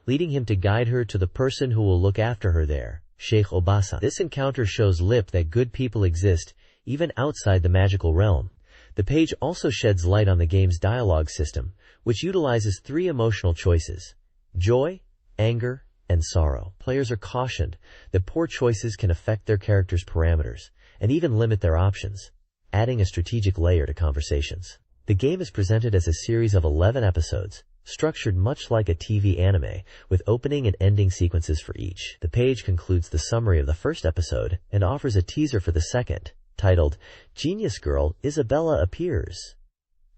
leading him to guide her to the person who will look after her there, Sheikh Obasan. This encounter shows Lip that good people exist, even outside the magical realm. The page also sheds light on the game's dialogue system, which utilizes 3 emotional choices: joy, anger, and sorrow. Players are cautioned that poor choices can affect their characters' parameters and even limit their options, adding a strategic layer to conversations. The game is presented as a series of 11 episodes, structured much like a TV anime, with opening and ending sequences for each. The page concludes the summary of the first episode and offers a teaser for the second, titled, Genius Girl Isabella Appears,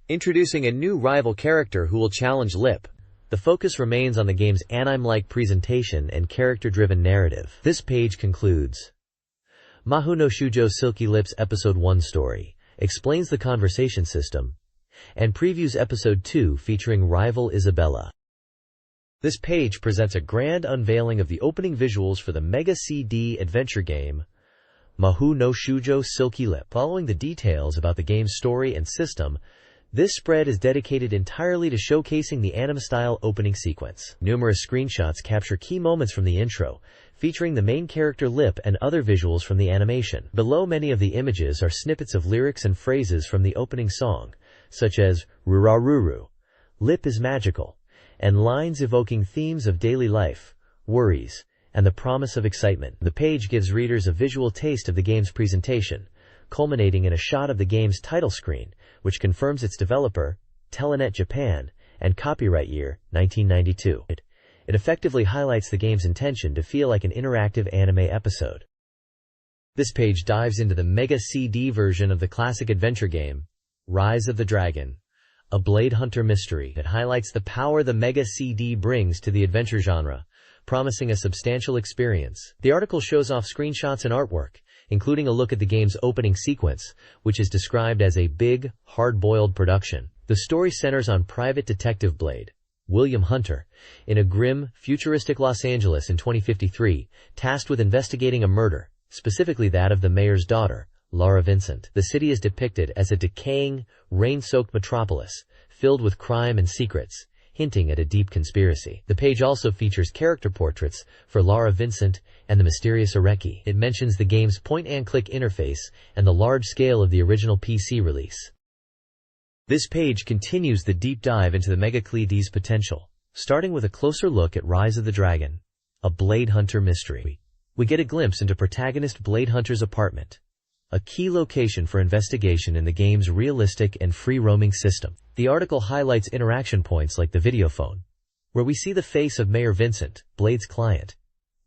introducing a new rival character who will challenge Lip. The focus remains on the game's anime-like presentation and character-driven narrative. This page concludes. Mahou no Shujo Silky Lip's Episode 1 story explains the conversation system, and previews Episode 2 featuring rival Isabella. This page presents a grand unveiling of the opening visuals for the Mega CD adventure game, Mahou no Shujo Silky Lip. Following the details about the game's story and system, this spread is dedicated entirely to showcasing the anime-style opening sequence. Numerous screenshots capture key moments from the intro, featuring the main character Lip and other visuals from the animation. Below many of the images are snippets of lyrics and phrases from the opening song, such as Ruraruru, Lip is magical, and lines evoking themes of daily life, worries, and the promise of excitement. The page gives readers a visual taste of the game's presentation, culminating in a shot of the game's title screen, which confirms its developer, Telenet Japan, and copyright year, 1992. It effectively highlights the game's intention to feel like an interactive anime episode. This page dives into the Mega CD version of the classic adventure game, Rise of the Dragon, a Blade Hunter mystery. It highlights the power the Mega CD brings to the adventure genre, promising a substantial experience. The article shows off screenshots and artwork, including a look at the game's opening sequence, which is described as a big, hard-boiled production. The story centers on Private Detective Blade, William Hunter, in a grim, futuristic Los Angeles in 2053, tasked with investigating a murder, specifically that of the mayor's daughter, Lara Vincent. The city is depicted as a decaying, rain-soaked metropolis, filled with crime and secrets, hinting at a deep conspiracy. The page also features character portraits for Lara Vincent and the mysterious Areki. It mentions the game's point-and-click interface and the large scale of the original PC release. This page continues the deep dive into the Mega CD's potential, starting with a closer look at Rise of the Dragon, a Blade Hunter mystery. We get a glimpse into protagonist Blade Hunter's apartment, a key location for investigation in the game's realistic and free-roaming system. The article highlights interaction points like the video phone, where we see the face of Mayor Vincent, Blade's client,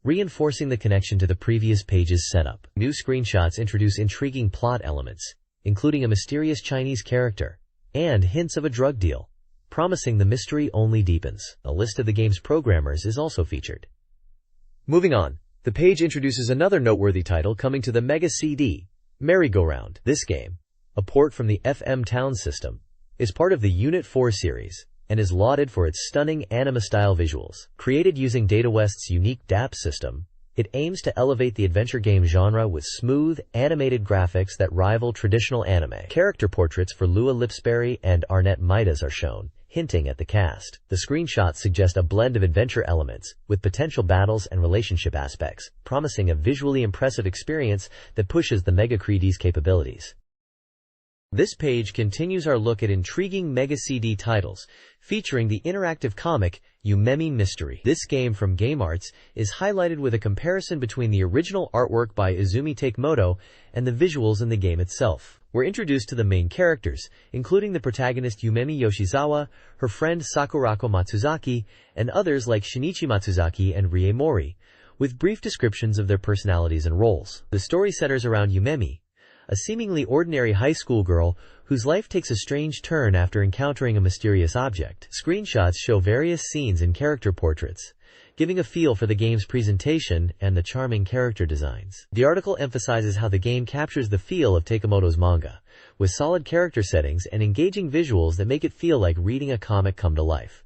reinforcing the connection to the previous page's setup. New screenshots introduce intriguing plot elements, including a mysterious Chinese character, and hints of a drug deal, promising the mystery only deepens. A list of the game's programmers is also featured. Moving on, the page introduces another noteworthy title coming to the Mega CD, Merry-Go-Round. This game, a port from the FM Town system, is part of the Unit 4 series, and is lauded for its stunning anime-style visuals. Created using DataWest's unique DAP system, it aims to elevate the adventure game genre with smooth, animated graphics that rival traditional anime. Character portraits for Lua Lipsbury and Arnett Midas are shown, hinting at the cast. The screenshots suggest a blend of adventure elements, with potential battles and relationship aspects, promising a visually impressive experience that pushes the Mega CD's capabilities. This page continues our look at intriguing Mega CD titles, featuring the interactive comic Yumemi Mystery. This game from GameArts is highlighted with a comparison between the original artwork by Izumi Takemoto and the visuals in the game itself. We're introduced to the main characters, including the protagonist Yumemi Yoshizawa, her friend Sakurako Matsuzaki, and others like Shinichi Matsuzaki and Rie Mori, with brief descriptions of their personalities and roles. The story centers around Yumemi, a seemingly ordinary high school girl whose life takes a strange turn after encountering a mysterious object. Screenshots show various scenes and character portraits, giving a feel for the game's presentation and the charming character designs. The article emphasizes how the game captures the feel of Takemoto's manga, with solid character settings and engaging visuals that make it feel like reading a comic come to life.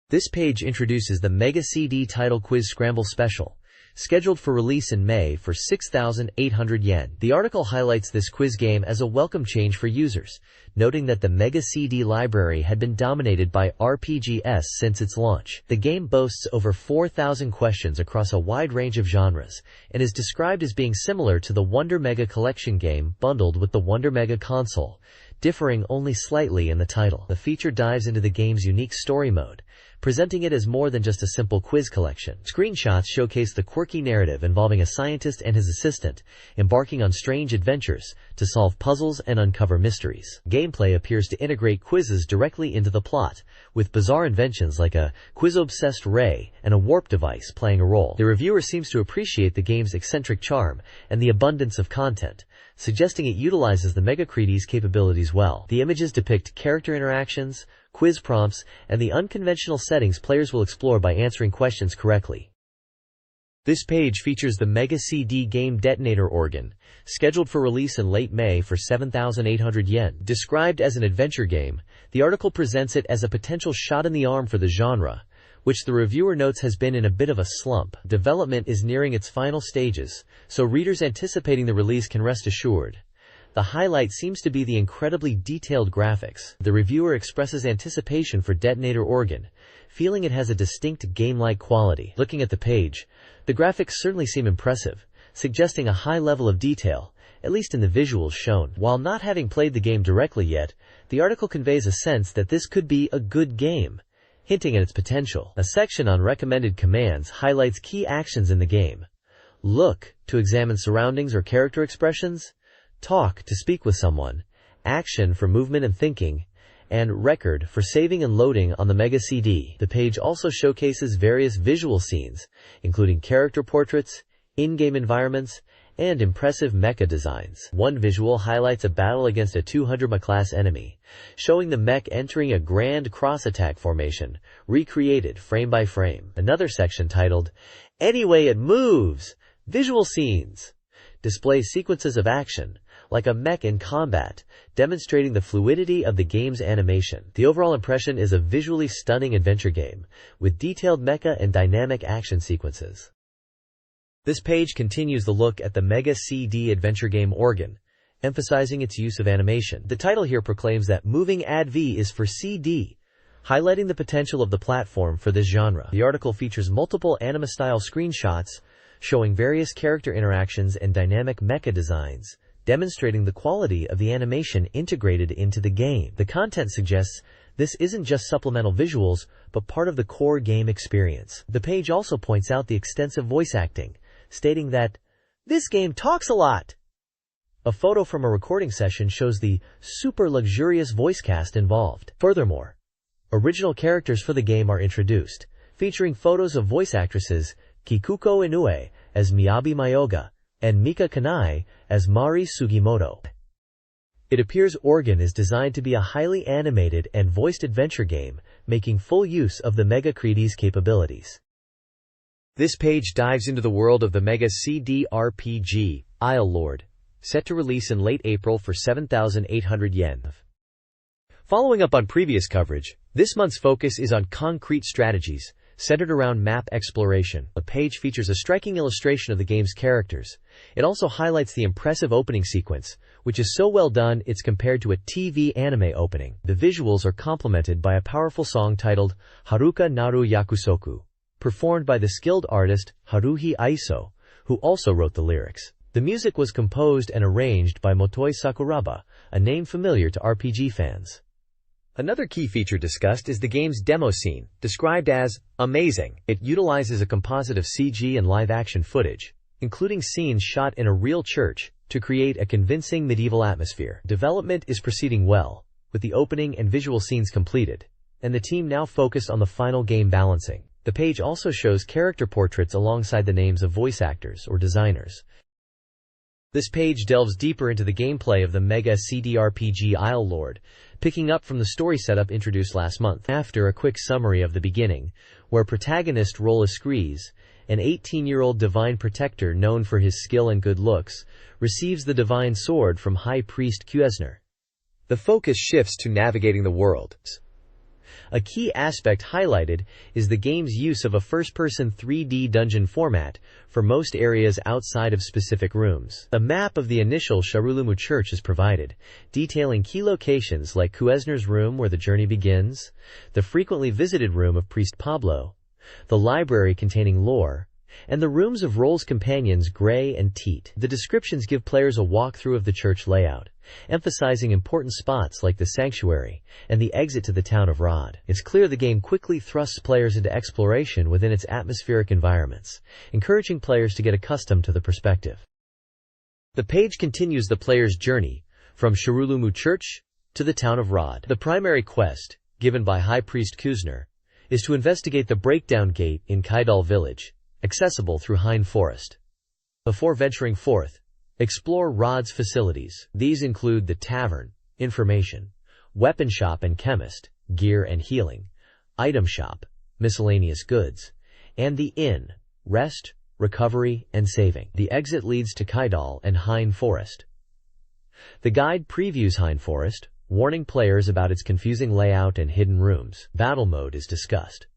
This page introduces the Mega CD Title Quiz Scramble Special, scheduled for release in May for 6,800 yen. The article highlights this quiz game as a welcome change for users, noting that the Mega CD library had been dominated by RPGs since its launch. The game boasts over 4,000 questions across a wide range of genres, and is described as being similar to the Wonder Mega Collection game bundled with the Wonder Mega console, differing only slightly in the title. The feature dives into the game's unique story mode, presenting it as more than just a simple quiz collection. Screenshots showcase the quirky narrative involving a scientist and his assistant embarking on strange adventures to solve puzzles and uncover mysteries. Gameplay appears to integrate quizzes directly into the plot, with bizarre inventions like a quiz-obsessed ray and a warp device playing a role. The reviewer seems to appreciate the game's eccentric charm and the abundance of content, suggesting it utilizes the Mega CD's capabilities well. The images depict character interactions, quiz prompts, and the unconventional settings players will explore by answering questions correctly. This page features the Mega CD game detonator organ, scheduled for release in late May for 7,800 yen. Described as an adventure game, the article presents it as a potential shot in the arm for the genre, which the reviewer notes has been in a bit of a slump. Development is nearing its final stages, so readers anticipating the release can rest assured. The highlight seems to be the incredibly detailed graphics. The reviewer expresses anticipation for Detonator Organ, feeling it has a distinct game-like quality. Looking at the page, the graphics certainly seem impressive, suggesting a high level of detail, at least in the visuals shown. While not having played the game directly yet, the article conveys a sense that this could be a good game, hinting at its potential. A section on recommended commands highlights key actions in the game. Look, to examine surroundings or character expressions. Talk, to speak with someone. Action, for movement and thinking. And record, for saving and loading on the Mega CD. The page also showcases various visual scenes, including character portraits, in-game environments, and impressive mecha designs. One visual highlights a battle against a 200 class enemy, showing the mech entering a grand cross-attack formation, recreated frame by frame. Another section titled, Anyway It Moves! Visual Scenes, displays sequences of action, like a mech in combat, demonstrating the fluidity of the game's animation. The overall impression is a visually stunning adventure game, with detailed mecha and dynamic action sequences. This page continues the look at the Mega CD adventure game organ, emphasizing its use of animation. The title here proclaims that moving ADV is for CD, highlighting the potential of the platform for this genre. The article features multiple anime-style screenshots showing various character interactions and dynamic mecha designs, demonstrating the quality of the animation integrated into the game. The content suggests this isn't just supplemental visuals, but part of the core game experience. The page also points out the extensive voice acting, stating that this game talks a lot. A photo from a recording session shows the super luxurious voice cast involved. Furthermore, original characters for the game are introduced, featuring photos of voice actresses Kikuko Inoue as Miyabi Mayoga and Mika Kanai as Mari Sugimoto. It appears Organ is designed to be a highly animated and voiced adventure game, making full use of the Mega CD's capabilities. This page dives into the world of the Mega CD RPG, Isle Lord, set to release in late April for 7,800 yen. Following up on previous coverage, this month's focus is on concrete strategies, centered around map exploration. The page features a striking illustration of the game's characters. It also highlights the impressive opening sequence, which is so well done it's compared to a TV anime opening. The visuals are complemented by a powerful song titled Haruka Naru Yakusoku, performed by the skilled artist Haruhi Aiso, who also wrote the lyrics. The music was composed and arranged by Motoi Sakuraba, a name familiar to RPG fans. Another key feature discussed is the game's demo scene, described as amazing. It utilizes a composite of CG and live-action footage, including scenes shot in a real church, to create a convincing medieval atmosphere. Development is proceeding well, with the opening and visual scenes completed, and the team now focused on the final game balancing. The page also shows character portraits alongside the names of voice actors or designers. This page delves deeper into the gameplay of the Mega CD RPG Isle Lord, picking up from the story setup introduced last month. After a quick summary of the beginning, where protagonist Rolla Screes, an 18-year-old divine protector known for his skill and good looks, receives the divine sword from High Priest Kuesner. The focus shifts to navigating the world. A key aspect highlighted is the game's use of a first-person 3D dungeon format for most areas outside of specific rooms. A map of the initial Sharulumu Church is provided, detailing key locations like Kuesner's room where the journey begins, the frequently visited room of Priest Pablo, the library containing lore, and the rooms of Roll's companions Gray and Teat. The descriptions give players a walkthrough of the church layout, emphasizing important spots like the sanctuary and the exit to the town of Rod. It's clear the game quickly thrusts players into exploration within its atmospheric environments, encouraging players to get accustomed to the perspective. The page continues the player's journey from Sharulumu Church to the town of Rod. The primary quest, given by High Priest Kuesner, is to investigate the Breakdown Gate in Kaidal Village, accessible through Hine Forest. Before venturing forth, explore Rod's facilities. These include the tavern, information, weapon shop and chemist, gear and healing, item shop, miscellaneous goods, and the inn, rest, recovery, and saving. The exit leads to Kydal and Hine Forest. The guide previews Hine Forest, warning players about its confusing layout and hidden rooms. Battle mode is discussed,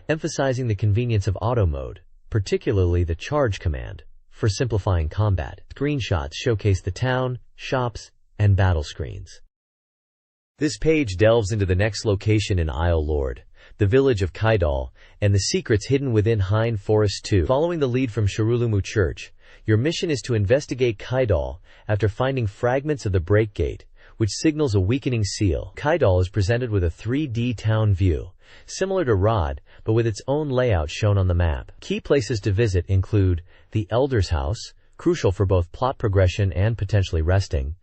emphasizing the convenience of auto mode, particularly the charge command, for simplifying combat. Screenshots showcase the town, shops, and battle screens. This page delves into the next location in Isle Lord, the village of Kydal, and the secrets hidden within Hine Forest 2. Following the lead from Shirulumu Church, your mission is to investigate Kydal after finding fragments of the break gate, which signals a weakening seal. Kydal is presented with a 3D town view, similar to Rod, but with its own layout shown on the map. Key places to visit include the Elder's House, crucial for both plot progression and potentially resting,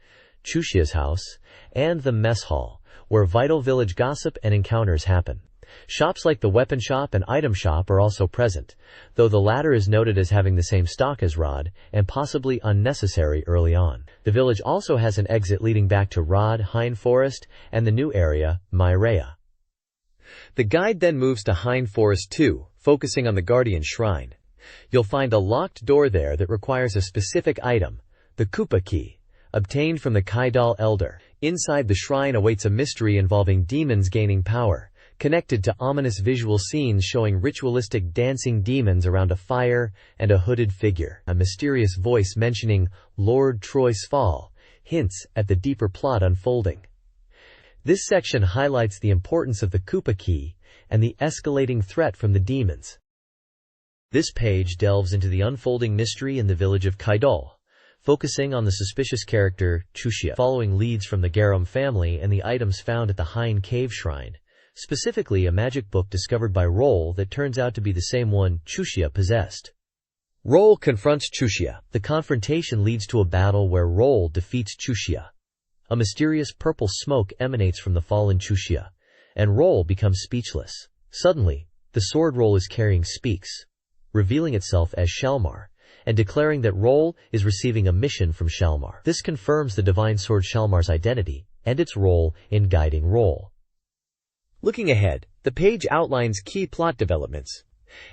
Chushia's house, and the Mess Hall, where vital village gossip and encounters happen. Shops like the Weapon Shop and Item Shop are also present, though the latter is noted as having the same stock as Rod, and possibly unnecessary early on. The village also has an exit leading back to Rod, Hine Forest, and the new area, Myrea. The guide then moves to Hine Forest 2, focusing on the Guardian Shrine. You'll find a locked door there that requires a specific item, the Koopa Key, obtained from the Kydal Elder. Inside the shrine awaits a mystery involving demons gaining power, connected to ominous visual scenes showing ritualistic dancing demons around a fire and a hooded figure. A mysterious voice mentioning Lord Troy's fall hints at the deeper plot unfolding. This section highlights the importance of the Koopa Key and the escalating threat from the demons. This page delves into the unfolding mystery in the village of Kydal, focusing on the suspicious character Chushia, following leads from the Garum family and the items found at the Hine Cave Shrine, specifically a magic book discovered by Roll that turns out to be the same one Chushia possessed. Roll confronts Chushia. The confrontation leads to a battle where Roll defeats Chushia. A mysterious purple smoke emanates from the fallen Chushia, and Roll becomes speechless. Suddenly, the sword Roll is carrying speaks, revealing itself as Shalmar, and declaring that Roll is receiving a mission from Shalmar. This confirms the divine sword Shalmar's identity and its role in guiding Roll. Looking ahead, the page outlines key plot developments.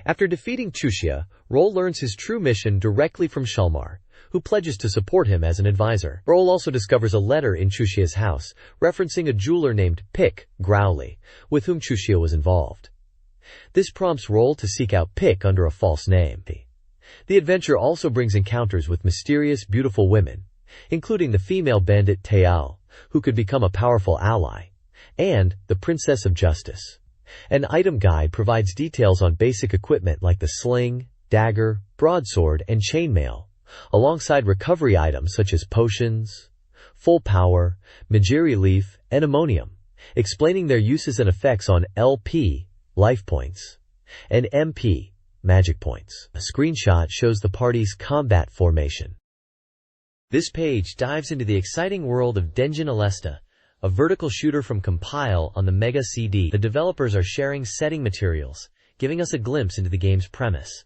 After defeating Chushia, Roll learns his true mission directly from Shalmar, who pledges to support him as an advisor. Roll also discovers a letter in Chushia's house, referencing a jeweler named Pick Growly, with whom Chushia was involved. This prompts Roll to seek out Pick under a false name. The adventure also brings encounters with mysterious, beautiful women, including the female bandit Teal, who could become a powerful ally, and the Princess of Justice. An item guide provides details on basic equipment like the sling, dagger, broadsword, and chainmail, alongside recovery items such as potions, full power, Majiri leaf, and ammonium, explaining their uses and effects on LP, life points, and MP, magic points. A screenshot shows the party's combat formation. This page dives into the exciting world of Denjin Alesta, a vertical shooter from Compile on the Mega CD. The developers are sharing setting materials, giving us a glimpse into the game's premise.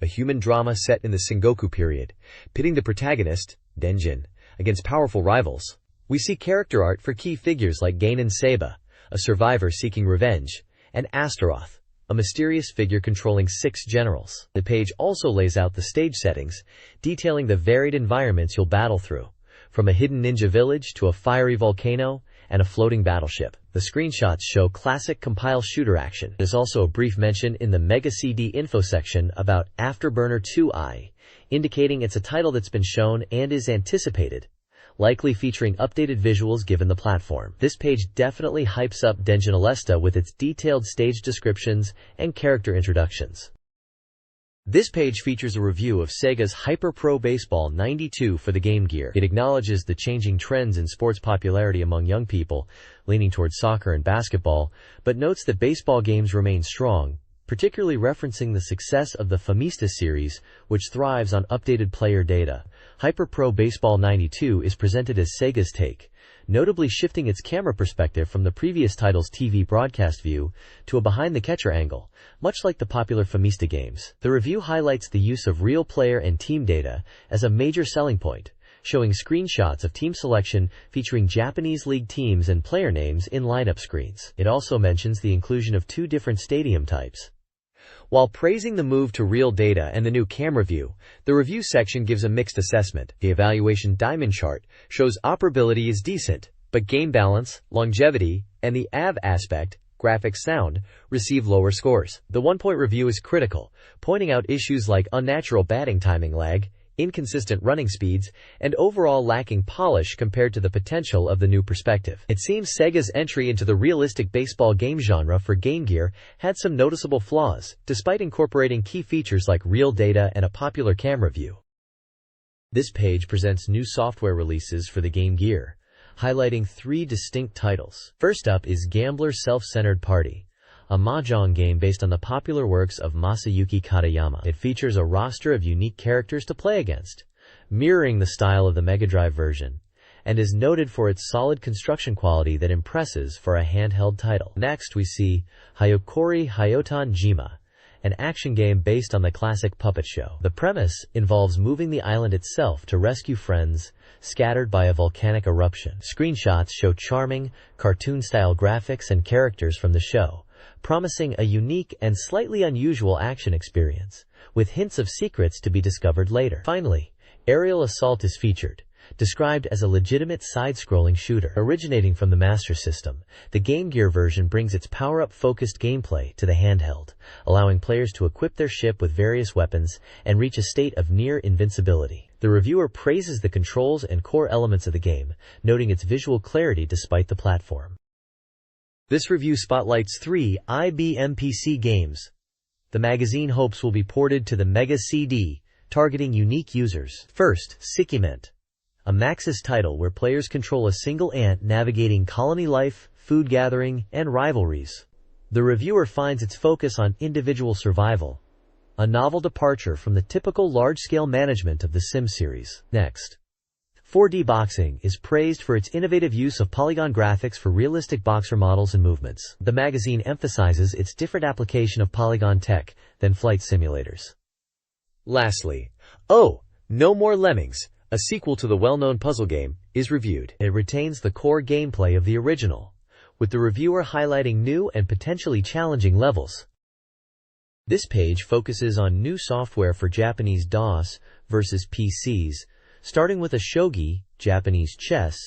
A human drama set in the Sengoku period, pitting the protagonist, Denjin, against powerful rivals. We see character art for key figures like Ganon Seba, a survivor seeking revenge, and Astaroth, a mysterious figure controlling 6 generals. The page also lays out the stage settings, detailing the varied environments you'll battle through, from a hidden ninja village to a fiery volcano and a floating battleship. The screenshots show classic Compile shooter action. There's also a brief mention in the Mega CD info section about Afterburner 2i, indicating it's a title that's been shown and is anticipated, likely featuring updated visuals given the platform. This page definitely hypes up Denjin Alesta with its detailed stage descriptions and character introductions. This page features a review of Sega's Hyper Pro Baseball 92 for the Game Gear. It acknowledges the changing trends in sports popularity among young people, leaning towards soccer and basketball, but notes that baseball games remain strong, particularly referencing the success of the Famista series, which thrives on updated player data. Hyper Pro Baseball 92 is presented as Sega's take, notably shifting its camera perspective from the previous title's TV broadcast view to a behind-the-catcher angle, much like the popular Famista games. The review highlights the use of real player and team data as a major selling point, showing screenshots of team selection featuring Japanese league teams and player names in lineup screens. It also mentions the inclusion of 2 different stadium types, While praising the move to real data and the new camera view, the review section gives a mixed assessment. The evaluation diamond chart shows operability is decent, but game balance, longevity, and the AV aspect, graphics sound, receive lower scores. The 1-point review is critical, pointing out issues like unnatural batting timing lag, inconsistent running speeds, and overall lacking polish compared to the potential of the new perspective. It seems Sega's entry into the realistic baseball game genre for Game Gear had some noticeable flaws, despite incorporating key features like real data and a popular camera view. This page presents new software releases for the Game Gear, highlighting 3 distinct titles. First up is Gambler Self-Centered Party, a mahjong game based on the popular works of Masayuki Katayama. It features a roster of unique characters to play against, mirroring the style of the Mega Drive version, and is noted for its solid construction quality that impresses for a handheld title. Next, we see Hayokori Hayotan Jima, an action game based on the classic Puppet Show. The premise involves moving the island itself to rescue friends scattered by a volcanic eruption. Screenshots show charming, cartoon-style graphics and characters from the show, promising a unique and slightly unusual action experience, with hints of secrets to be discovered later. Finally, Aerial Assault is featured, described as a legitimate side-scrolling shooter. Originating from the Master System, the Game Gear version brings its power-up-focused gameplay to the handheld, allowing players to equip their ship with various weapons and reach a state of near invincibility. The reviewer praises the controls and core elements of the game, noting its visual clarity despite the platform. This review spotlights 3 IBM PC games. The magazine hopes will be ported to the Mega CD, targeting unique users. First, Sikiment, a Maxis title where players control a single ant navigating colony life, food gathering, and rivalries. The reviewer finds its focus on individual survival, a novel departure from the typical large-scale management of the Sim series. Next, 4D Boxing is praised for its innovative use of polygon graphics for realistic boxer models and movements. The magazine emphasizes its different application of polygon tech than flight simulators. Lastly, Oh, No More Lemmings, a sequel to the well-known puzzle game, is reviewed. It retains the core gameplay of the original, with the reviewer highlighting new and potentially challenging levels. This page focuses on new software for Japanese DOS versus PCs, starting with a shogi, Japanese chess,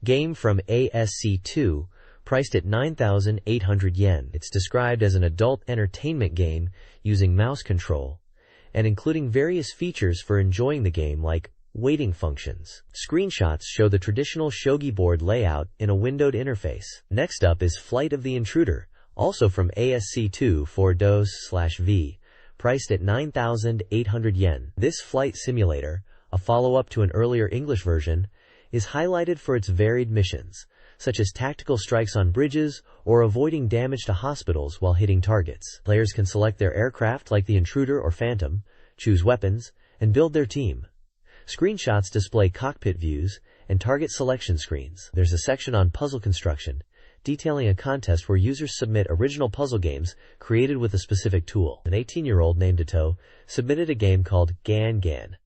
game from ASC2, priced at 9,800 yen. It's described as an adult entertainment game using mouse control, and including various features for enjoying the game like waiting functions. Screenshots show the traditional shogi board layout in a windowed interface. Next up is Flight of the Intruder, also from ASC2 for DOS/V, priced at 9,800 yen. This flight simulator, a follow-up to an earlier English version, is highlighted for its varied missions, such as tactical strikes on bridges or avoiding damage to hospitals while hitting targets. Players can select their aircraft like the Intruder or Phantom, choose weapons, and build their team. Screenshots display cockpit views and target selection screens. There's a section on puzzle construction, detailing a contest where users submit original puzzle games created with a specific tool. An 18-year-old named Ito submitted a game called Gan Gan.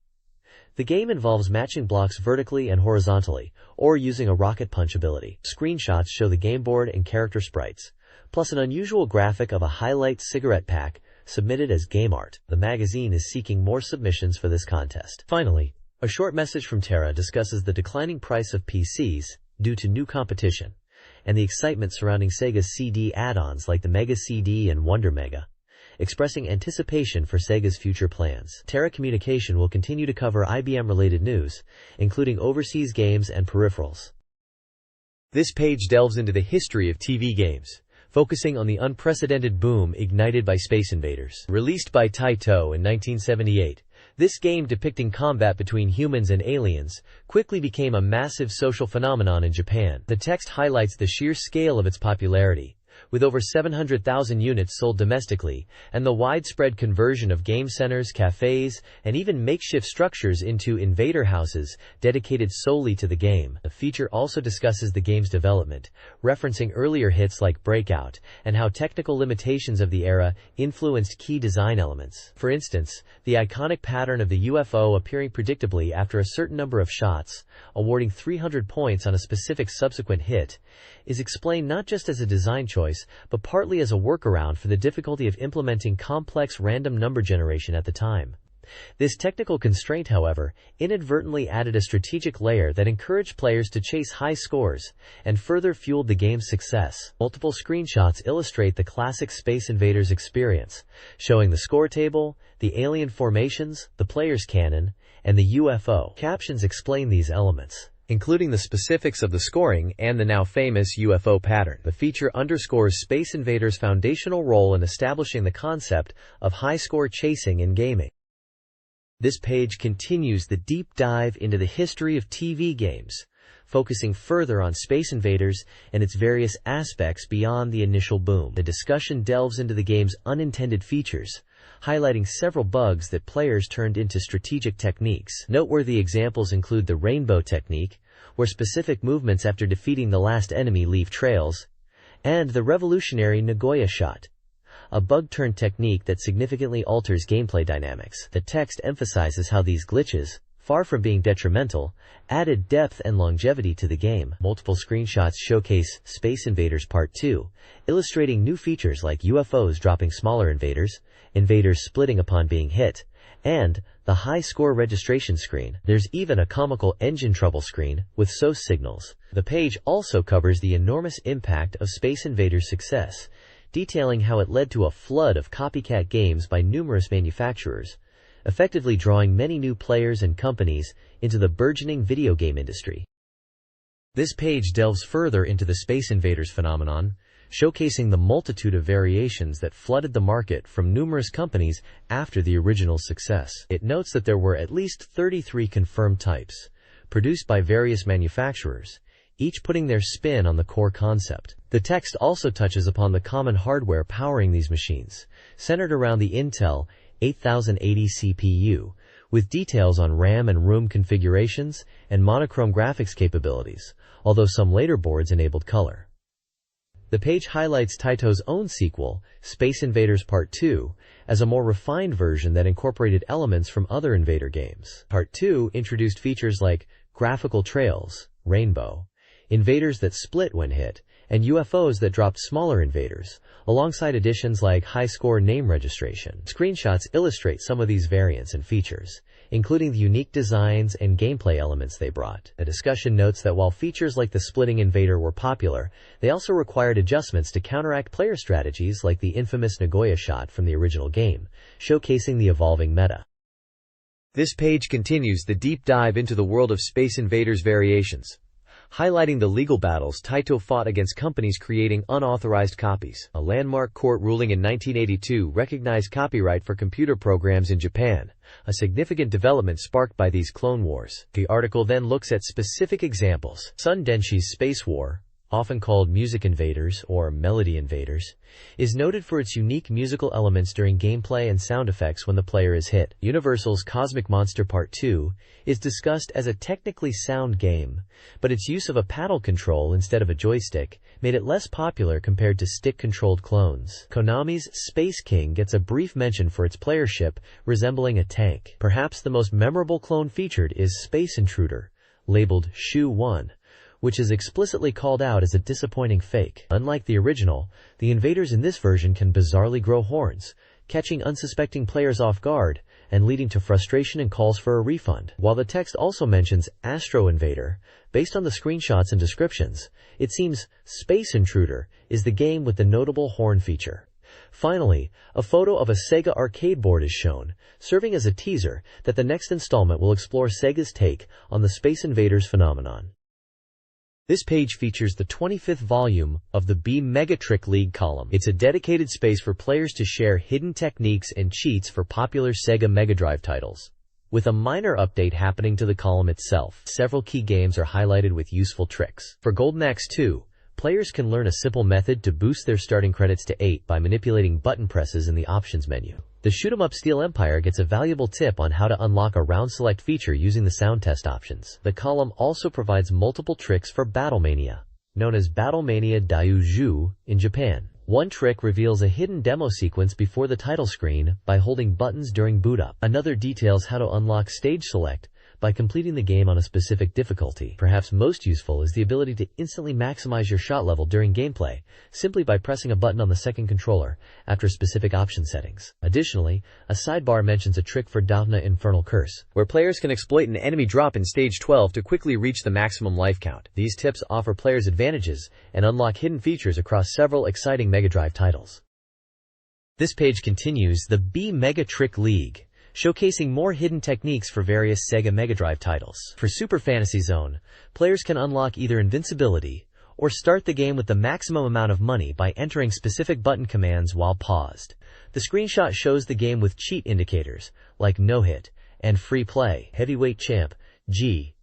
The game involves matching blocks vertically and horizontally, or using a rocket punch ability. Screenshots show the game board and character sprites, plus an unusual graphic of a highlight cigarette pack submitted as game art. The magazine is seeking more submissions for this contest. Finally, a short message from Terra discusses the declining price of PCs due to new competition, and the excitement surrounding Sega's CD add-ons like the Mega CD and Wonder Mega, expressing anticipation for Sega's future plans. Terra Communication will continue to cover IBM-related news, including overseas games and peripherals. This page delves into the history of TV games, focusing on the unprecedented boom ignited by Space Invaders. Released by Taito in 1978, this game depicting combat between humans and aliens quickly became a massive social phenomenon in Japan. The text highlights the sheer scale of its popularity, with over 700,000 units sold domestically, and the widespread conversion of game centers, cafes, and even makeshift structures into invader houses dedicated solely to the game. The feature also discusses the game's development, referencing earlier hits like Breakout, and how technical limitations of the era influenced key design elements. For instance, the iconic pattern of the UFO appearing predictably after a certain number of shots, awarding 300 points on a specific subsequent hit, is explained not just as a design choice, but partly as a workaround for the difficulty of implementing complex random number generation at the time. This technical constraint, however, inadvertently added a strategic layer that encouraged players to chase high scores and further fueled the game's success. Multiple screenshots illustrate the classic Space Invaders experience, showing the score table, the alien formations, the player's cannon, and the UFO. Captions explain these elements, including the specifics of the scoring and the now famous UFO pattern. The feature underscores Space Invaders' foundational role in establishing the concept of high-score chasing in gaming. This page continues the deep dive into the history of TV games, focusing further on Space Invaders and its various aspects beyond the initial boom. The discussion delves into the game's unintended features, highlighting several bugs that players turned into strategic techniques. Noteworthy examples include the rainbow technique, where specific movements after defeating the last enemy leave trails, and the revolutionary Nagoya shot, a bug-turned technique that significantly alters gameplay dynamics. The text emphasizes how these glitches, far from being detrimental, added depth and longevity to the game. Multiple screenshots showcase Space Invaders Part 2, illustrating new features like UFOs dropping smaller invaders, invaders splitting upon being hit, and the high score registration screen. There's even a comical engine trouble screen with SOS signals. The page also covers the enormous impact of Space Invaders' success, detailing how it led to a flood of copycat games by numerous manufacturers, effectively drawing many new players and companies into the burgeoning video game industry. This page delves further into the Space Invaders phenomenon, showcasing the multitude of variations that flooded the market from numerous companies after the original success. It notes that there were at least 33 confirmed types, produced by various manufacturers, each putting their spin on the core concept. The text also touches upon the common hardware powering these machines, centered around the Intel 8080 CPU, with details on RAM and ROM configurations and monochrome graphics capabilities, although some later boards enabled color. The page highlights Taito's own sequel, Space Invaders Part 2, as a more refined version that incorporated elements from other Invader games. Part 2 introduced features like graphical trails, rainbow, invaders that split when hit, and UFOs that dropped smaller invaders, alongside additions like high-score name registration. Screenshots illustrate some of these variants and features, including the unique designs and gameplay elements they brought. The discussion notes that while features like the splitting invader were popular, they also required adjustments to counteract player strategies like the infamous Nagoya shot from the original game, showcasing the evolving meta. This page continues the deep dive into the world of Space Invaders variations, highlighting the legal battles Taito fought against companies creating unauthorized copies. A landmark court ruling in 1982 recognized copyright for computer programs in Japan, a significant development sparked by these clone wars. The article then looks at specific examples. Sun Denshi's Space War, often called Music Invaders or Melody Invaders, is noted for its unique musical elements during gameplay and sound effects when the player is hit. Universal's Cosmic Monster Part 2 is discussed as a technically sound game, but its use of a paddle control instead of a joystick made it less popular compared to stick-controlled clones. Konami's Space King gets a brief mention for its player ship resembling a tank. Perhaps the most memorable clone featured is Space Intruder, labeled Shu 1, which is explicitly called out as a disappointing fake. Unlike the original, the invaders in this version can bizarrely grow horns, catching unsuspecting players off guard and leading to frustration and calls for a refund. While the text also mentions Astro Invader, based on the screenshots and descriptions, it seems Space Intruder is the game with the notable horn feature. Finally, a photo of a Sega arcade board is shown, serving as a teaser that the next installment will explore Sega's take on the Space Invaders phenomenon. This page features the 25th volume of the BeepMD League column. It's a dedicated space for players to share hidden techniques and cheats for popular Sega Mega Drive titles, with a minor update happening to the column itself. Several key games are highlighted with useful tricks. For Golden Axe 2, players can learn a simple method to boost their starting credits to 8 by manipulating button presses in the options menu. The shoot-'em-up Steel Empire gets a valuable tip on how to unlock a round select feature using the sound test options. The column also provides multiple tricks for Battlemania, known as Battlemania Daiju in Japan. One trick reveals a hidden demo sequence before the title screen by holding buttons during boot up. Another details how to unlock stage select by completing the game on a specific difficulty. Perhaps most useful is the ability to instantly maximize your shot level during gameplay, simply by pressing a button on the second controller after specific option settings. Additionally, a sidebar mentions a trick for Davna Infernal Curse, where players can exploit an enemy drop in stage 12 to quickly reach the maximum life count. These tips offer players advantages and unlock hidden features across several exciting Mega Drive titles. This page continues the B-Mega Trick League, showcasing more hidden techniques for various Sega Mega Drive titles. For Super Fantasy Zone, players can unlock either invincibility or start the game with the maximum amount of money by entering specific button commands while paused. The screenshot shows the game with cheat indicators like no-hit and free play. Heavyweight champ G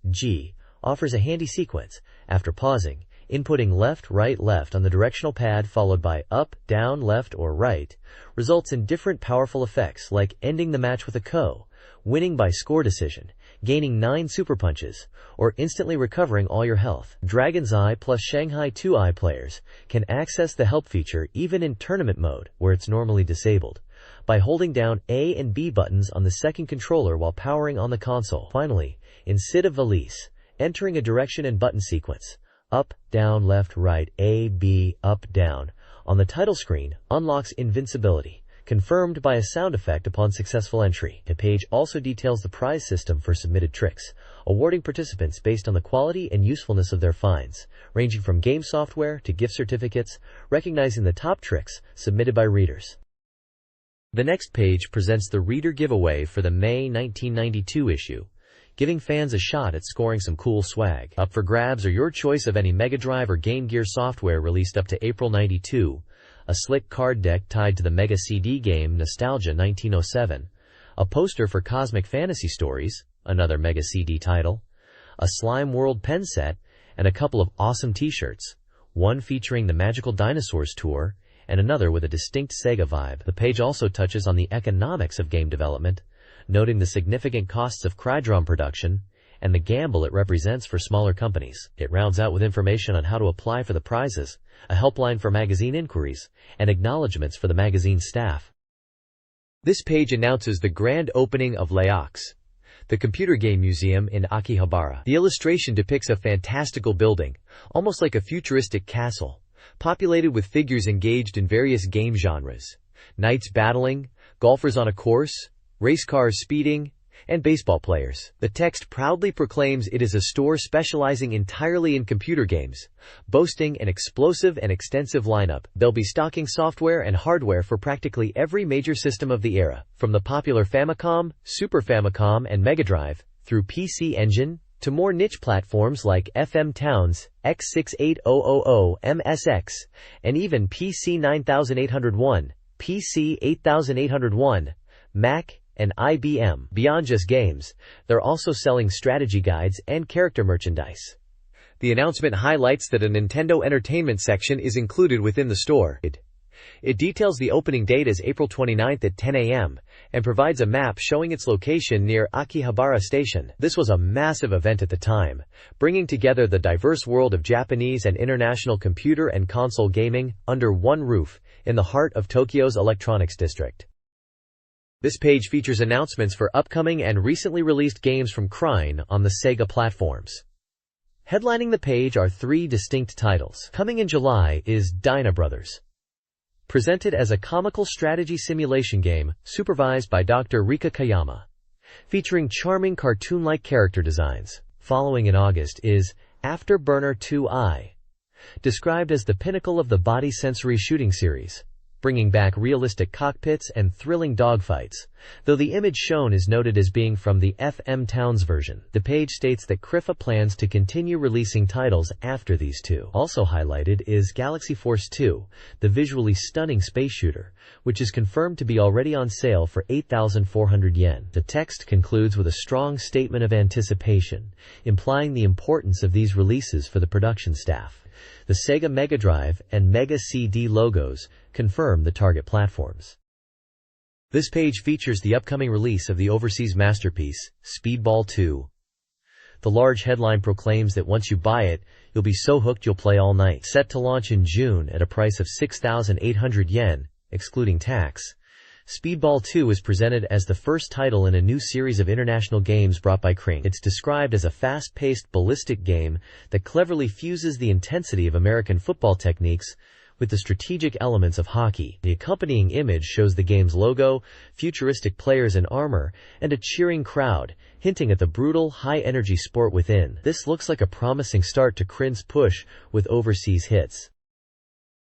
offers a handy sequence. After pausing, inputting left, right, left on the directional pad followed by up, down, left, or right results in different powerful effects like ending the match with a KO, winning by score decision, gaining 9 super punches, or instantly recovering all your health. Dragon's Eye plus Shanghai 2i players can access the help feature even in tournament mode where it's normally disabled, by holding down A and B buttons on the second controller while powering on the console. Finally, in Sid of Valise, entering a direction and button sequence, up, down, left, right, A, B, up, down, on the title screen unlocks invincibility, confirmed by a sound effect upon successful entry. The page also details the prize system for submitted tricks, awarding participants based on the quality and usefulness of their finds, ranging from game software to gift certificates, recognizing the top tricks submitted by readers. The next page presents the reader giveaway for the May 1992 issue, giving fans a shot at scoring some cool swag. Up for grabs are your choice of any Mega Drive or Game Gear software released up to April 92, a slick card deck tied to the Mega CD game Nostalgia 1907, a poster for Cosmic Fantasy Stories, another Mega CD title, a Slime World pen set, and a couple of awesome t-shirts, one featuring the Magical Dinosaurs tour and another with a distinct Sega vibe. The page also touches on the economics of game development, noting the significant costs of Crydrom production and the gamble it represents for smaller companies. It rounds out with information on how to apply for the prizes, a helpline for magazine inquiries, and acknowledgments for the magazine staff. This page announces the grand opening of Laox, the computer game museum in Akihabara. The illustration depicts a fantastical building, almost like a futuristic castle, populated with figures engaged in various game genres: knights battling, golfers on a course, race cars speeding, and baseball players. The text proudly proclaims it is a store specializing entirely in computer games, boasting an explosive and extensive lineup. They'll be stocking software and hardware for practically every major system of the era, from the popular Famicom, Super Famicom, and Mega Drive, through PC Engine, to more niche platforms like FM Towns, X68000, MSX, and even PC 9801, PC 8801, Mac, and IBM. Beyond just games, they're also selling strategy guides and character merchandise. The announcement highlights that a Nintendo Entertainment section is included within the store. It details the opening date as April 29th at 10 a.m. and provides a map showing its location near Akihabara Station. This was a massive event at the time, bringing together the diverse world of Japanese and international computer and console gaming under one roof in the heart of Tokyo's electronics district. This page features announcements for upcoming and recently released games from Crine on the Sega platforms. Headlining the page are 3 distinct titles. Coming in July is Dyna Brothers, presented as a comical strategy simulation game supervised by Dr. Rika Kayama, featuring charming cartoon-like character designs. Following in August is Afterburner 2i, described as the pinnacle of the body sensory shooting series, bringing back realistic cockpits and thrilling dogfights, though the image shown is noted as being from the FM Towns version. The page states that Crifa plans to continue releasing titles after these two. Also highlighted is Galaxy Force 2, the visually stunning space shooter, which is confirmed to be already on sale for 8,400 yen. The text concludes with a strong statement of anticipation, implying the importance of these releases for the production staff. The Sega Mega Drive and Mega CD logos confirm the target platforms. This page features the upcoming release of the overseas masterpiece, Speedball 2. The large headline proclaims that once you buy it, you'll be so hooked you'll play all night. Set to launch in June at a price of 6,800 yen, excluding tax, Speedball 2 is presented as the first title in a new series of international games brought by Kring. It's described as a fast-paced, ballistic game that cleverly fuses the intensity of American football techniques with the strategic elements of hockey. The accompanying image shows the game's logo, futuristic players in armor, and a cheering crowd, hinting at the brutal, high-energy sport within. This looks like a promising start to Kring's push with overseas hits.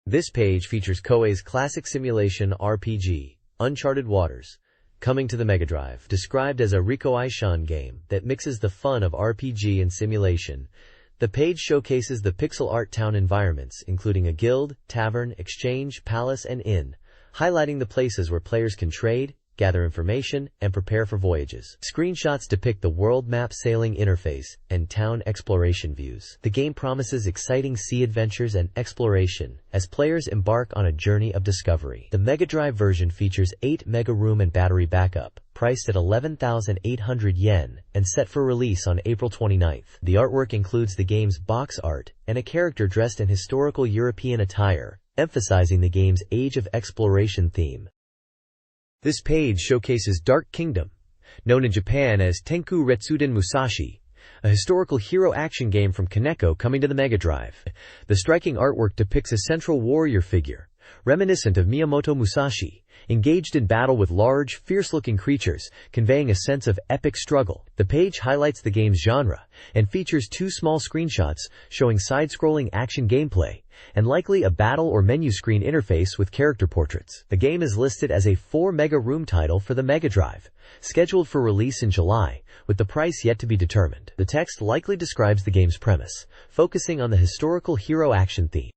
This page features Koei's classic simulation RPG, Uncharted Waters, coming to the Mega Drive. Described as a Riko-Ishan game that mixes the fun of RPG and simulation, the page showcases the pixel art town environments, including a guild, tavern, exchange, palace, and inn, highlighting the places where players can trade, gather information, and prepare for voyages. Screenshots depict the world map sailing interface and town exploration views. The game promises exciting sea adventures and exploration as players embark on a journey of discovery. The Mega Drive version features 8 mega room and battery backup, priced at 11,800 yen and set for release on April 29th. The artwork includes the game's box art and a character dressed in historical European attire, emphasizing the game's Age of Exploration theme. This page showcases Dark Kingdom, known in Japan as Tenku Retsuden Musashi, a historical hero action game from Kaneko coming to the Mega Drive. The striking artwork depicts a central warrior figure, reminiscent of Miyamoto Musashi, engaged in battle with large, fierce-looking creatures, conveying a sense of epic struggle. The page highlights the game's genre and features 2 small screenshots showing side-scrolling action gameplay and likely a battle or menu screen interface with character portraits. The game is listed as a 4 mega room title for the Mega Drive, scheduled for release in July, with the price yet to be determined. The text likely describes the game's premise, focusing on the historical hero action theme.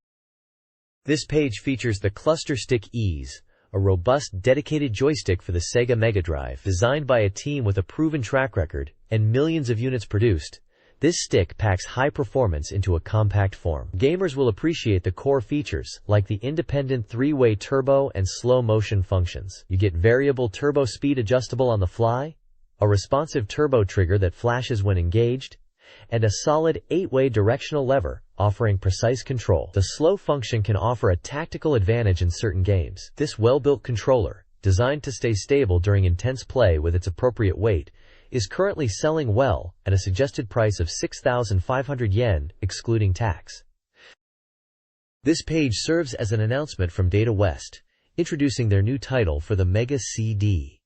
This page features the Cluster Stick Ease, a robust, dedicated joystick for the Sega Mega Drive. Designed by a team with a proven track record and millions of units produced, this stick packs high performance into a compact form. Gamers will appreciate the core features, like the independent 3-way turbo and slow motion functions. You get variable turbo speed adjustable on the fly, a responsive turbo trigger that flashes when engaged, and a solid 8-way directional lever, offering precise control. The slow function can offer a tactical advantage in certain games. This well-built controller, designed to stay stable during intense play with its appropriate weight, is currently selling well at a suggested price of 6,500 yen, excluding tax. This page serves as an announcement from Data West, introducing their new title for the Mega CD.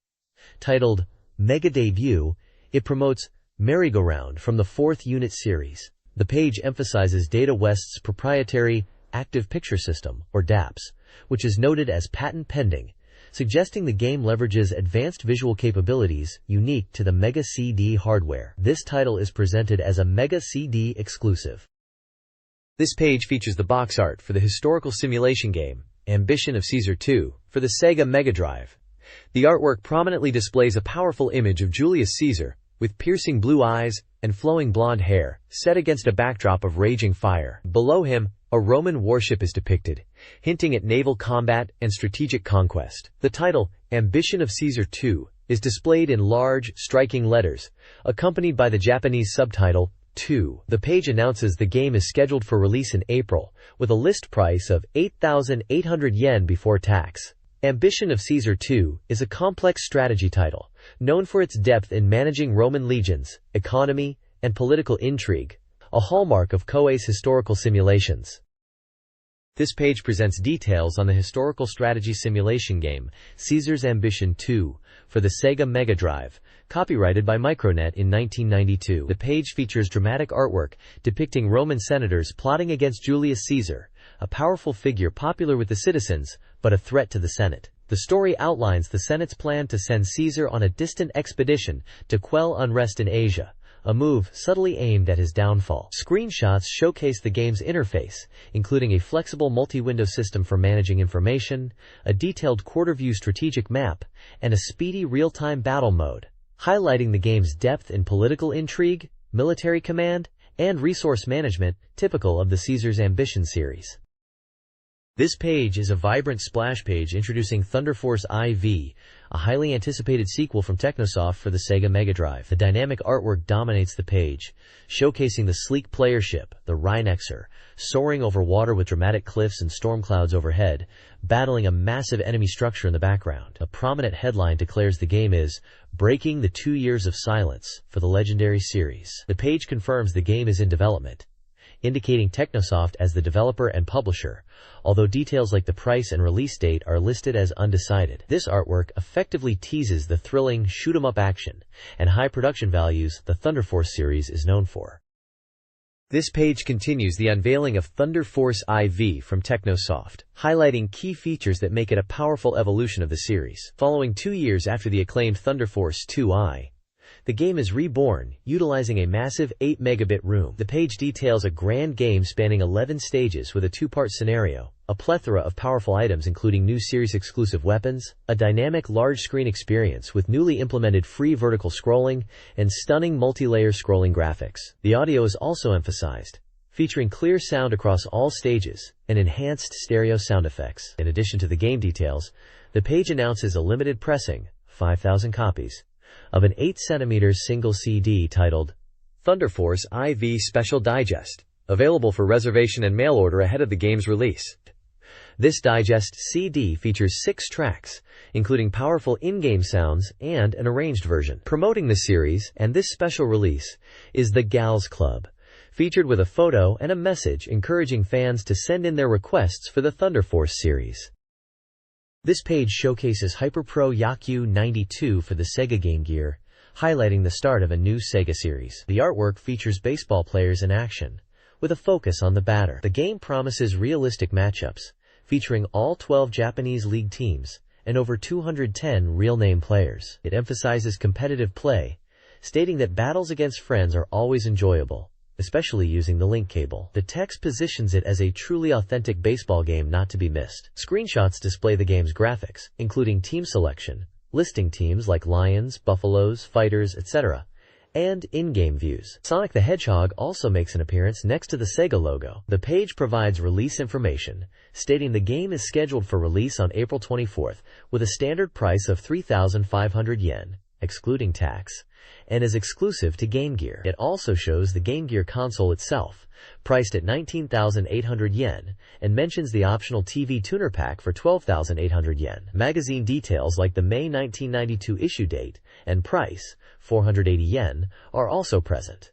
Titled Mega Debut, it promotes Merry-Go-Round from the 4th unit series. The page emphasizes Data West's proprietary Active Picture System, or DAPS, which is noted as patent pending, suggesting the game leverages advanced visual capabilities unique to the Mega CD hardware. This title is presented as a Mega CD exclusive. This page features the box art for the historical simulation game, Ambition of Caesar II, for the Sega Mega Drive. The artwork prominently displays a powerful image of Julius Caesar, with piercing blue eyes and flowing blonde hair, set against a backdrop of raging fire. Below him, a Roman warship is depicted, hinting at naval combat and strategic conquest. The title, Ambition of Caesar II, is displayed in large, striking letters, accompanied by the Japanese subtitle, 2. The page announces the game is scheduled for release in April, with a list price of 8,800 yen before tax. Ambition of Caesar II is a complex strategy title, known for its depth in managing Roman legions, economy, and political intrigue, a hallmark of Koei's historical simulations. This page presents details on the historical strategy simulation game, Caesar's Ambition 2, for the Sega Mega Drive, copyrighted by Micronet in 1992. The page features dramatic artwork depicting Roman senators plotting against Julius Caesar, a powerful figure popular with the citizens, but a threat to the Senate. The story outlines the Senate's plan to send Caesar on a distant expedition to quell unrest in Asia, a move subtly aimed at his downfall. Screenshots showcase the game's interface, including a flexible multi-window system for managing information, a detailed quarter-view strategic map, and a speedy real-time battle mode, highlighting the game's depth in political intrigue, military command, and resource management, typical of the Caesar's Ambition series. This page is a vibrant splash page introducing Thunder Force IV, a highly anticipated sequel from Technosoft for the Sega Mega Drive. The dynamic artwork dominates the page, showcasing the sleek player ship, the Rheinexer, soaring over water with dramatic cliffs and storm clouds overhead, battling a massive enemy structure in the background. A prominent headline declares the game is breaking the 2 years of silence for the legendary series. The page confirms the game is in development, indicating Technosoft as the developer and publisher, although details like the price and release date are listed as undecided. This artwork effectively teases the thrilling shoot-'em-up action and high production values the Thunder Force series is known for. This page continues the unveiling of Thunder Force IV from Technosoft, highlighting key features that make it a powerful evolution of the series. Following 2 years after the acclaimed Thunder Force 2i, the game is reborn, utilizing a massive 8-megabit room. The page details a grand game spanning 11 stages with a 2-part scenario, a plethora of powerful items including new series-exclusive weapons, a dynamic large-screen experience with newly implemented free vertical scrolling, and stunning multi-layer scrolling graphics. The audio is also emphasized, featuring clear sound across all stages and enhanced stereo sound effects. In addition to the game details, the page announces a limited pressing, 5,000 copies, of an 8cm single CD titled Thunder Force IV Special Digest, available for reservation and mail order ahead of the game's release. This digest CD features 6 tracks, including powerful in-game sounds and an arranged version. Promoting the series and this special release is the Gals Club, featured with a photo and a message encouraging fans to send in their requests for the Thunder Force series. This page showcases HyperPro Yaku 92 for the Sega Game Gear, highlighting the start of a new Sega series. The artwork features baseball players in action, with a focus on the batter. The game promises realistic matchups, featuring all 12 Japanese league teams and over 210 real-name players. It emphasizes competitive play, stating that battles against friends are always enjoyable, especially using the link cable. The text positions it as a truly authentic baseball game not to be missed. Screenshots display the game's graphics, including team selection, listing teams like Lions, Buffaloes, Fighters, etc., and in-game views. Sonic the Hedgehog also makes an appearance next to the Sega logo. The page provides release information, stating the game is scheduled for release on April 24th with a standard price of 3,500 yen, excluding tax, and is exclusive to Game Gear. It also shows the Game Gear console itself, priced at 19,800 yen, and mentions the optional TV tuner pack for 12,800 yen. Magazine details like the May 1992 issue date and price, 480 yen, are also present.